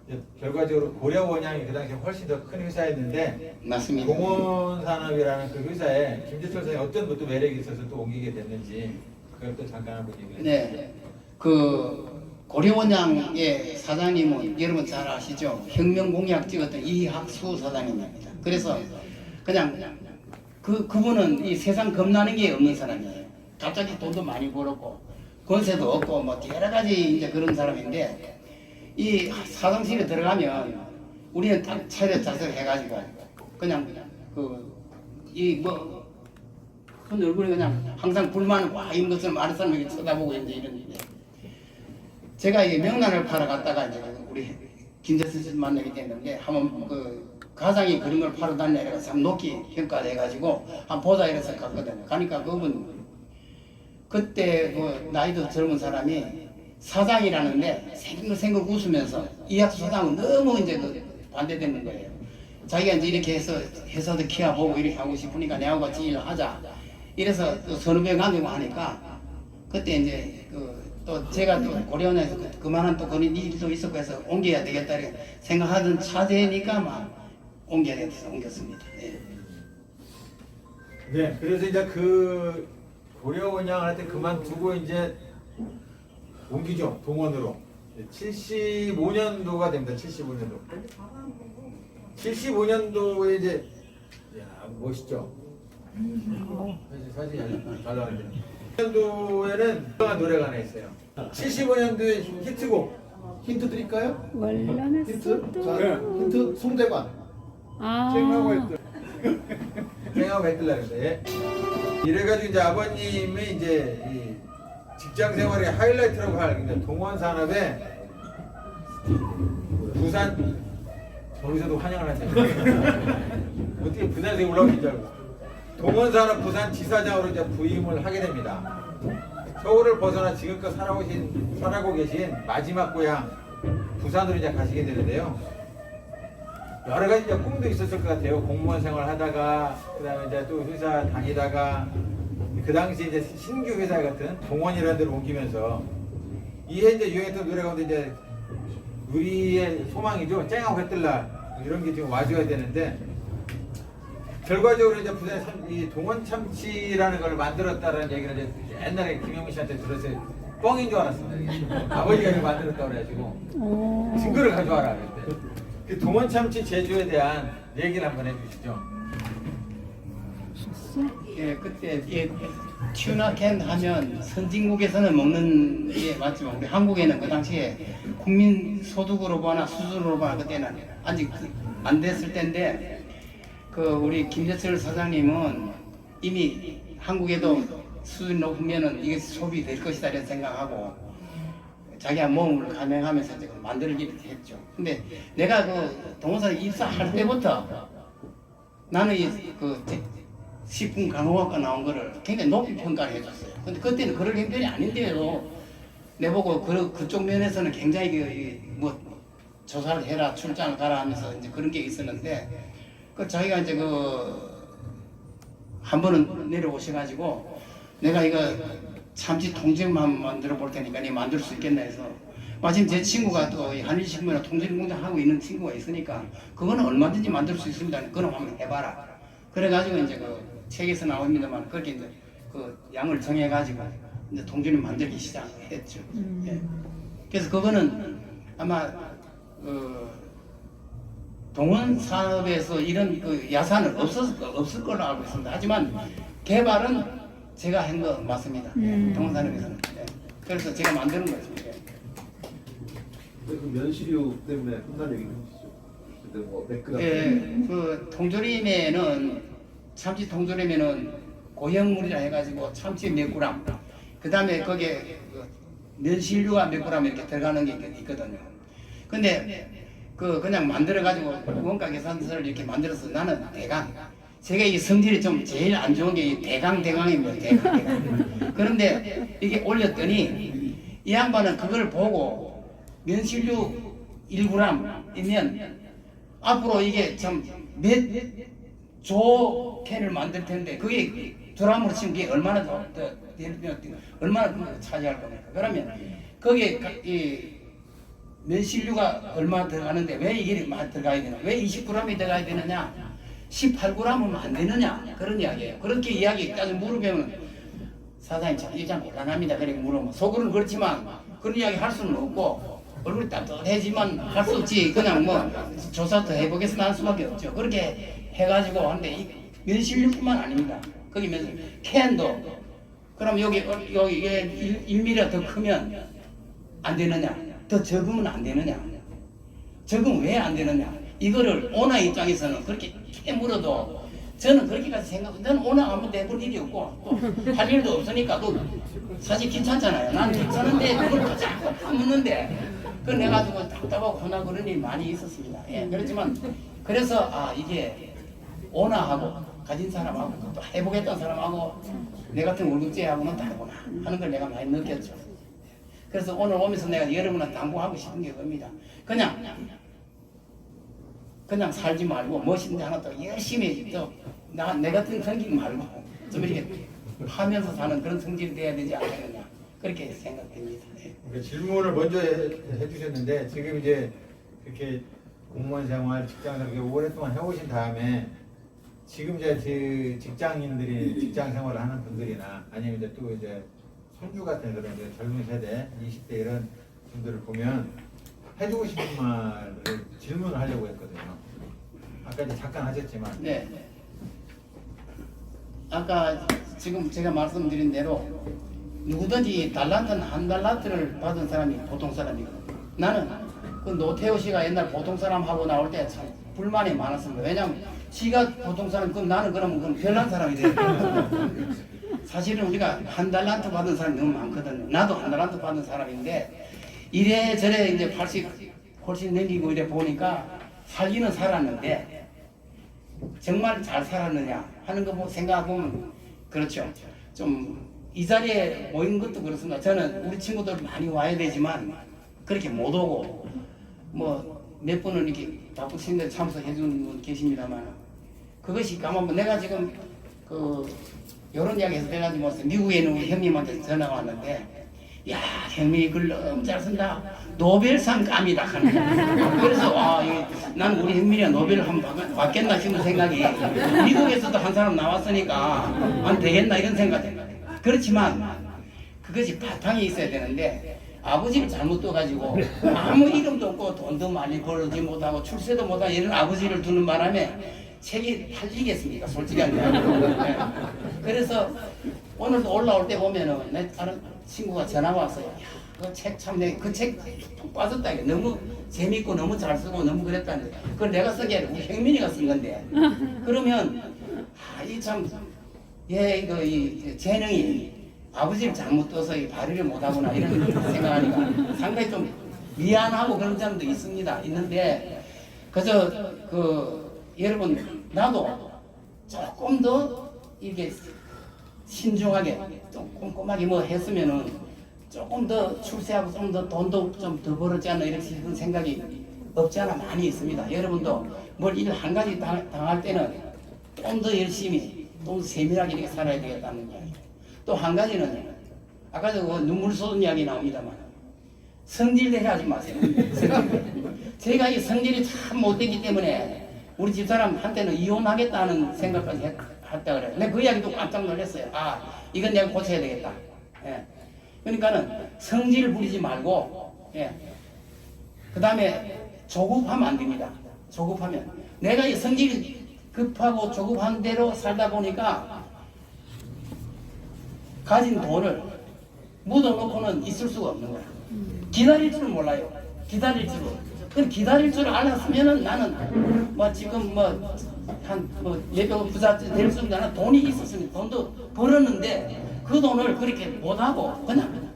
[SPEAKER 7] 이제 결과적으로 고려 원양이 그 당시에 훨씬 더 큰 회사였는데
[SPEAKER 3] 맞습니다.
[SPEAKER 7] 동원산업이라는 그 회사에 김재철 사장이 어떤 것도 매력이 있어서 또 옮기게 됐는지 그걸 또 잠깐 한번 얘기해 주세요.
[SPEAKER 3] 네. 고려원양의 사장님은 여러분 잘 아시죠? 혁명공약 찍었던 이학수 사장님입니다. 그래서 그냥 그분은 이 세상 겁나는 게 없는 사람이에요. 갑자기 돈도 많이 벌었고 권세도 없고 뭐 여러 가지 이제 그런 사람인데 이 사장실에 들어가면 우리는 딱 차려자서 해가지고 그냥 큰 얼굴에 그냥 항상 불만을 와 있는 것을 많은 사람에게 쳐다보고 이제 이러는데 제가 이제 명란을 팔아 갔다가 이제 우리 김재선 씨 만나게 됐는데 한번 가장이 그런 걸 팔아 다니라 참 높게 평가를 해가지고 한번 보자 이래서 갔거든요. 가니까 그분 그때 나이도 젊은 사람이 사장이라는데 생각 웃으면서 이학수 사장은 너무 이제 반대되는 거예요. 자기가 이제 이렇게 해서 회사도 키워보고 이렇게 하고 싶으니까 내하고 같이 일을 하자. 이래서 또 선후배 간다고 하니까 그때 이제 또 제가 또 고려원에서 그만한 또 그런 일도 있었고 해서 옮겨야 되겠다 이렇게 생각하던 차제니까 막 옮겨야 돼서 옮겼습니다. 네.
[SPEAKER 7] 네, 그래서 이제 그 고려원양을 할 때 그만두고 이제 옮기죠, 동원으로. 75년도가 됩니다. 75년도. 75년도에 이제 멋있죠. 사진 잘 나왔는데. 75년도에는 유명한 노래가 하나 있어요. 75년도에 히트곡.
[SPEAKER 4] 힌트 드릴까요?
[SPEAKER 1] 원래는
[SPEAKER 4] 힌트? 자, 힌트 송대관.
[SPEAKER 5] 쨍하고 했던.
[SPEAKER 7] 쨍하고 했더라 그랬어요. 이래가지고 이제 아버님이 이제 이 직장 생활의 하이라이트라고 할 동원산업에 부산 거기서도 환영을 하세요. 어떻게 부산에 올라오신 줄 알고. 동원산업 부산지사장으로 이제 부임을 하게 됩니다. 서울을 벗어나 지금껏 살아고 계신 마지막 고향 부산으로 이제 가시게 되는데요. 여러 가지 이제 꿈도 있었을 것 같아요. 공무원 생활 하다가 그다음에 이제 또 회사 다니다가 그 당시 이제 신규 회사 같은 동원이라는 데로 옮기면서 이해 이제 유행했던 노래 가운데 이제 우리의 소망이죠. 쨍하고 했들라 이런 게 지금 와줘야 되는데 결과적으로 이제 부산에 이 동원 참치라는 걸 만들었다라는 얘기를 이제 옛날에 김영민 씨한테 들었어요. 뻥인 줄 알았습니다. 이게. 아버지가 이걸 만들었다고 그래가지고 증거를 가져와라 그랬대. 그 동원 참치 제조에 대한 얘기를 한번 해주시죠.
[SPEAKER 3] 예, 그때 예, 튜나캔 하면 선진국에서는 먹는 게 맞지만 우리 한국에는 그 당시에 국민 소득으로 보나 수준으로 보나 그때는 아직 안 됐을 때인데 그 우리 김재철 사장님은 이미 한국에도 수준이 높으면은 이게 소비될 것이다 이런 생각하고 자기가 몸을 감행하면서 지금 만들기로 했죠. 근데 내가 그 동호사에 입사할 때부터 나는 그 식품 간호학과 나온 거를 굉장히 높이 평가를 해줬어요. 근데 그때는 그럴 형편이 아닌데도 내보고 그쪽 면에서는 굉장히 뭐 조사를 해라, 출장을 가라 하면서 이제 그런 게 있었는데 그 자기가 이제 한 번은 내려오셔가지고 내가 이거 참치 통증만 만들어 볼 테니까 니 만들 수 있겠나 해서 마침 제 친구가 또 한일식품이나 통증 공장 하고 있는 친구가 있으니까 그거는 얼마든지 만들 수 있습니다. 그럼 한번 해봐라. 그래가지고 이제 그 책에서 나옵니다만 그렇게 이제 그 양을 정해가지고 이제 통증을 만들기 시작했죠. 예. 그래서 그거는 아마 동원 산업에서 이런 그 야산은 없을 걸로 알고 있습니다. 하지만 개발은 제가 한 거 맞습니다. 동원 산업에서는. 예. 그래서 제가 만드는 거죠. 예.
[SPEAKER 4] 그 면시류 때문에 혼난 얘기 해주시죠. 그때 뭐 매크가
[SPEAKER 3] 예, 그 통조림에는 참치 통조림에는 고형물이라 해가지고 참치 몇 그램, 그 다음에 거기에 면실류가 몇 그램 이렇게 들어가는 게 있거든요. 근데 그냥 만들어가지고 원가 계산서를 이렇게 만들어서 나는 대강 제가 이 성질이 좀 제일 안 좋은 게 이 대강입니다. 대강. 그런데 이게 올렸더니 이 양반은 그걸 보고 면실류 1g이면 앞으로 이게 참 몇 조 캔을 만들 텐데 그게 드럼으로 치면 그게 얼마나 얼마나 차지할 겁니까? 그러면 거기에 이 면실류가 얼마 들어가는데 왜 이게 많이 들어가야 되나? 왜 20g이 들어가야 되느냐? 18g은 안 되느냐? 그런 이야기예요. 그렇게 이야기까지 물어보면 사장님 참 이게 참 곤란합니다. 그렇게 물으면 속으로는 그렇지만 그런 이야기 할 수는 없고 얼굴이 따뜻해지만 할 수 없지. 그냥 뭐 조사 더 해보겠으면 할 수밖에 없죠. 그렇게 해가지고 하는데 이 면실류뿐만 아닙니다. 거기 캔도 그럼 여기 1mm 더 크면 안 되느냐? 더 적으면 안 되느냐? 적으면 왜 안 되느냐? 이거를 오너 입장에서는 그렇게 물어도 저는 그렇게까지 저는 오너 아무 내볼 일이 없고 또 할 일도 없으니까 사실 괜찮잖아요. 난 괜찮은데 그걸 자꾸 파묻는데 그걸 내가 가지고 답답하고 혼나고 그런 일이 많이 있었습니다. 예, 그렇지만 그래서 이게 오너하고 가진 사람하고 또 해보겠다는 사람하고 내 같은 월급제하고는 다르구나 하는 걸 내가 많이 느꼈죠. 그래서 오늘 오면서 내가 여러분한테 당부하고 싶은 게 겁니다. 그냥 살지 말고 멋있는 하나 또 열심히 내 같은 성질 말고 좀 이렇게 하면서 사는 그런 성질이 돼야 되지 않겠느냐 그렇게 생각됩니다.
[SPEAKER 7] 그 질문을 먼저 해주셨는데 지금 이제 그렇게 공무원 생활, 직장 생활 오랫동안 해오신 다음에 지금 이제 직장인들이 직장 생활을 하는 분들이나 아니면 이제 또 이제 손주 같은 그런 이제 젊은 세대 20대 이런 분들을 보면 해주고 싶은 말을 질문을 하려고 했거든요. 아까 이제 잠깐 하셨지만.
[SPEAKER 3] 네. 아까 지금 제가 말씀드린 대로 누구든지 달란트는 한 달란트를 받은 사람이 보통 사람이거든요. 나는 그 노태우 씨가 옛날 보통 사람하고 나올 때 참 불만이 많았습니다. 왜냐하면 씨가 보통 사람, 그럼 나는 그러면 별난 사람이 돼요. 사실은 우리가 한 달란트 받은 사람이 너무 많거든요. 나도 한 달란트 받은 사람인데 이래저래 이제 80 훨씬 넘기고 이래 보니까 살기는 살았는데 정말 잘 살았느냐 하는 거 생각해보면 그렇죠. 좀 이 자리에 모인 것도 그렇습니다. 저는 우리 친구들 많이 와야 되지만 그렇게 못 오고 뭐 몇 분은 이렇게 바쁘신데 참석해 주는 분 계십니다만 그것이 까먹으면 내가 지금 이런 이야기 해서 내가 지금 미국에 있는 우리 형님한테 전화가 왔는데 야, 형민이 글 너무 잘 쓴다. 노벨상 감이다 하는 거야. 그래서 난 우리 형민이가 노벨 한번 받겠나 싶은 생각이 미국에서도 한 사람 나왔으니까 안 되겠나 이런 생각이. 그렇지만 그것이 바탕이 있어야 되는데 아버지를 잘못 둬가지고 아무 이름도 없고 돈도 많이 벌지 못하고 출세도 못하고 이런 아버지를 두는 바람에 책이 팔리겠습니까? 솔직한 이야기로. 네. 그래서 오늘도 올라올 때 보면은 내 다른 친구가 전화 왔어요. 그 책 참 그 책 푹 빠졌다. 이게 너무 재밌고 너무 잘 쓰고 너무 그랬다는데 그걸 내가 쓴 게 아니라 우리 형민이가 쓴 건데 그러면 이 참 이거 이 재능이 아버지를 잘못 둬서 이 발휘를 못하구나 이런 생각하니까 상당히 좀 미안하고 그런 점도 있습니다. 있는데 그저 여러분 나도 조금 더 이렇게 신중하게 좀 꼼꼼하게 뭐 했으면은 조금 더 출세하고 좀 더 돈도 좀 더 벌었지 않나 이런 생각이 없지 않아 많이 있습니다. 여러분도 뭘 일 한 가지 당할 때는 좀 더 열심히 좀 더 세밀하게 이렇게 살아야 되겠다는 이야기. 또 한 가지는 아까 저 눈물 쏟은 이야기 나옵니다만 성질대로 하지 마세요. 제가 이 성질이 참 못되기 때문에 우리 집사람한테는 이혼하겠다는 생각까지 했다 그래요. 근데 그 이야기도 깜짝 놀랐어요. 이건 내가 고쳐야 되겠다. 예. 그러니까는 성질을 부리지 말고, 예. 그 다음에 조급하면 안 됩니다. 조급하면 내가 이 성질이 급하고 조급한 대로 살다 보니까 가진 돈을 묻어놓고는 있을 수가 없는 거야. 기다릴 줄 몰라요. 기다릴 줄. 그 기다릴 줄 알았으면은 나는 지금 예병 부자 될 수 있는 돈이 있었으면 돈도 벌었는데 그 돈을 그렇게 못하고 그냥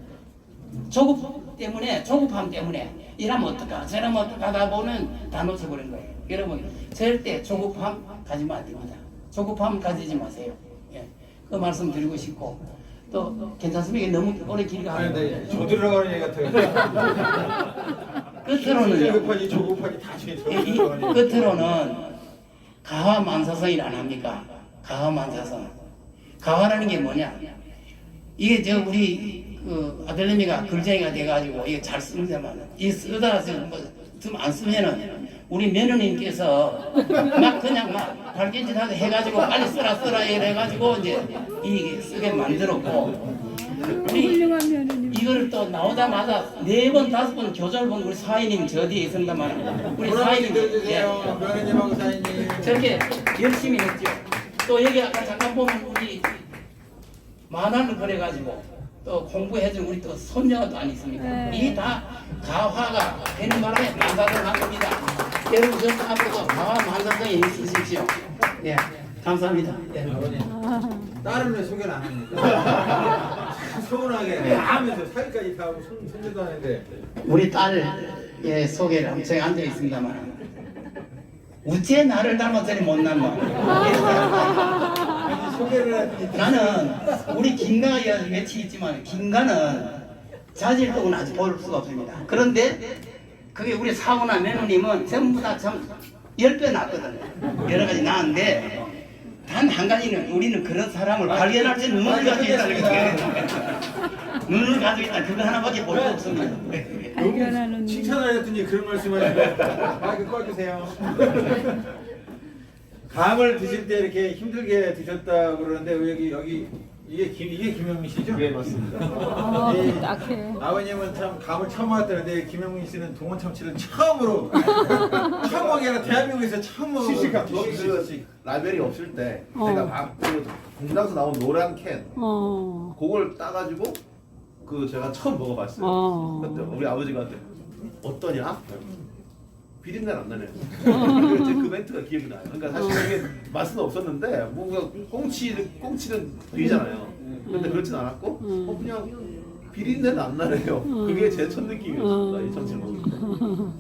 [SPEAKER 3] 조급함 때문에 이러면 어떡하 저러면 어떡하다 보면 다 놓쳐버린 거예요. 여러분 절대 조급함 가지면 안 됩니다. 조급함 가지지 마세요. 예. 그 말씀 드리고 싶고 또 괜찮습니까? 너무 오래 길게 하는데
[SPEAKER 7] 저 들어가는 얘기 같아요.
[SPEAKER 3] 끝으로는요.
[SPEAKER 7] 조급하니 조급하니 다
[SPEAKER 3] 끝으로는 가화만사성이 안 합니까? 가화만사성. 가화라는 게 뭐냐? 이게 우리 아들내미가 글쟁이가 돼가지고 이게 잘 쓰는데만 이 쓰다가 좀 안 쓰면은 우리 며느님께서 그냥 발견짓 하게 해가지고 빨리 쓰라 이래가지고 이제 이게 쓰게 만들었고 이걸 또 나오자마자 4번 5번 교정을 본 우리 사인님 저 뒤에 있습니다만 우리 사인님
[SPEAKER 7] 명예님하고 사인님
[SPEAKER 3] 저렇게 열심히 했죠. 또 여기 아까 잠깐 보면 우리 만화를 그려가지고 또 공부해준 우리 또 손녀가 또 안 있습니까? 이 다 가화가 되는 바람에 만사를 한 겁니다. 여러분 저 앞으로도 가화 만사성에 있으십시오. 예, 감사합니다. 예.
[SPEAKER 7] 딸은 왜 소개를 안 합니까? 서운하게 다 하면서 사기까지 다 하고 손질도 하는데
[SPEAKER 3] 우리 딸의 소개를 하면 제가 앉아 있습니다만 우째 나를 닮았더니 못난 놈. 나는 우리 김가가 외치 있지만 김가는 자질도는 아직 볼 수가 없습니다. 그런데 그게 우리 사오나 며느님은 전부 다 참 10배 낫거든요. 여러 가지 나은데 단 한 가지는 우리는 그런 사람을 발견할 때 눈을 가지고 있다는 거예요. 눈을 가지고 있다. 그거 하나밖에 볼 수 없습니다.
[SPEAKER 1] 발견하는
[SPEAKER 7] 칭찬하셨더니 그런 말씀하시고 마이크 꺼주세요. 감을 드실 때 이렇게 힘들게 드셨다 그러는데 여기 이게 김영민 씨죠?
[SPEAKER 4] 네 맞습니다.
[SPEAKER 1] 딱해.
[SPEAKER 7] 아버님은 참 감을 처음 왔다는데 김영민 씨는 동원 참치를 처음으로 처음 하게 아니라 대한민국에서 처음 먹은
[SPEAKER 4] 여기 라벨이 없을 때 제가 막 공장에서 나온 노란 캔 그걸 따가지고 제가 처음 먹어봤어요. 그때 우리 아버지가 어떠냐? 비린내 안 나네요. 그 멘트가 기억이 나요. 그러니까 사실 이게 맛은 없었는데 뭔가 꽁치는 되잖아요. 근데 그렇진 않았고 그냥 비린내는 안 나네요. 그게 제 첫 느낌이었습니다. 이 정치를 먹으니까.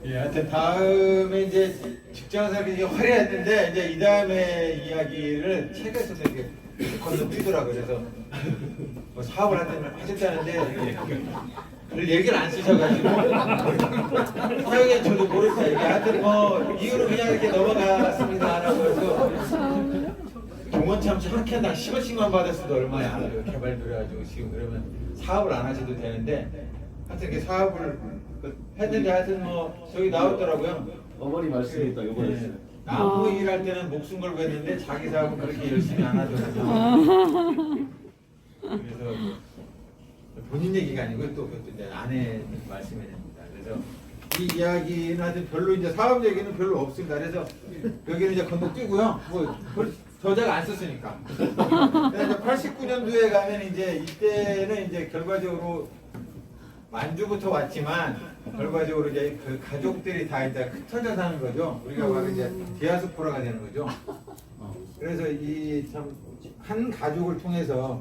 [SPEAKER 7] 예, 하여튼 다음에 이제 직장에서 이렇게 화려했는데 이제 이 다음에 이야기를 책에서도 이렇게 건너뛰더라고요. 그래서 뭐 사업을 하셨다는데 별 얘기를 안 쓰셔가지고 사역에 저도 모르겠다 얘기 하여튼 뭐 이유는 그냥 이렇게 넘어갔습니다 라고 해서 이번 참 학회당 10원씩만 받았어도 얼마야. 개발 들여가지고 지금 그러면 사업을 안 하셔도 되는데 하여튼 그 사업을 했는데 하여튼 뭐 저기 나왔더라고요.
[SPEAKER 4] 어머니 말씀이 딱 요번에
[SPEAKER 7] 네. 나무 일할 때는 목숨 걸고 했는데 자기 사업은 그렇게 열심히 안 하더라고요. 그래서 본인 얘기가 아니고 또 그것도 이제 아내 말씀이 됩니다. 그래서 이 이야기는 하여튼 별로 이제 사업 얘기는 별로 없습니다. 그래서 여기는 이제 건너뛰고요. 뭐 저자가 안 썼으니까. 그래서 89년도에 가면 이제 이때는 이제 결과적으로 만주부터 왔지만 결과적으로 이제 그 가족들이 다 이제 흩어져 사는 거죠. 우리가 바로 이제 디아스포라가 되는 거죠. 그래서 이 참 한 가족을 통해서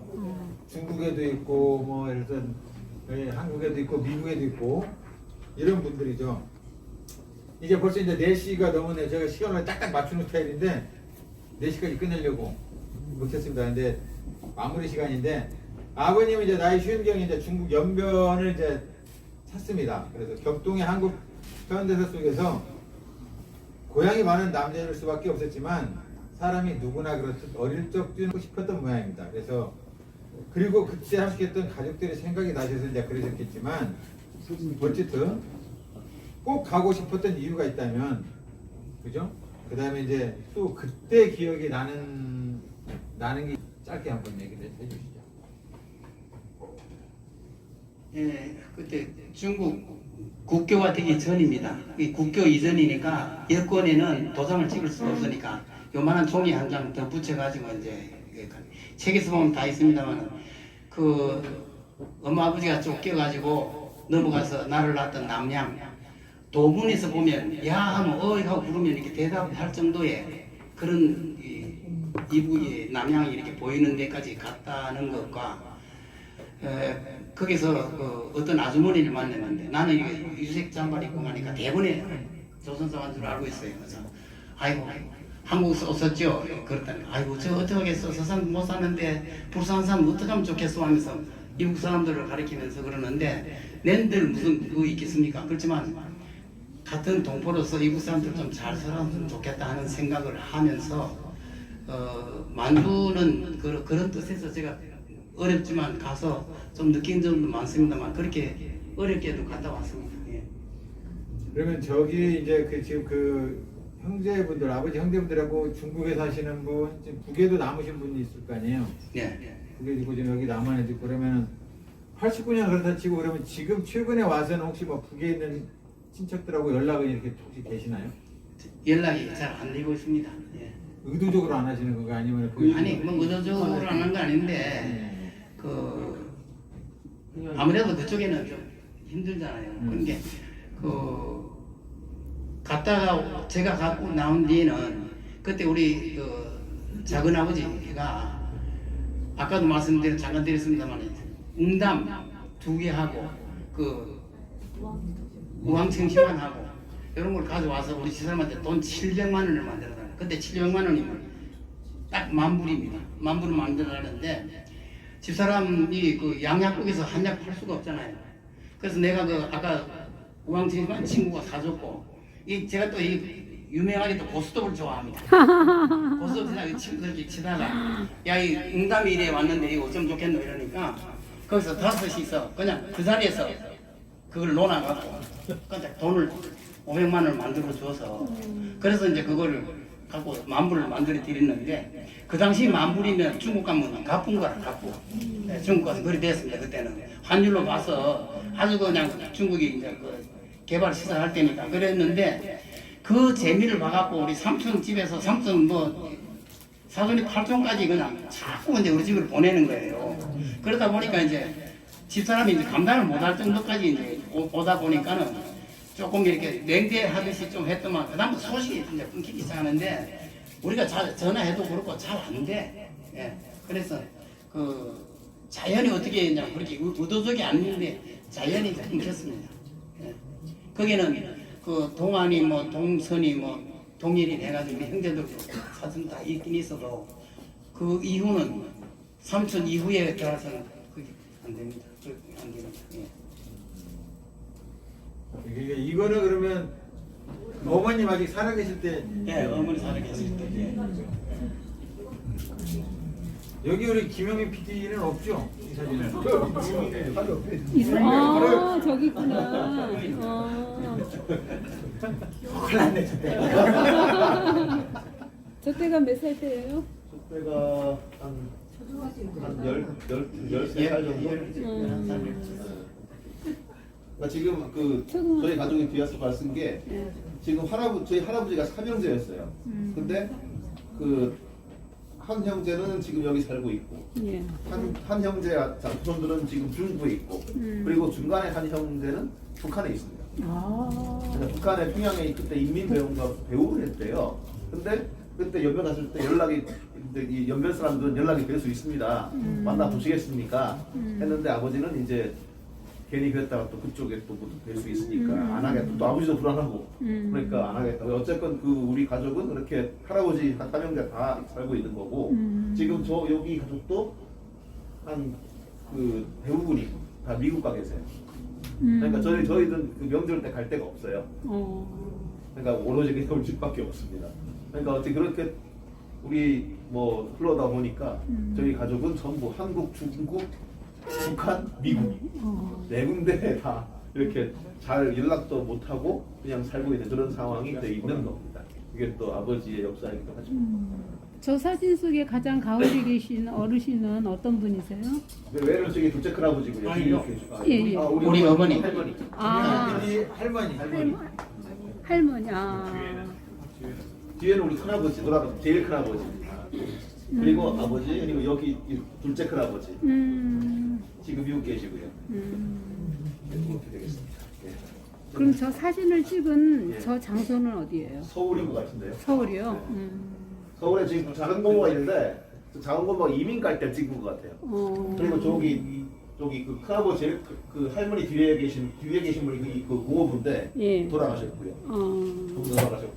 [SPEAKER 7] 중국에도 있고 뭐 예를 들어 한국에도 있고 미국에도 있고 이런 분들이죠. 이제 벌써 이제 4시가 넘었네. 제가 시간을 딱딱 맞추는 스타일인데 4시까지 끝내려고 못했습니다. 근데 마무리 시간인데 아버님은 이제 나이 쉬운 경에 이제 중국 연변을 이제 찾습니다. 그래서 격동의 한국 현대사 속에서 고향이 많은 남자일 수밖에 없었지만 사람이 누구나 그렇듯 어릴 적 뛰고 싶었던 모양입니다. 그래서 그리고 그때 함께했던 가족들의 생각이 나셔서 이제 그러셨겠지만 어쨌든 꼭 가고 싶었던 이유가 있다면 그죠? 그 다음에 이제 또 그때 기억이 나는 게 짧게 한번 얘기를 해주시죠.
[SPEAKER 3] 예, 그때 중국 국교가 되기 전입니다. 이 국교 이전이니까 여권에는 도장을 찍을 수가 없으니까 요만한 종이 한 장 더 붙여가지고 이제 책에서 보면 다 있습니다만 그 엄마 아버지가 쫓겨가지고 넘어가서 나를 낳았던 남양 도문에서 보면 야 하면 어이 하고 부르면 이렇게 대답할 정도의 그런 이북이 남양이 이렇게 보이는 데까지 갔다는 것과 거기서 그 어떤 아주머니를 만났는데 나는 이게 유색 잠바를 입고 가니까 대본에 조선사관 줄 알고 있어요. 그래서 아이고 한국에서 오셨죠? 그랬더니 아이고 저 어떻게 하겠어 서산 못 사는데 부산 사람 어떻게 하면 좋겠어 하면서 이북 사람들을 가리키면서 그러는데 낸들 무슨 그거 있겠습니까? 그렇지만 같은 동포로서 이북 사람들 좀 잘 살았으면 좋겠다 하는 생각을 하면서 만주는 그런 뜻에서 제가 어렵지만 가서 좀 느낀 점도 많습니다만 그렇게 어렵게도 갔다 왔습니다. 예.
[SPEAKER 7] 그러면 저기 이제 그 지금 그 형제분들, 아버지 형제분들하고 중국에 사시는 분, 지금 북에도 남으신 분이 있을 거 아니에요?
[SPEAKER 3] 네.
[SPEAKER 7] 북에 있고 지금 여기 남한에도 있고 그러면은 89년 그렇다 치고 그러면 지금 최근에 와서는 혹시 뭐 북에 있는 친척들하고 연락은 이렇게 혹시 계시나요?
[SPEAKER 3] 연락이 잘 안 되고 있습니다. 예.
[SPEAKER 7] 의도적으로 안 하시는 건가 아니면
[SPEAKER 3] 아니 뭐 의도적으로 안 한 건 아닌데 그 아무래도 그쪽에는 좀 힘들잖아요. 그러니까 그 갔다가 제가 갖고 나온 뒤에는 그때 우리 그 작은 아버지가 아까도 말씀드린 잠깐 드렸습니다만 웅담 2개 하고 그 우왕청심환 하고 이런 걸 가져와서 우리 집사람한테 돈 700만 원을 만들어달라. 그때 700만 원이면 딱 만불입니다. 만불을 만들어달는데 집사람이 그 양약국에서 한약 팔 수가 없잖아요. 그래서 내가 그 아까 우왕청심환 친구가 사줬고 이 제가 또 이 유명하게 또 고스톱을 좋아합니다. 고스톱 치다가 친구들끼리 치다가 야 이 응담이 이래 왔는데 이거 어쩌면 좋겠노 이러니까 거기서 5이서 그냥 그 자리에서 그걸 논아갖고 그냥 돈을 500만 원을 만들어 줘서 그래서 이제 그거를 갖고 만불을 만들어 드렸는데 그 당시 만불이면 중국 가면 갚은 거라 갚고 중국 가서 그리 됐습니다. 그때는 환율로 봐서 아주 그냥 중국이 이제 그 개발 시설할 때니까 그랬는데 그 재미를 봐갖고 우리 삼촌 집에서 삼촌 뭐 사돈이 8촌까지 그냥 자꾸 이제 우리 집을 보내는 거예요. 그러다 보니까 이제 집사람이 이제 감당을 못할 정도까지 이제 오다 보니까는 조금 이렇게 냉대하듯이 좀 했더만 그다음부터 소식이 이제 끊기기 시작하는데 우리가 전화해도 그렇고 잘 안 돼. 예. 그래서 그 자연이 어떻게 했냐 그렇게 의도적이 아닌데 자연이 이제 끊겼습니다. 예. 거기는 그 동안이 뭐 동선이 뭐 동일이 돼가지고 형제들도 사진 다 있긴 있어도 그 이후는 삼촌 이후에 들어서는 그게 안 됩니다. 안 됩니다. 예.
[SPEAKER 7] 이거는 그러면 어머님 아직 살아계실 때
[SPEAKER 3] 예, 어머니 살아계실 때. 예.
[SPEAKER 7] 여기 우리 김영민 PD는 없죠? 이 사진은.
[SPEAKER 1] 아, 저기 있구나. 저 때가 몇 살 때예요?
[SPEAKER 4] 그때가 한 13살 정도? 그러니까 지금 그 저희 가족이 비와서 말쓴 게 지금 저희 할아버지가 삼형제였어요. 근데 그 한 형제는 지금 여기 살고 있고
[SPEAKER 1] 예.
[SPEAKER 4] 한 형제 자손들은 지금 중국에 있고 그리고 중간에 한 형제는 북한에 있습니다. 그래서 북한의 평양에 그때 인민배우가 배우를 했대요. 근데 그때 연변 갔을 때 연락이 근데 이 연변 사람들은 연락이 될 수 있습니다. 만나 보시겠습니까? 했는데 아버지는 이제 괜히 그랬다가 또 그쪽에 또 될 수 있으니까 안 하겠다. 또 아버지도 불안하고 그러니까 안 하겠다. 어쨌건 그 우리 가족은 그렇게 할아버지 한 3형제 다 살고 있는 거고 지금 저 여기 가족도 한 그 대부분이 다 미국 가 계세요. 그러니까 저희는 그 명절 때 갈 데가 없어요. 그러니까 오로지 그냥 우리 집밖에 없습니다. 그러니까 어떻게 그렇게 우리 뭐 흘러다 보니까 저희 가족은 전부 한국, 중국, 북한, 미국 네 군데 다 이렇게 잘 연락도 못 하고 그냥 살고 있는 그런 상황이 돼 있는 겁니다. 이게 또 아버지의 역사이기도 하죠.
[SPEAKER 1] 저 사진 속에 가장 가운데 계신 어르신은 어떤 분이세요?
[SPEAKER 4] 외로 저기 둘째 큰아버지고요.
[SPEAKER 3] 아니요.
[SPEAKER 1] 예, 예.
[SPEAKER 3] 우리 어머니.
[SPEAKER 4] 할머니.
[SPEAKER 1] 아,
[SPEAKER 7] PD 할머니.
[SPEAKER 1] 할머니. 아,
[SPEAKER 4] 뒤에는 우리 큰아버지, 돌아가 제일 큰아버지입니다. 그리고 아버지, 그리고 여기 둘째 큰아버지. 지금 미국 계시고요. 이렇게 되겠습니다. 예.
[SPEAKER 1] 그럼 저 사진을 찍은
[SPEAKER 4] 예.
[SPEAKER 1] 저 장소는 어디예요?
[SPEAKER 4] 서울인 것 같은데요.
[SPEAKER 1] 서울이요?
[SPEAKER 4] 서울에 지금 작은 고모가 있는데 그 작은 고모가 이민 갈 때 찍은 것 같아요. 그리고 저기 그 큰아버지 그 할머니 뒤에 계신 분이 그 고모분인데
[SPEAKER 1] 예.
[SPEAKER 4] 돌아가셨고요. 돌아가셨고.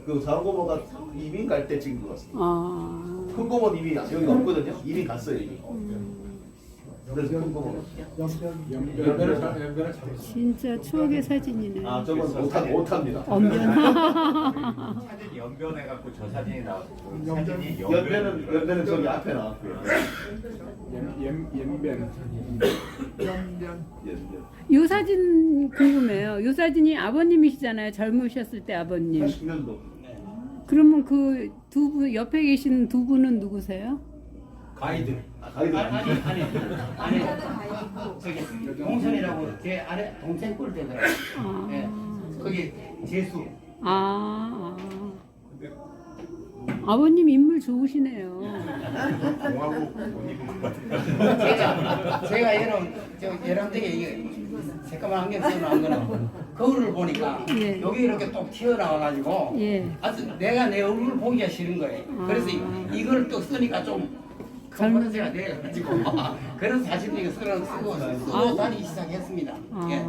[SPEAKER 4] 그 작은 고모가 이민 갈 때 찍은 것 같습니다.
[SPEAKER 1] 아,
[SPEAKER 4] 큰 고모는 이미 여기 없거든요. 이민 갔어요 이미. 그래서 큰 고모.
[SPEAKER 7] 연변을 잡았어.
[SPEAKER 1] 진짜 추억의 사진이네.
[SPEAKER 4] 아 저건 못합니다.
[SPEAKER 10] 사진이 연변해갖고 저 사진이 나왔고 사진이
[SPEAKER 4] 연변은 저기 앞에 나왔고요.
[SPEAKER 5] 연변.
[SPEAKER 1] 요 사진 궁금해요. 요 사진이 아버님이시잖아요. 젊으셨을 때 아버님.
[SPEAKER 4] 80년도.
[SPEAKER 1] 그러면 그 두 분 옆에 계신 두 분은 누구세요?
[SPEAKER 7] 가이드.
[SPEAKER 4] 가이드
[SPEAKER 3] 아니 저기 동선이라고 제 아래 동생 꼴 되더라고요. 예. 거기 재수.
[SPEAKER 1] 아버님 인물 좋으시네요.
[SPEAKER 3] 제가 얘랑 되게 이게 새까만 안경 쓰고 나온 거는 거울을 보니까
[SPEAKER 1] 예.
[SPEAKER 3] 여기 이렇게 또 튀어나와가지고
[SPEAKER 1] 예.
[SPEAKER 3] 아주 내가 내 얼굴을 보기가 싫은 거예요. 그래서 이걸 또 쓰니까 좀 컨퍼런스가 돼가지고 그런 사진을 쓰고 다니기 시작했습니다. 예.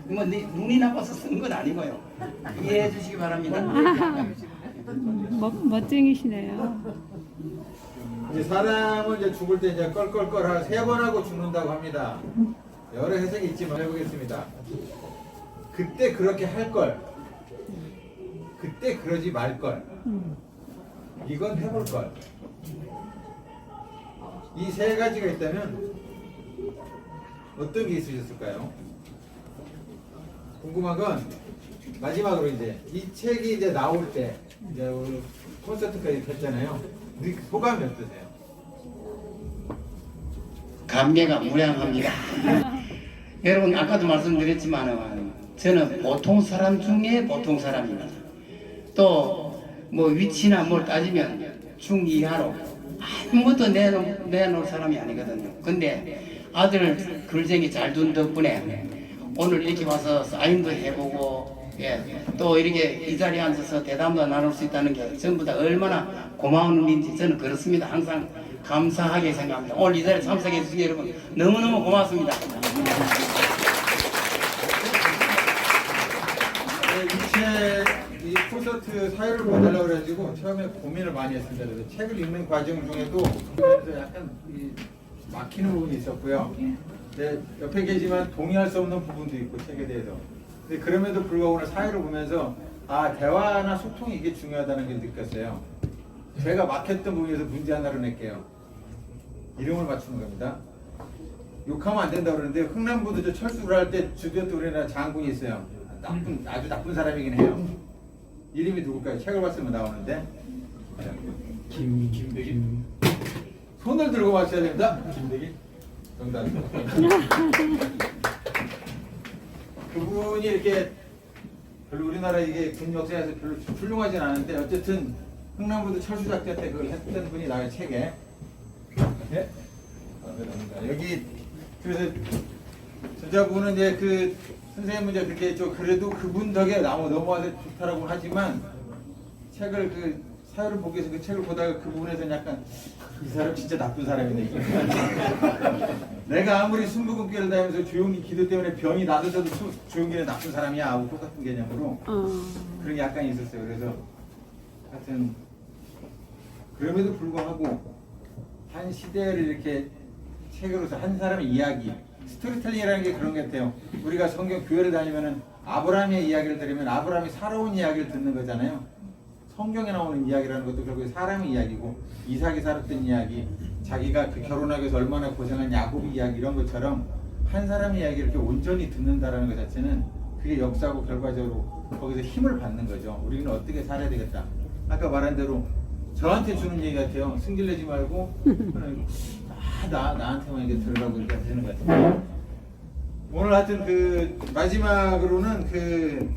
[SPEAKER 3] 뭐 눈이 나빠서 쓴 건 아니고요. 이해해 주시기 바랍니다.
[SPEAKER 1] 멋쟁이시네요.
[SPEAKER 7] 이제 사람은 이제 죽을 때 이제 껄껄껄 3번 하고 죽는다고 합니다. 여러 해석이 있지만 해보겠습니다. 그때 그렇게 할 걸, 그때 그러지 말 걸, 이건 해볼 걸. 이 3가지가 있다면 어떤 게 있으셨을까요? 궁금한 건 마지막으로 이제 이 책이 이제 나올 때 이제 오늘 콘서트까지 했잖아요. 소감이 어떠세요?
[SPEAKER 3] 감개가 무량합니다. 여러분 아까도 말씀드렸지만 저는 보통 사람 중에 보통 사람입니다. 또 뭐 위치나 뭘 따지면 중2하로 아무것도 내놓을 사람이 아니거든요. 근데 아들 글쟁이 잘 둔 덕분에 오늘 이렇게 와서 사인도 해보고 또 이렇게 이 자리에 앉아서 대담도 나눌 수 있다는 게 전부 다 얼마나 고마운 일인지 저는 그렇습니다. 항상 감사하게 생각합니다. 오늘 이 자리에 참석해 주신 여러분 너무너무 고맙습니다.
[SPEAKER 7] 이 콘서트 사회를 보달라고 그래가지고 처음에 고민을 많이 했습니다. 그래서 책을 읽는 과정 중에도 그래서 약간 막히는 부분이 있었고요. 네, 옆에 계지만 동의할 수 없는 부분도 있고 책에 대해서. 근데 그럼에도 불구하고 오늘 사회를 보면서 대화나 소통이 이게 중요하다는 걸 느꼈어요. 제가 막혔던 부분에서 문제 하나를 낼게요. 이름을 맞추는 겁니다. 욕하면 안 된다고 그러는데 흥남부도 저 철수를 할 때 주변 우리나라 장군이 있어요. 아주 나쁜 사람이긴 해요. 이름이 누굴까요? 책을 봤으면 나오는데 김대기. 손을 들고 맞춰야 됩니다. 김대기. 정답입니다. 그분이 이렇게 별로 우리나라 이게 군 역사에서 별로 훌륭하진 않은데 어쨌든 흥남부도 철수작전 때 그걸 했던 분이 나와요 책에. 네? 여기 그래서 저자분은 이제 그 선생님은 이제 그렇게 좀 그래도 그분 덕에 넘어와서 좋다라고 하지만 책을 그 사유를 보기 위해서 그 책을 보다가 그 부분에서는 약간 이 사람 진짜 나쁜 사람이네. 내가 아무리 순부금교를 다니면서 조용히 기도 때문에 병이 나서도 조용기는 나쁜 사람이야 하고 똑같은 개념으로 그런 게 약간 있었어요. 그래서 하여튼 그럼에도 불구하고 한 시대를 이렇게 책으로서 한 사람의 이야기, 스토리텔링이라는 게 그런 것 같아요. 우리가 성경 교회를 다니면은 아브라함의 이야기를 들으면 아브라함이 살아온 이야기를 듣는 거잖아요. 성경에 나오는 이야기라는 것도 결국에 사람의 이야기고 이삭이 살았던 이야기, 자기가 그 결혼하기 위해서 얼마나 고생한 야곱의 이야기 이런 것처럼 한 사람의 이야기를 이렇게 온전히 듣는다라는 것 자체는 그게 역사고 결과적으로 거기서 힘을 받는 거죠. 우리는 어떻게 살아야 되겠다. 아까 말한 대로 저한테 주는 얘기 같아요. 승질내지 말고 나한테만 이게 들으라고 이렇게 하시는 것 같아요. 오늘 하여튼 그 마지막으로는 그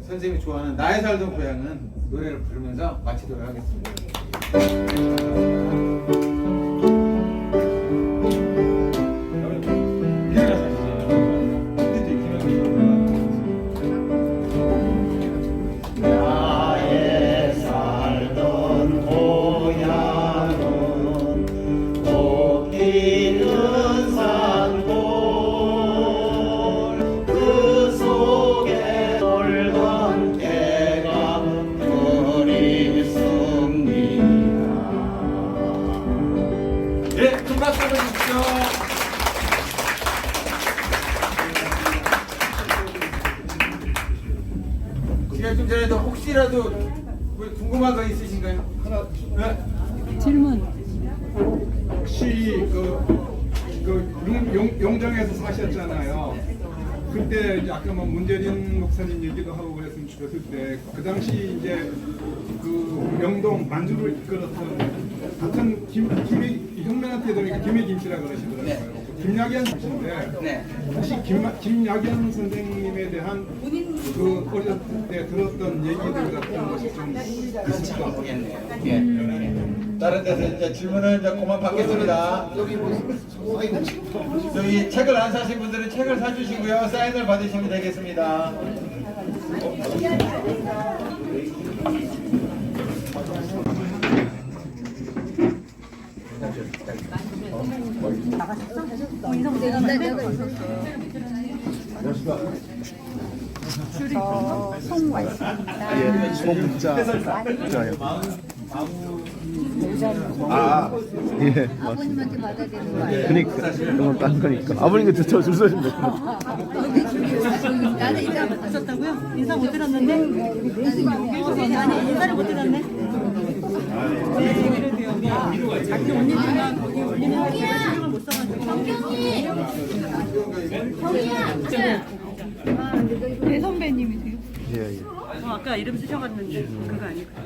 [SPEAKER 7] 선생님이 좋아하는 나의 살던 고향은 노래를 부르면서 마치도록 하겠습니다.
[SPEAKER 3] 나의 살던 고향은 꽃 피는 산골 그 속에 놀던 때가 그립습니다.
[SPEAKER 7] 네, 큰 박수 주십시오. 제가 좀 전에도 혹시라도 궁금한 거 있으신가요?
[SPEAKER 5] 하나
[SPEAKER 7] 네.
[SPEAKER 1] 질문.
[SPEAKER 5] 혹시 용정에서 사셨잖아요. 그때 이제 아까 뭐 문재인 목사님 얘기도 하고 그랬을 때 그 당시 이제 그 명동 만주를 이끌었던 같은 혁명한테 되니까 김해 김씨라 그러시더라고요.
[SPEAKER 3] 네.
[SPEAKER 5] 김야기한 씨인데
[SPEAKER 3] 네.
[SPEAKER 5] 혹시 김야기한 선생님에 대한 그 어렸을 때 들었던 얘기들 같은 것이 좀 있을까
[SPEAKER 3] 모르겠네요. 예.
[SPEAKER 2] 다른 데서 이제 질문은 이제 그만 받겠습니다. 저기 책을 안 사신 분들은 책을 사주시고요. 사인을 받으시면 되겠습니다.
[SPEAKER 9] 아버님한테 받아야 되는 거 아니에요?
[SPEAKER 4] 그러니까 그건 딴 거니까 아버님께 줄 서야 된다.
[SPEAKER 9] 나는 인사 못
[SPEAKER 8] 하셨다고요? 인사 못 드렸는데? 아니 인사를 못 드렸네? 자기 언니들만 거기 올리는 신경을 못 써가지고
[SPEAKER 9] 경이야!
[SPEAKER 8] 내 선배님이세요?
[SPEAKER 4] 예.
[SPEAKER 8] 아까 이름 쓰셔갔는데 그거 아니구나.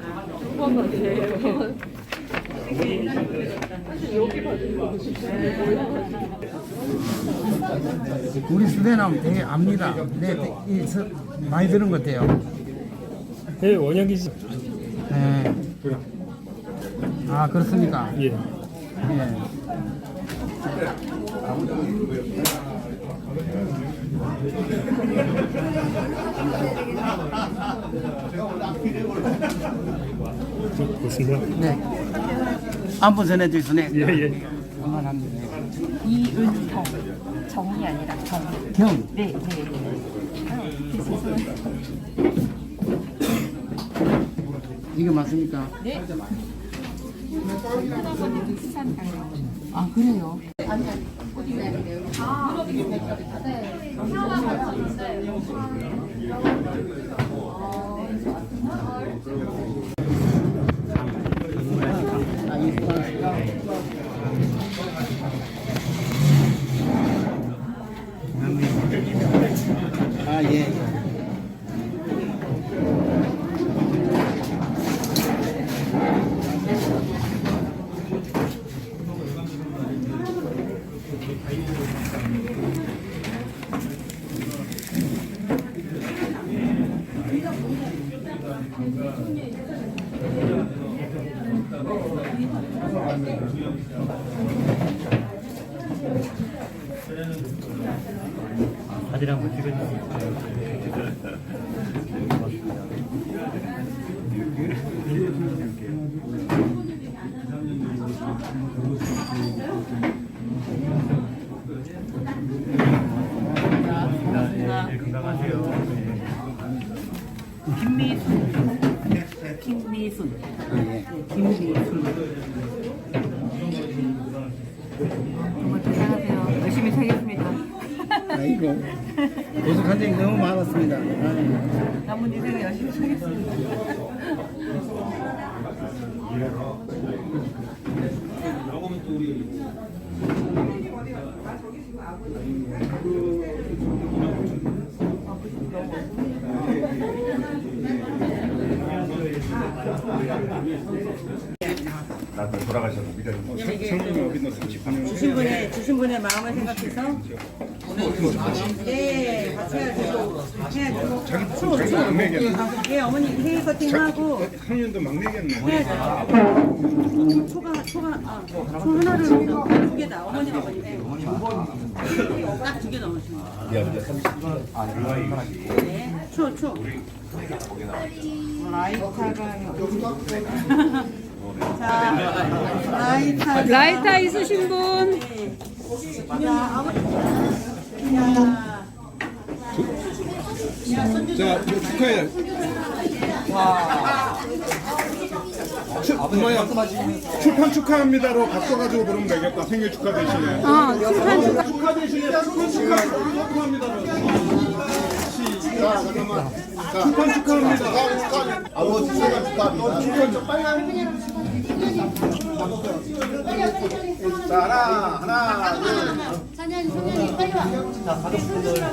[SPEAKER 11] 우리 수대남 되게 압니다. 네, 많이 들은 것 같아요.
[SPEAKER 12] 네, 원혁이지.
[SPEAKER 11] 네. 아, 그렇습니까?
[SPEAKER 12] 예.
[SPEAKER 11] 예.
[SPEAKER 12] 좋습니다.
[SPEAKER 11] 네. 안부 전해주시네.
[SPEAKER 12] 예, 예.
[SPEAKER 11] 그만합니다.
[SPEAKER 8] 이은정 정이 아니라 정.
[SPEAKER 11] 경.
[SPEAKER 8] 네.
[SPEAKER 11] 이거 맞습니까?
[SPEAKER 8] 네.
[SPEAKER 11] 아, 그래요? 아, 이 아, 예.
[SPEAKER 12] 사진 한번 찍어주세요.
[SPEAKER 8] 김미순. 네, 김미순. 정말 대단하세요. 열심히 살겠습니다.
[SPEAKER 11] 아이고, 고생한 적이 너무 많았습니다.
[SPEAKER 8] 남은 인생을 열심히 살겠습니다.
[SPEAKER 4] 나도 돌아가셨는데.
[SPEAKER 8] 주신 분의 마음을 생각해서 예, 같이 해야죠. 예, 어머니 회의 커팅하고
[SPEAKER 5] 학년도 막내겠네.
[SPEAKER 8] 해야죠. 초 하나를 두 개다. 어머니 아버님. 딱 두 개 넣으시면 네. 초. 라이터가요.
[SPEAKER 1] 라이터 있으신 분?
[SPEAKER 5] 자, 축하해. 뭐야? 출판 축하합니다로 바꿔가지고 부르면 되겠다. 생일 축하 대신에. 축하 대신에 출판 축하합니다로. 출판 축하합니다.
[SPEAKER 4] 아버지 생일 축하합니다. 자, 하나, 둘.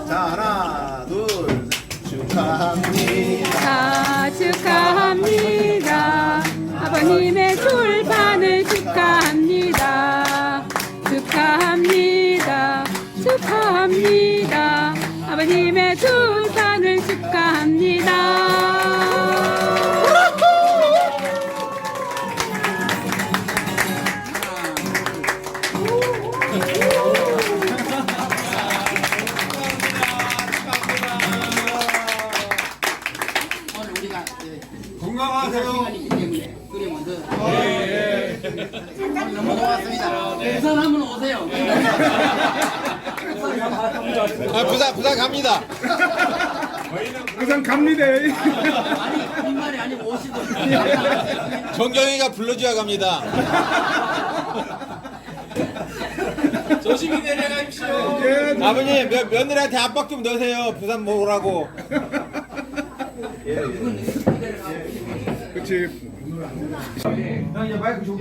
[SPEAKER 4] 자, 하나, 둘. 축하합니다.
[SPEAKER 1] 축하합니다. 아버님의 출판을 축하합니다. 축하합니다. 축하합니다. 아버님의 출판을 축하합니다.
[SPEAKER 3] 건강하세요. 너무 고맙습니다. 부산 한번 오세요.
[SPEAKER 2] 부산 갑니다.
[SPEAKER 5] 부산 갑니다.
[SPEAKER 3] 아니 빈말이 아니고 오시더라고요.
[SPEAKER 2] 정경이가 불러줘야 갑니다.
[SPEAKER 7] 조심히 내려가십시오.
[SPEAKER 2] 아버님 며느리한테 압박 좀 넣으세요. 부산 먹으라고.
[SPEAKER 5] 그렇지.
[SPEAKER 7] 형 이제 마이크 좀